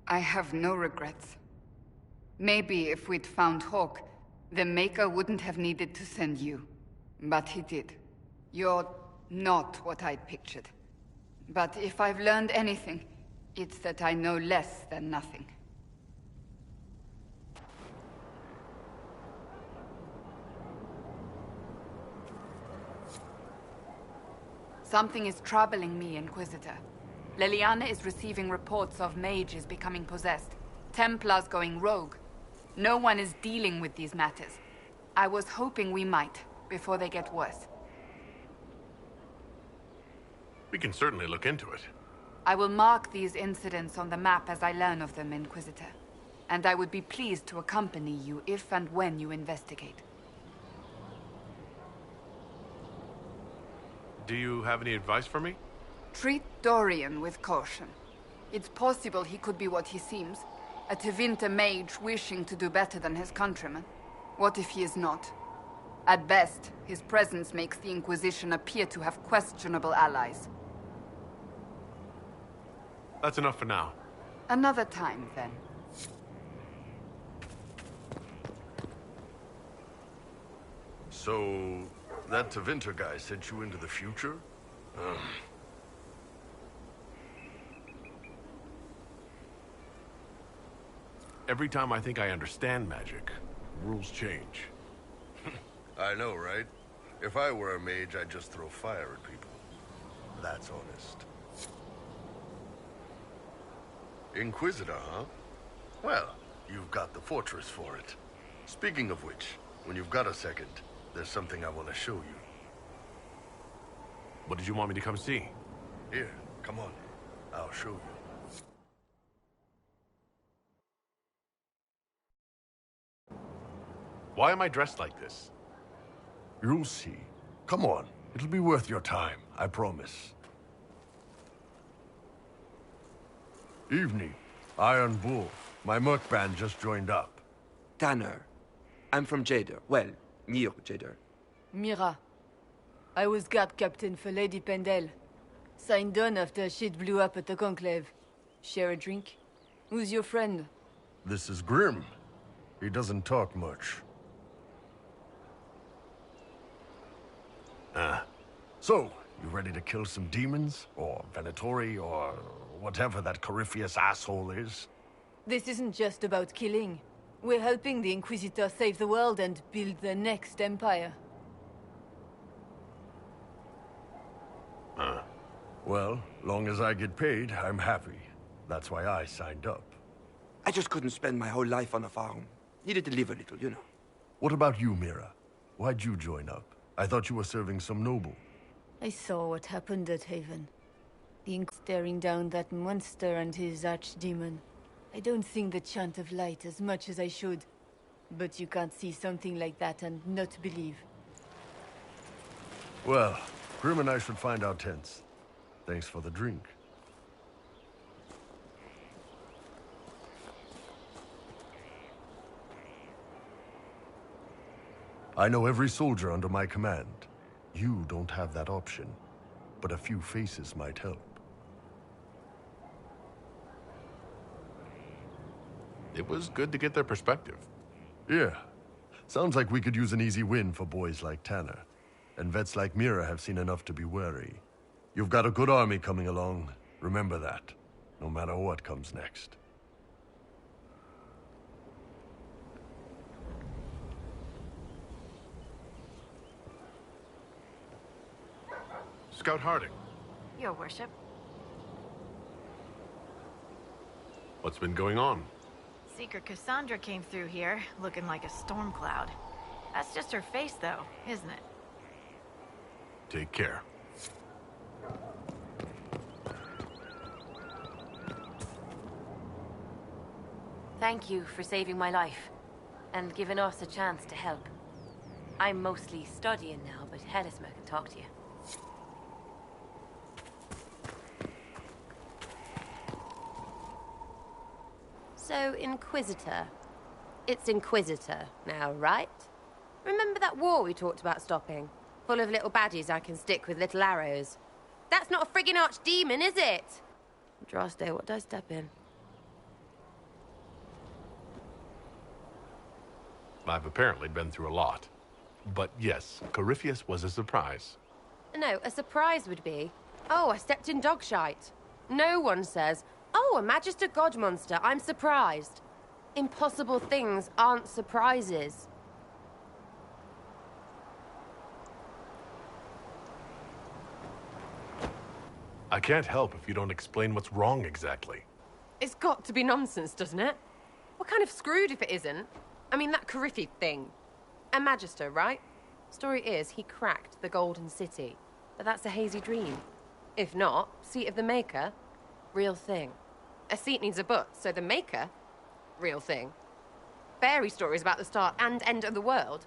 I have no regrets. Maybe if we'd found Hawk, the Maker wouldn't have needed to send you. But he did. You're not what I'd pictured. But if I've learned anything, it's that I know less than nothing. Something is troubling me, Inquisitor. Leliana is receiving reports of mages becoming possessed, Templars going rogue. No one is dealing with these matters. I was hoping we might, before they get worse. We can certainly look into it. I will mark these incidents on the map as I learn of them, Inquisitor. And I would be pleased to accompany you if and when you investigate. Do you have any advice for me? Treat Dorian with caution. It's possible he could be what he seems. A Tevinter mage wishing to do better than his countrymen. What if he is not? At best, his presence makes the Inquisition appear to have questionable allies. That's enough for now. Another time, then. So, that Tevinter guy sent you into the future? Every time I think I understand magic, rules change. I know, right? If I were a mage, I'd just throw fire at people. That's honest. Inquisitor, huh? Well, you've got the fortress for it. Speaking of which, when you've got a second, there's something I want to show you. What did you want me to come see? Here, come on. I'll show you. Why am I dressed like this? You'll see. Come on. It'll be worth your time, I promise. Evening. Iron Bull. My merc band just joined up. Tanner. I'm from Jader. Well, near Jader. Mira. I was guard captain for Lady Pendel. Signed on after shit blew up at the Conclave. Share a drink? Who's your friend? This is Grim. He doesn't talk much. So, you ready to kill some demons? Or Venatori, or whatever that Corypheus asshole is? This isn't just about killing. We're helping the Inquisitor save the world and build the next empire. Well, long as I get paid, I'm happy. That's why I signed up. I just couldn't spend my whole life on a farm. Needed to live a little, you know. What about you, Mira? Why'd you join up? I thought you were serving some noble. I saw what happened at Haven. The ink staring down that monster and his archdemon. I don't sing the chant of light as much as I should. But you can't see something like that and not believe. Well, Grim and I should find our tents. Thanks for the drink. I know every soldier under my command. You don't have that option, but a few faces might help. It was good to get their perspective. Yeah. Sounds like we could use an easy win for boys like Tanner. And vets like Mira have seen enough to be wary. You've got a good army coming along. Remember that, no matter what comes next. Scout Harding. Your worship. What's been going on? Seeker Cassandra came through here, looking like a storm cloud. That's just her face, though, isn't it? Take care. Thank you for saving my life, and giving us a chance to help. I'm mostly studying now, but Helisma can talk to you. So, Inquisitor. It's Inquisitor now, right? Remember that war we talked about stopping? Full of little baddies I can stick with little arrows. That's not a friggin' archdemon, is it? Droste, what did I step in? I've apparently been through a lot. But yes, Corypheus was a surprise. No, a surprise would be, oh, I stepped in dog shite. No one says, oh, a Magister God monster, I'm surprised. Impossible things aren't surprises. I can't help if you don't explain what's wrong exactly. It's got to be nonsense, doesn't it? We're kind of screwed if it isn't. I mean, that Corypheus thing. A Magister, right? Story is, he cracked the Golden City. But that's a hazy dream. If not, seat of the Maker, real thing. A seat needs a butt, so the Maker, real thing. Fairy stories about the start and end of the world,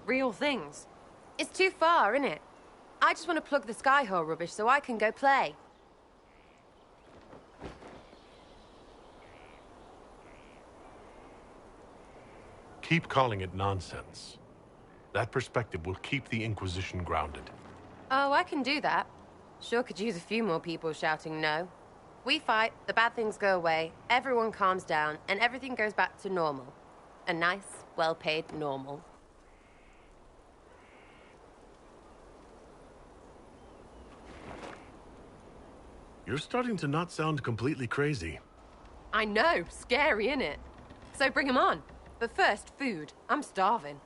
real things. It's too far, innit? I just want to plug the Skyhole rubbish so I can go play. Keep calling it nonsense. That perspective will keep the Inquisition grounded. Oh, I can do that. Sure could use a few more people shouting no. We fight, the bad things go away, everyone calms down, and everything goes back to normal. A nice, well-paid normal. You're starting to not sound completely crazy. I know, scary, innit? So bring 'em on. But first, food. I'm starving.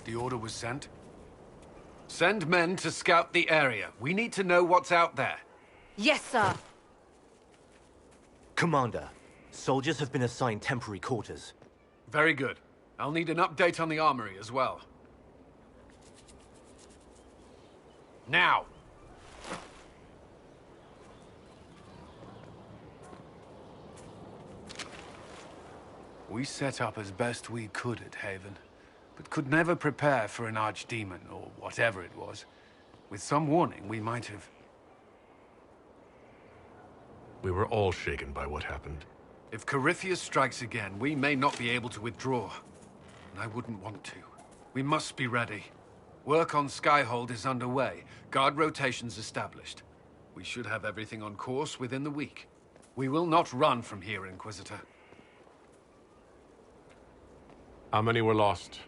The order was sent? Send men to scout the area. We need to know what's out there. Yes, sir. Commander, soldiers have been assigned temporary quarters. Very good. I'll need an update on the armory as well. Now! We set up as best we could at Haven, but could never prepare for an archdemon, or whatever it was. With some warning, we might have... We were all shaken by what happened. If Corypheus strikes again, we may not be able to withdraw. And I wouldn't want to. We must be ready. Work on Skyhold is underway. Guard rotations established. We should have everything on course within the week. We will not run from here, Inquisitor. How many were lost?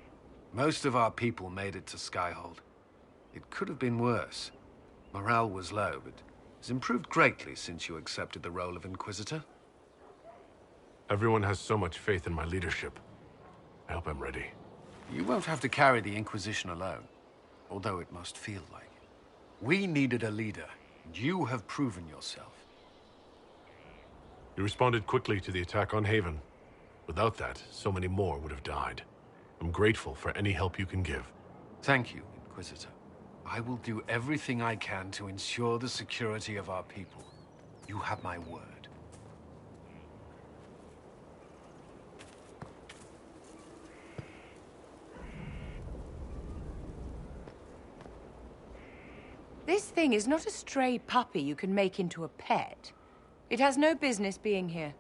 Most of our people made it to Skyhold. It could have been worse. Morale was low, but has improved greatly since you accepted the role of Inquisitor. Everyone has so much faith in my leadership. I hope I'm ready. You won't have to carry the Inquisition alone, although it must feel like it. We needed a leader, and you have proven yourself. You responded quickly to the attack on Haven. Without that, so many more would have died. I'm grateful for any help you can give. Thank you, Inquisitor. I will do everything I can to ensure the security of our people. You have my word. This thing is not a stray puppy you can make into a pet. It has no business being here.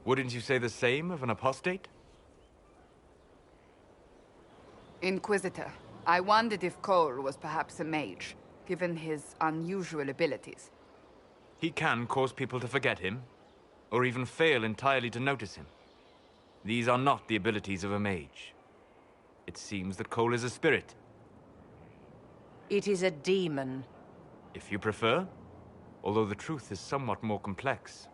Wouldn't you say the same of an apostate? Inquisitor, I wondered if Cole was perhaps a mage, given his unusual abilities. He can cause people to forget him, or even fail entirely to notice him. These are not the abilities of a mage. It seems that Cole is a spirit. It is a demon. If you prefer, although the truth is somewhat more complex.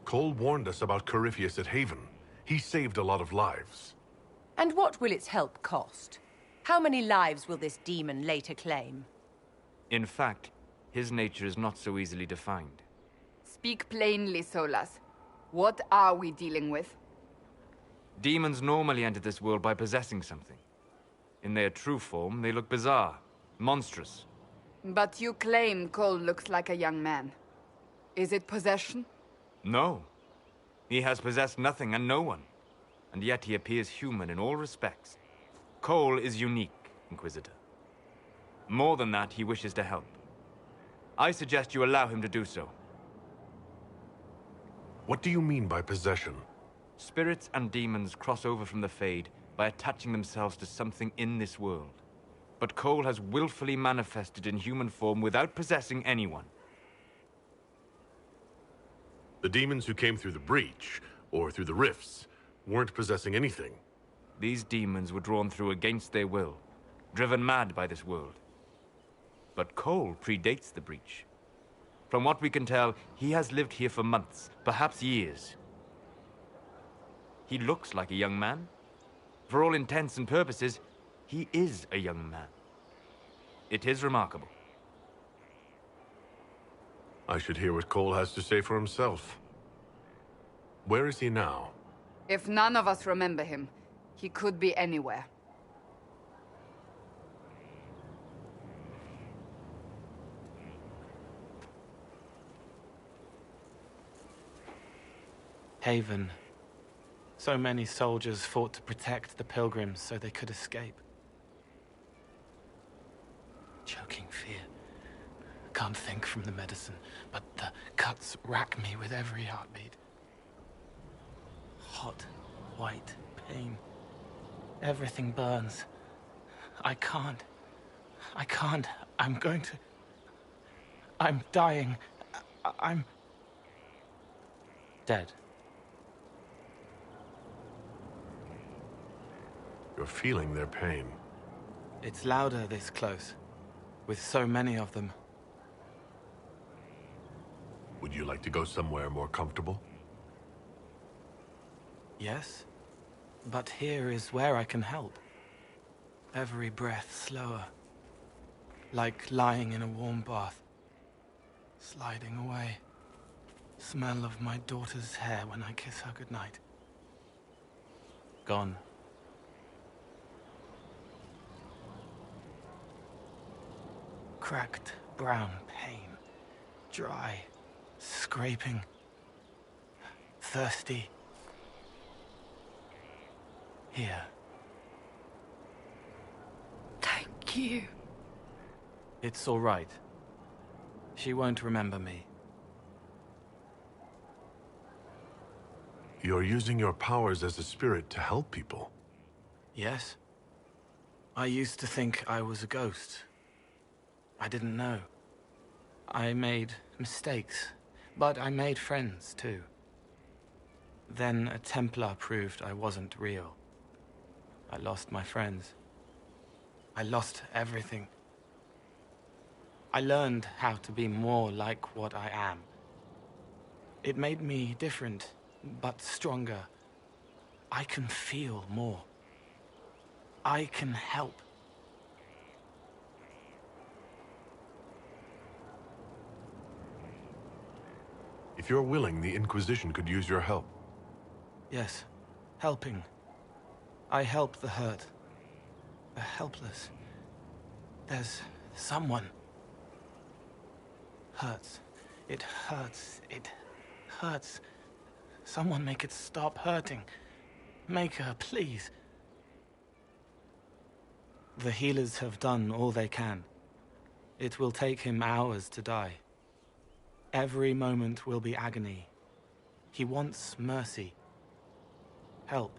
Cole warned us about Corypheus at Haven. He saved a lot of lives. And what will its help cost? How many lives will this demon later claim? In fact, his nature is not so easily defined. Speak plainly, Solas. What are we dealing with? Demons normally enter this world by possessing something. In their true form, they look bizarre, monstrous. But you claim Cole looks like a young man. Is it possession? No. He has possessed nothing and no one. And yet he appears human in all respects. Cole is unique, Inquisitor. More than that, he wishes to help. I suggest you allow him to do so. What do you mean by possession? Spirits and demons cross over from the Fade by attaching themselves to something in this world. But Cole has willfully manifested in human form without possessing anyone. The demons who came through the breach, or through the rifts, weren't possessing anything. These demons were drawn through against their will, driven mad by this world. But Cole predates the breach. From what we can tell, he has lived here for months, perhaps years. He looks like a young man. For all intents and purposes, he is a young man. It is remarkable. I should hear what Cole has to say for himself. Where is he now? If none of us remember him, he could be anywhere. Haven. So many soldiers fought to protect the pilgrims so they could escape. Choking fear. Can't think from the medicine, but the cuts rack me with every heartbeat. Hot, white pain. Everything burns. I can't. I'm going to... I'm dying. I'm... dead. You're feeling their pain. It's louder this close, with so many of them. Would you like to go somewhere more comfortable? Yes, but here is where I can help. Every breath slower, like lying in a warm bath, sliding away. Smell of my daughter's hair when I kiss her goodnight. Gone. Cracked brown pain, dry, scraping. thirsty. Here. Thank you. It's all right. She won't remember me. You're using your powers as a spirit to help people. Yes. I used to think I was a ghost. I didn't know. I made mistakes, but I made friends too. Then a Templar proved I wasn't real. I lost my friends. I lost everything. I learned how to be more like what I am. It made me different, but stronger. I can feel more. I can help. If you're willing, the Inquisition could use your help. Yes, helping. I help the hurt, the helpless. There's someone. Hurts. It hurts. It hurts. Someone make it stop hurting. Make her, please. The healers have done all they can. It will take him hours to die. Every moment will be agony. He wants mercy. Help.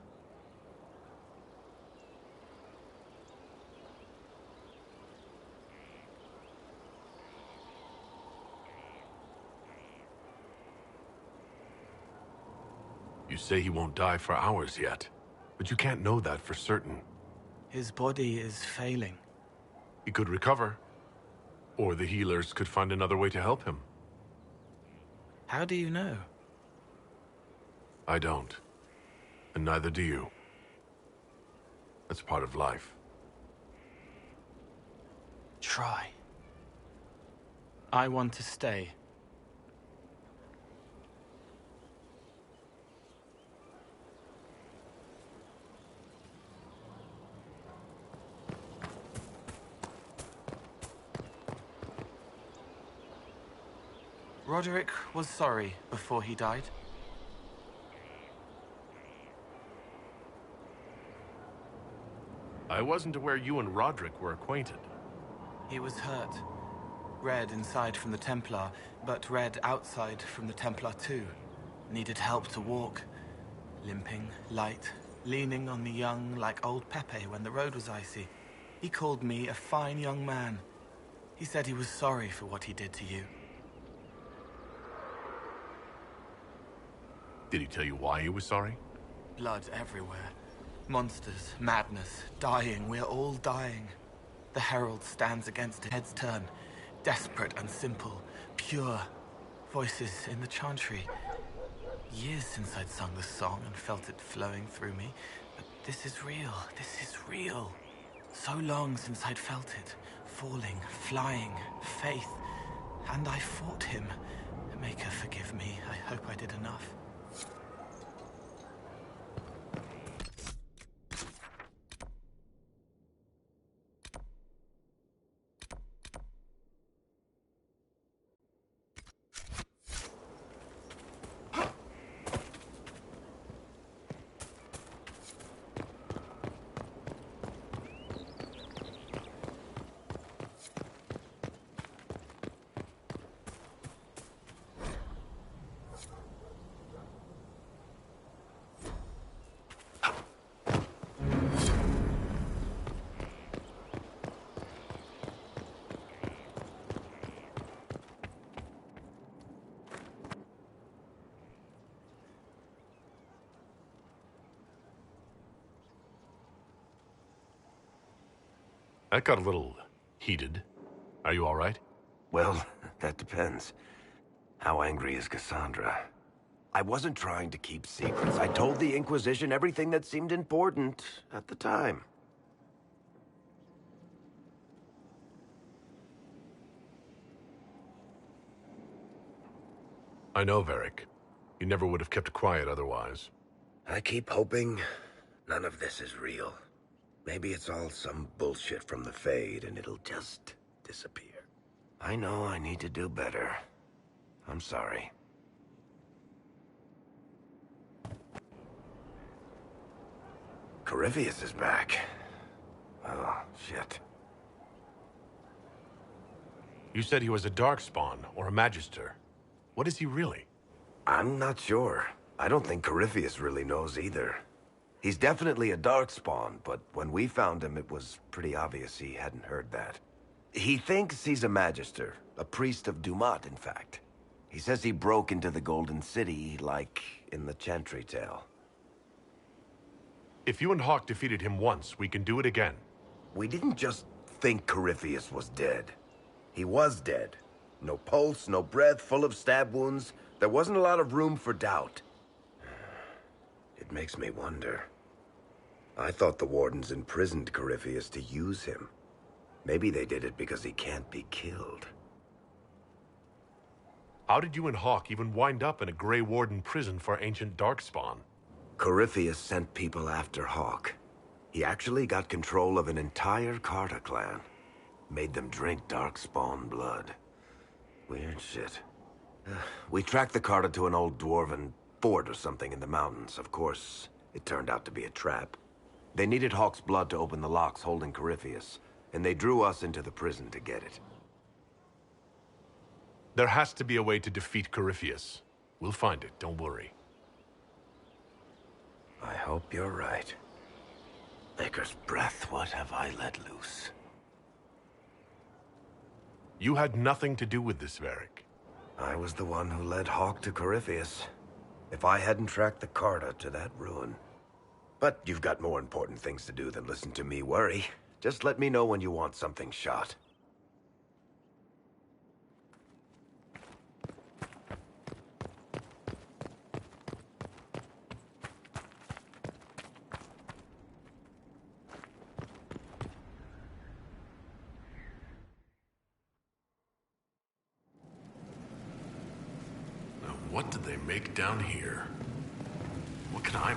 You say he won't die for hours yet, but you can't know that for certain. His body is failing. He could recover, or the healers could find another way to help him. How do you know? I don't, and neither do you. That's part of life. Try. I want to stay. Roderick was sorry before he died. I wasn't aware you and Roderick were acquainted. He was hurt. Red inside from the Templar, but red outside from the Templar too. Needed help to walk. Limping, light, leaning on the young like old Pepe when the road was icy. He called me a fine young man. He said he was sorry for what he did to you. Did he tell you why he was sorry? Blood everywhere. Monsters, madness, dying. We're all dying. The Herald stands against it. Heads turn. Desperate and simple. Pure. Voices in the chantry. Years since I'd sung the song and felt it flowing through me. But this is real. This is real. So long since I'd felt it. Falling, flying, faith. And I fought him. Make her forgive me. I hope I did enough. That got a little heated. Are you all right? Well, that depends. How angry is Cassandra? I wasn't trying to keep secrets. I told the Inquisition everything that seemed important at the time. I know, Varric. You never would have kept quiet otherwise. I keep hoping none of this is real. Maybe it's all some bullshit from the Fade and it'll just disappear. I know I need to do better. I'm sorry. Corypheus is back. Oh, shit. You said he was a Darkspawn, or a Magister. What is he really? I'm not sure. I don't think Corypheus really knows either. He's definitely a Darkspawn, but when we found him, it was pretty obvious he hadn't heard that. He thinks he's a Magister, a priest of Dumat, in fact. He says he broke into the Golden City, like in the Chantry tale. If you and Hawk defeated him once, we can do it again. We didn't just think Corypheus was dead. He was dead. No pulse, no breath, full of stab wounds. There wasn't a lot of room for doubt. It makes me wonder. I thought the Wardens imprisoned Corypheus to use him. Maybe they did it because he can't be killed. How did you and Hawk even wind up in a Grey Warden prison for ancient Darkspawn? Corypheus sent people after Hawk. He actually got control of an entire Carta clan. Made them drink Darkspawn blood. Weird shit. We tracked the Carta to an old dwarven fort or something in the mountains. Of course, it turned out to be a trap. They needed Hawk's blood to open the locks holding Corypheus, and they drew us into the prison to get it. There has to be a way to defeat Corypheus. We'll find it, don't worry. I hope you're right. Maker's breath, what have I let loose? You had nothing to do with this, Varric. I was the one who led Hawk to Corypheus. If I hadn't tracked the Carta to that ruin. But you've got more important things to do than listen to me worry. Just let me know when you want something shot. What did they make down here? What can I...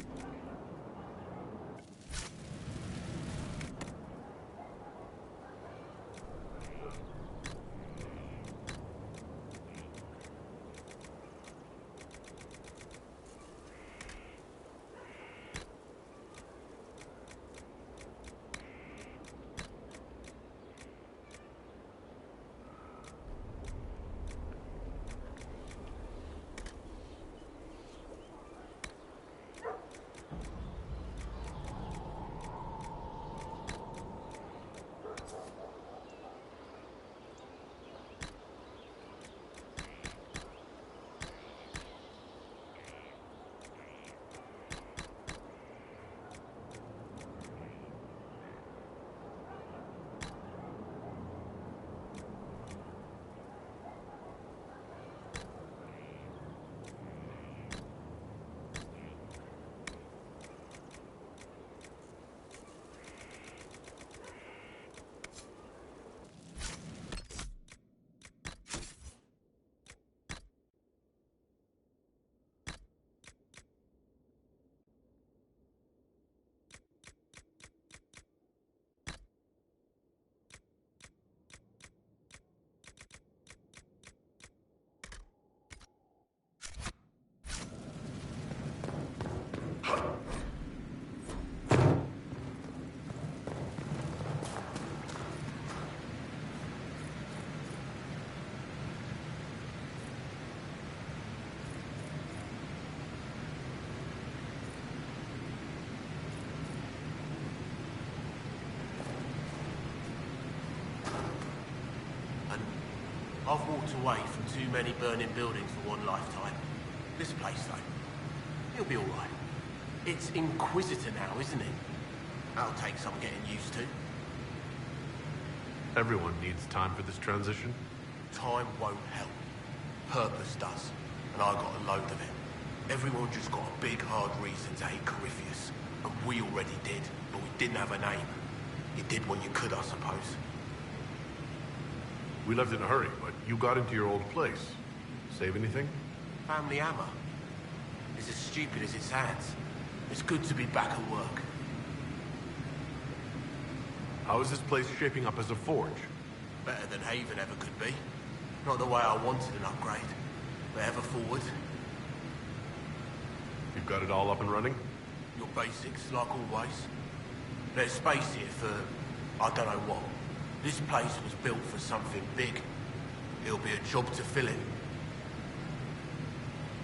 I've walked away from too many burning buildings for one lifetime. This place, though, it'll be all right. It's Inquisitor now, isn't it? That'll take some getting used to. Everyone needs time for this transition. Time won't help. Purpose does, and I got a load of it. Everyone just got a big, hard reason to hate Corypheus, and we already did, but we didn't have a name. You did what you could, I suppose. We left in a hurry, but you got into your old place. Save anything? Family hammer. It's as stupid as it sounds. It's good to be back at work. How is this place shaping up as a forge? Better than Haven ever could be. Not the way I wanted an upgrade, but ever forward. You've got it all up and running? Your basics, like always. There's space here for... I don't know what. This place was built for something big. It'll be a job to fill it.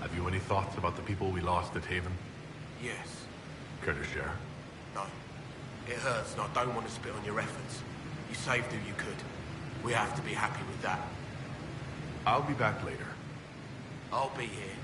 Have you any thoughts about the people we lost at Haven? Yes. Care to share? No. It hurts and I don't want to spit on your efforts. You saved who you could. We have to be happy with that. I'll be back later. I'll be here.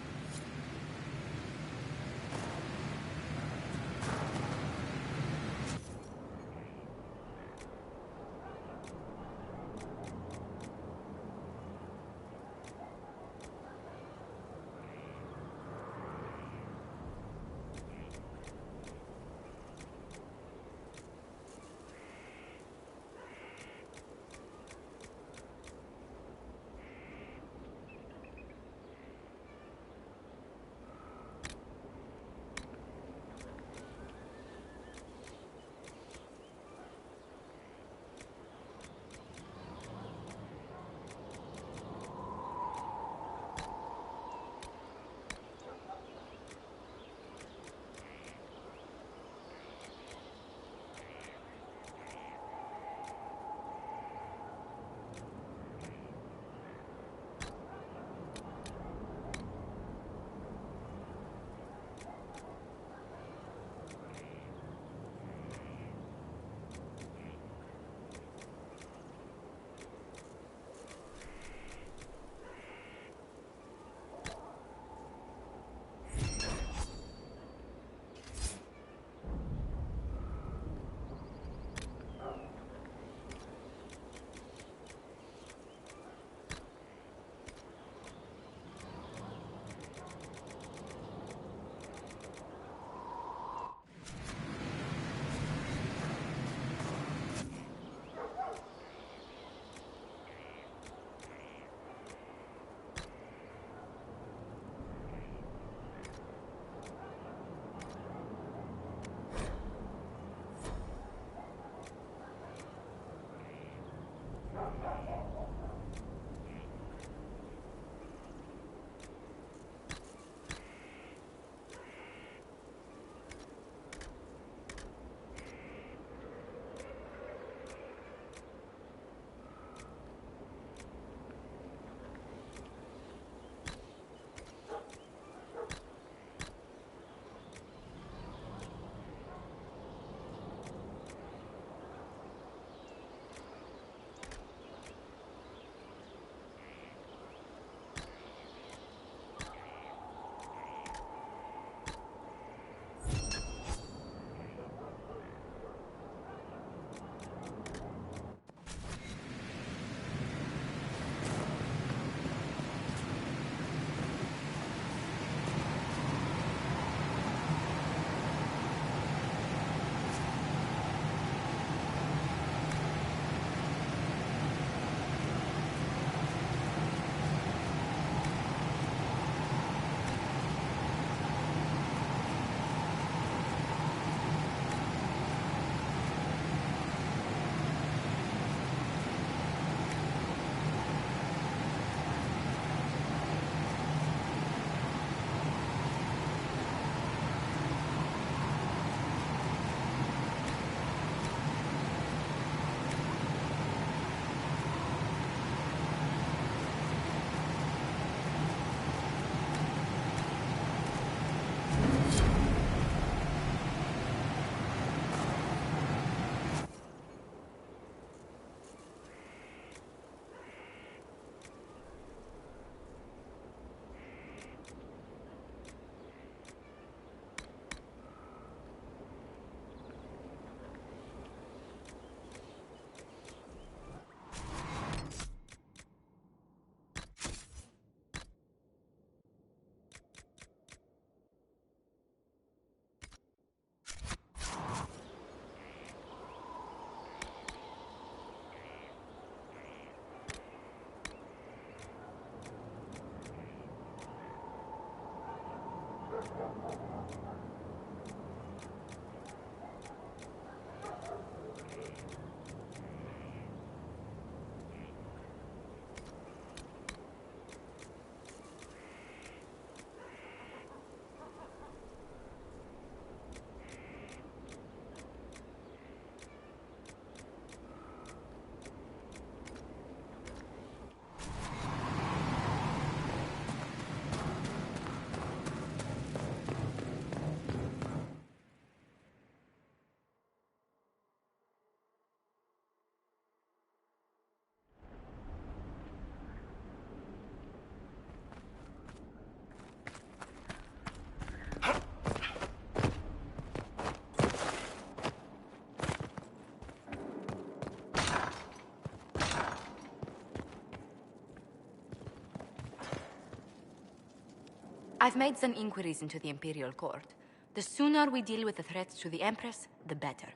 I've made some inquiries into the Imperial Court. The sooner we deal with the threats to the Empress, the better.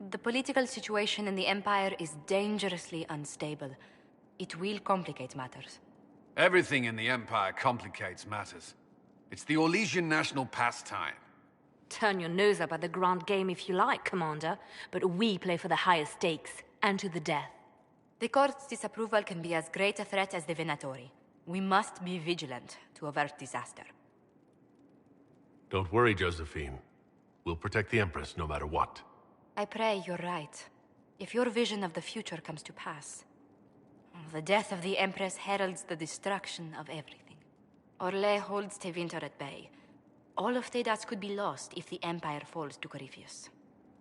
The political situation in the Empire is dangerously unstable. It will complicate matters. Everything in the Empire complicates matters. It's the Orlesian national pastime. Turn your nose up at the grand game if you like, Commander, but we play for the highest stakes, and to the death. The Court's disapproval can be as great a threat as the Venatori. We must be vigilant to avert disaster. Don't worry, Josephine. We'll protect the Empress no matter what. I pray you're right. If your vision of the future comes to pass, the death of the Empress heralds the destruction of everything. Orlais holds Tevinter at bay. All of Thedas could be lost if the Empire falls to Corypheus.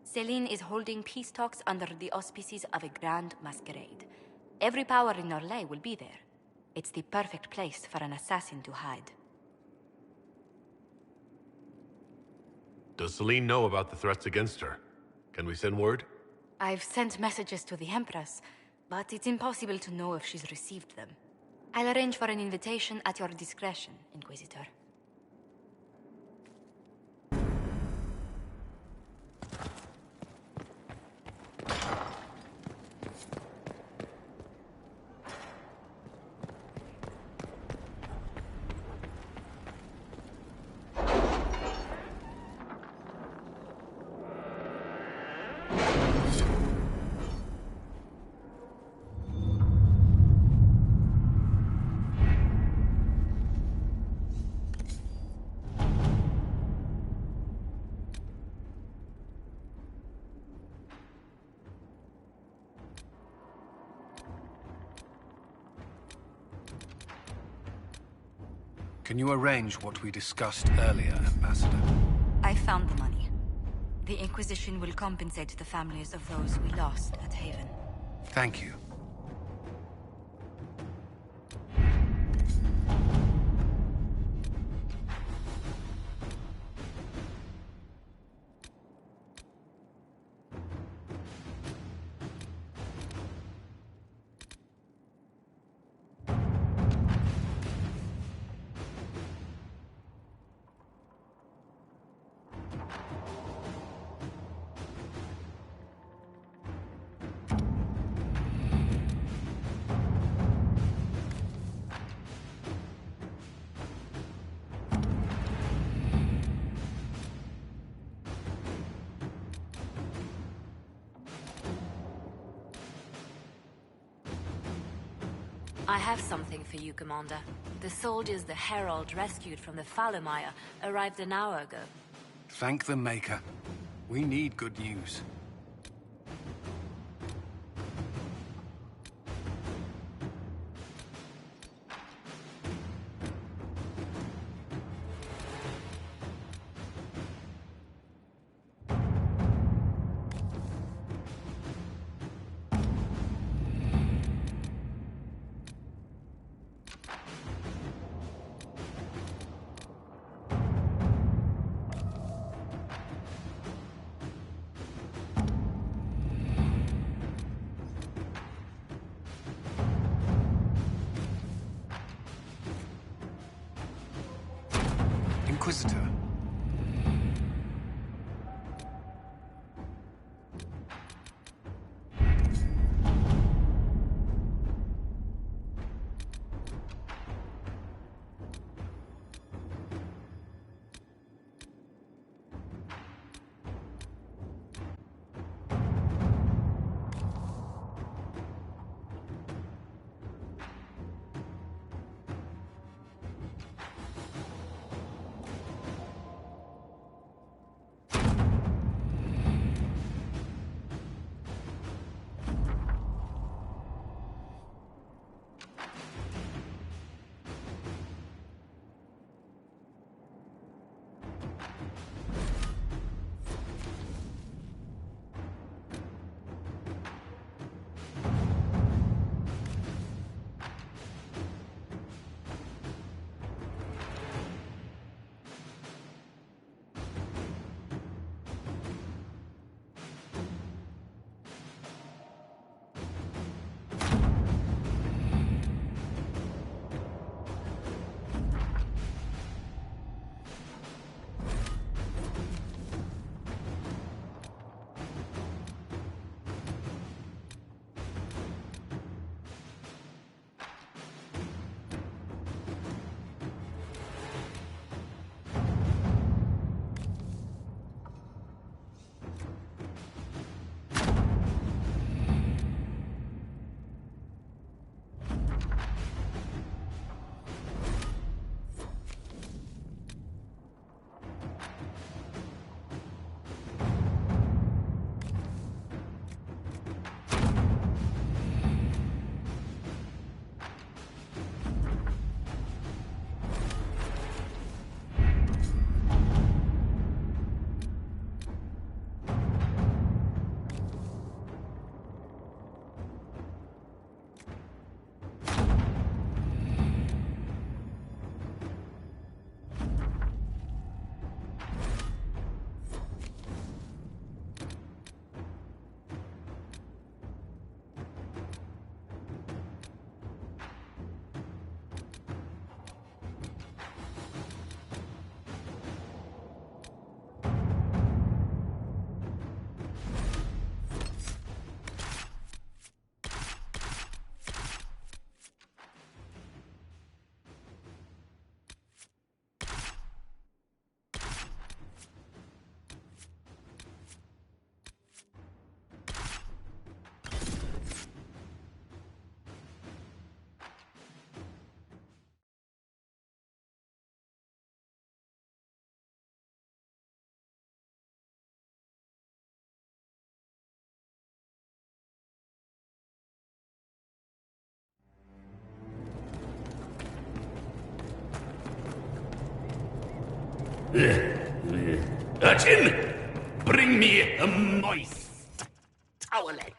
Celine is holding peace talks under the auspices of a grand masquerade. Every power in Orlais will be there. It's the perfect place for an assassin to hide. Does Celine know about the threats against her? Can we send word? I've sent messages to the Empress, but it's impossible to know if she's received them. I'll arrange for an invitation at your discretion, Inquisitor. Can you arrange what we discussed earlier, Ambassador? I found the money. The Inquisition will compensate the families of those we lost at Haven. Thank you. I have something for you, Commander. The soldiers the Herald rescued from the Falomire arrived an hour ago. Thank the Maker. We need good news. Inquisitor. Urchin, bring me a moist towelette.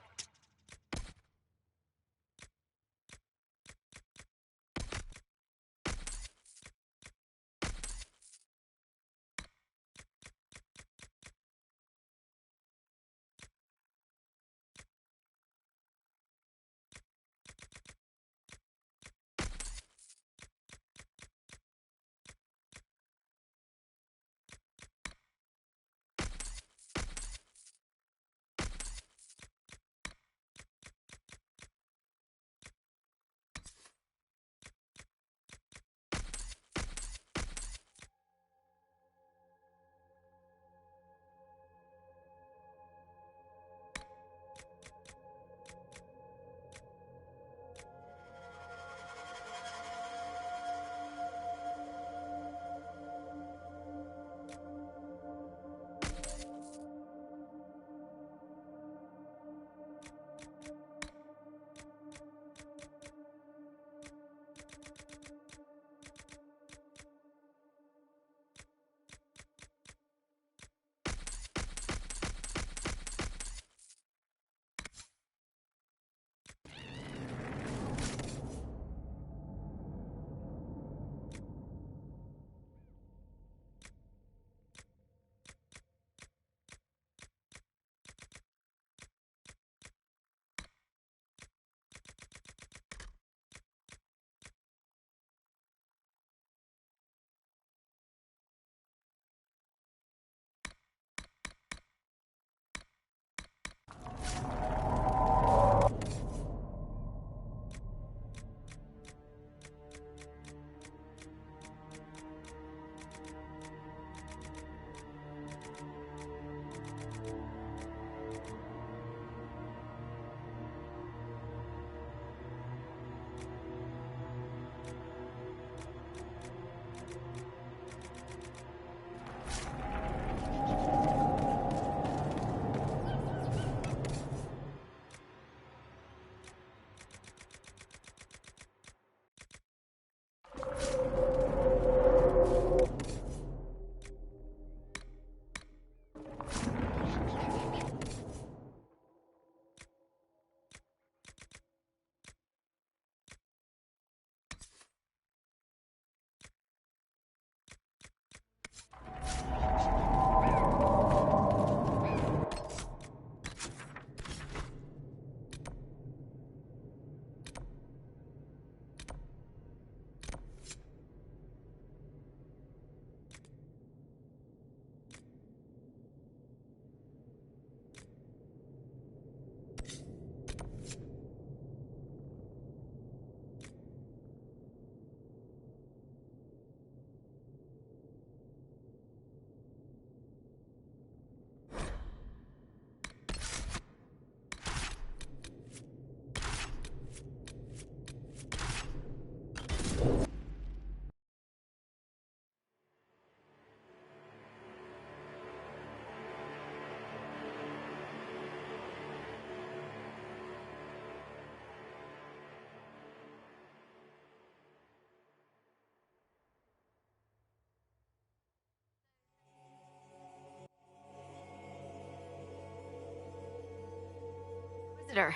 Visitor,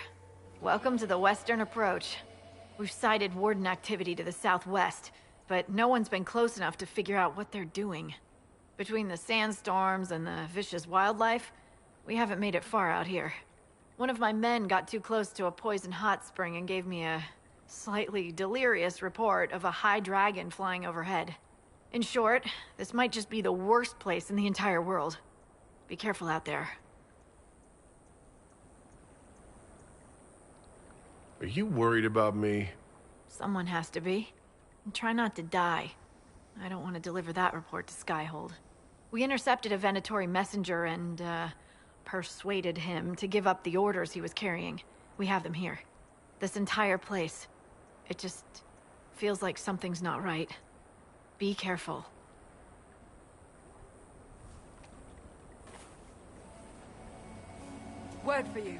welcome to the Western Approach. We've sighted Warden activity to the southwest, but no one's been close enough to figure out what they're doing. Between the sandstorms and the vicious wildlife, we haven't made it far out here. One of my men got too close to a poison hot spring and gave me a slightly delirious report of a high dragon flying overhead. In short, this might just be the worst place in the entire world. Be careful out there. Are you worried about me? Someone has to be. And try not to die. I don't want to deliver that report to Skyhold. We intercepted a Venatori messenger and, persuaded him to give up the orders he was carrying. We have them here. This entire place. It just feels like something's not right. Be careful. Word for you.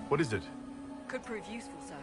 What is it? Could prove useful, sir.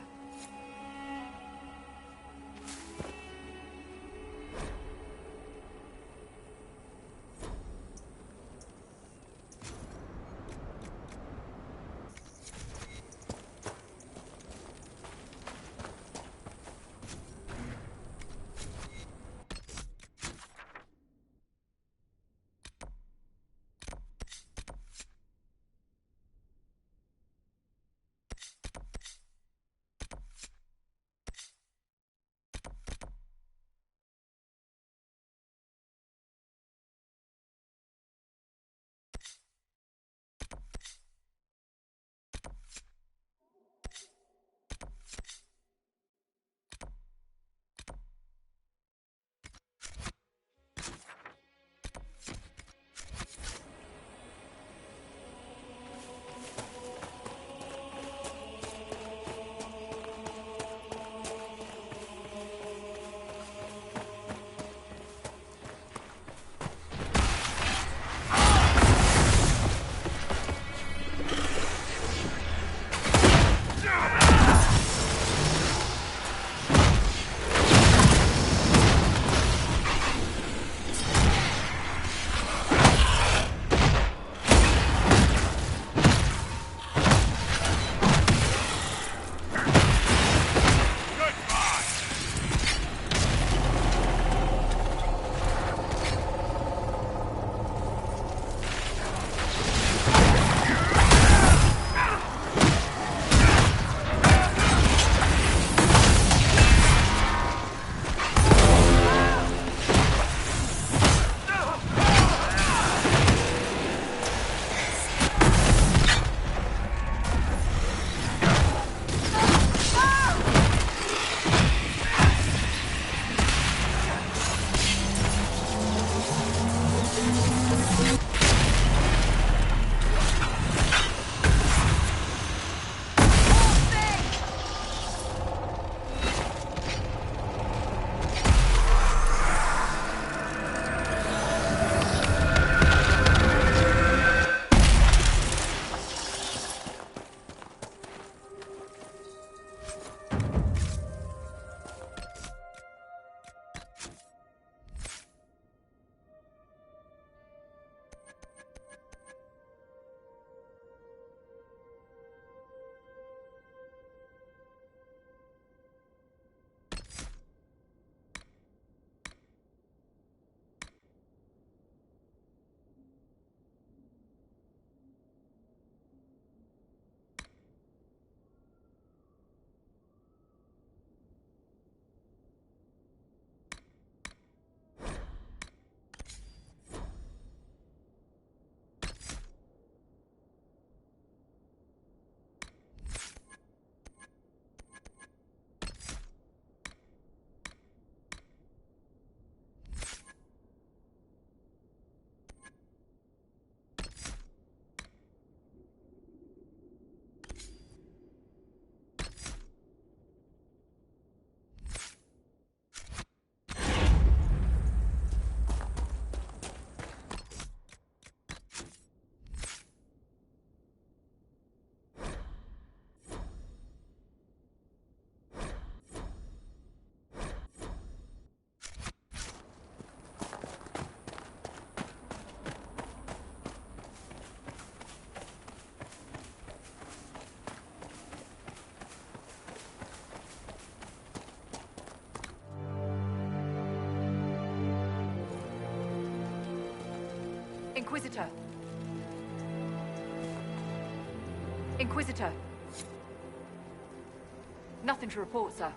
Inquisitor! Inquisitor! Nothing to report, sir.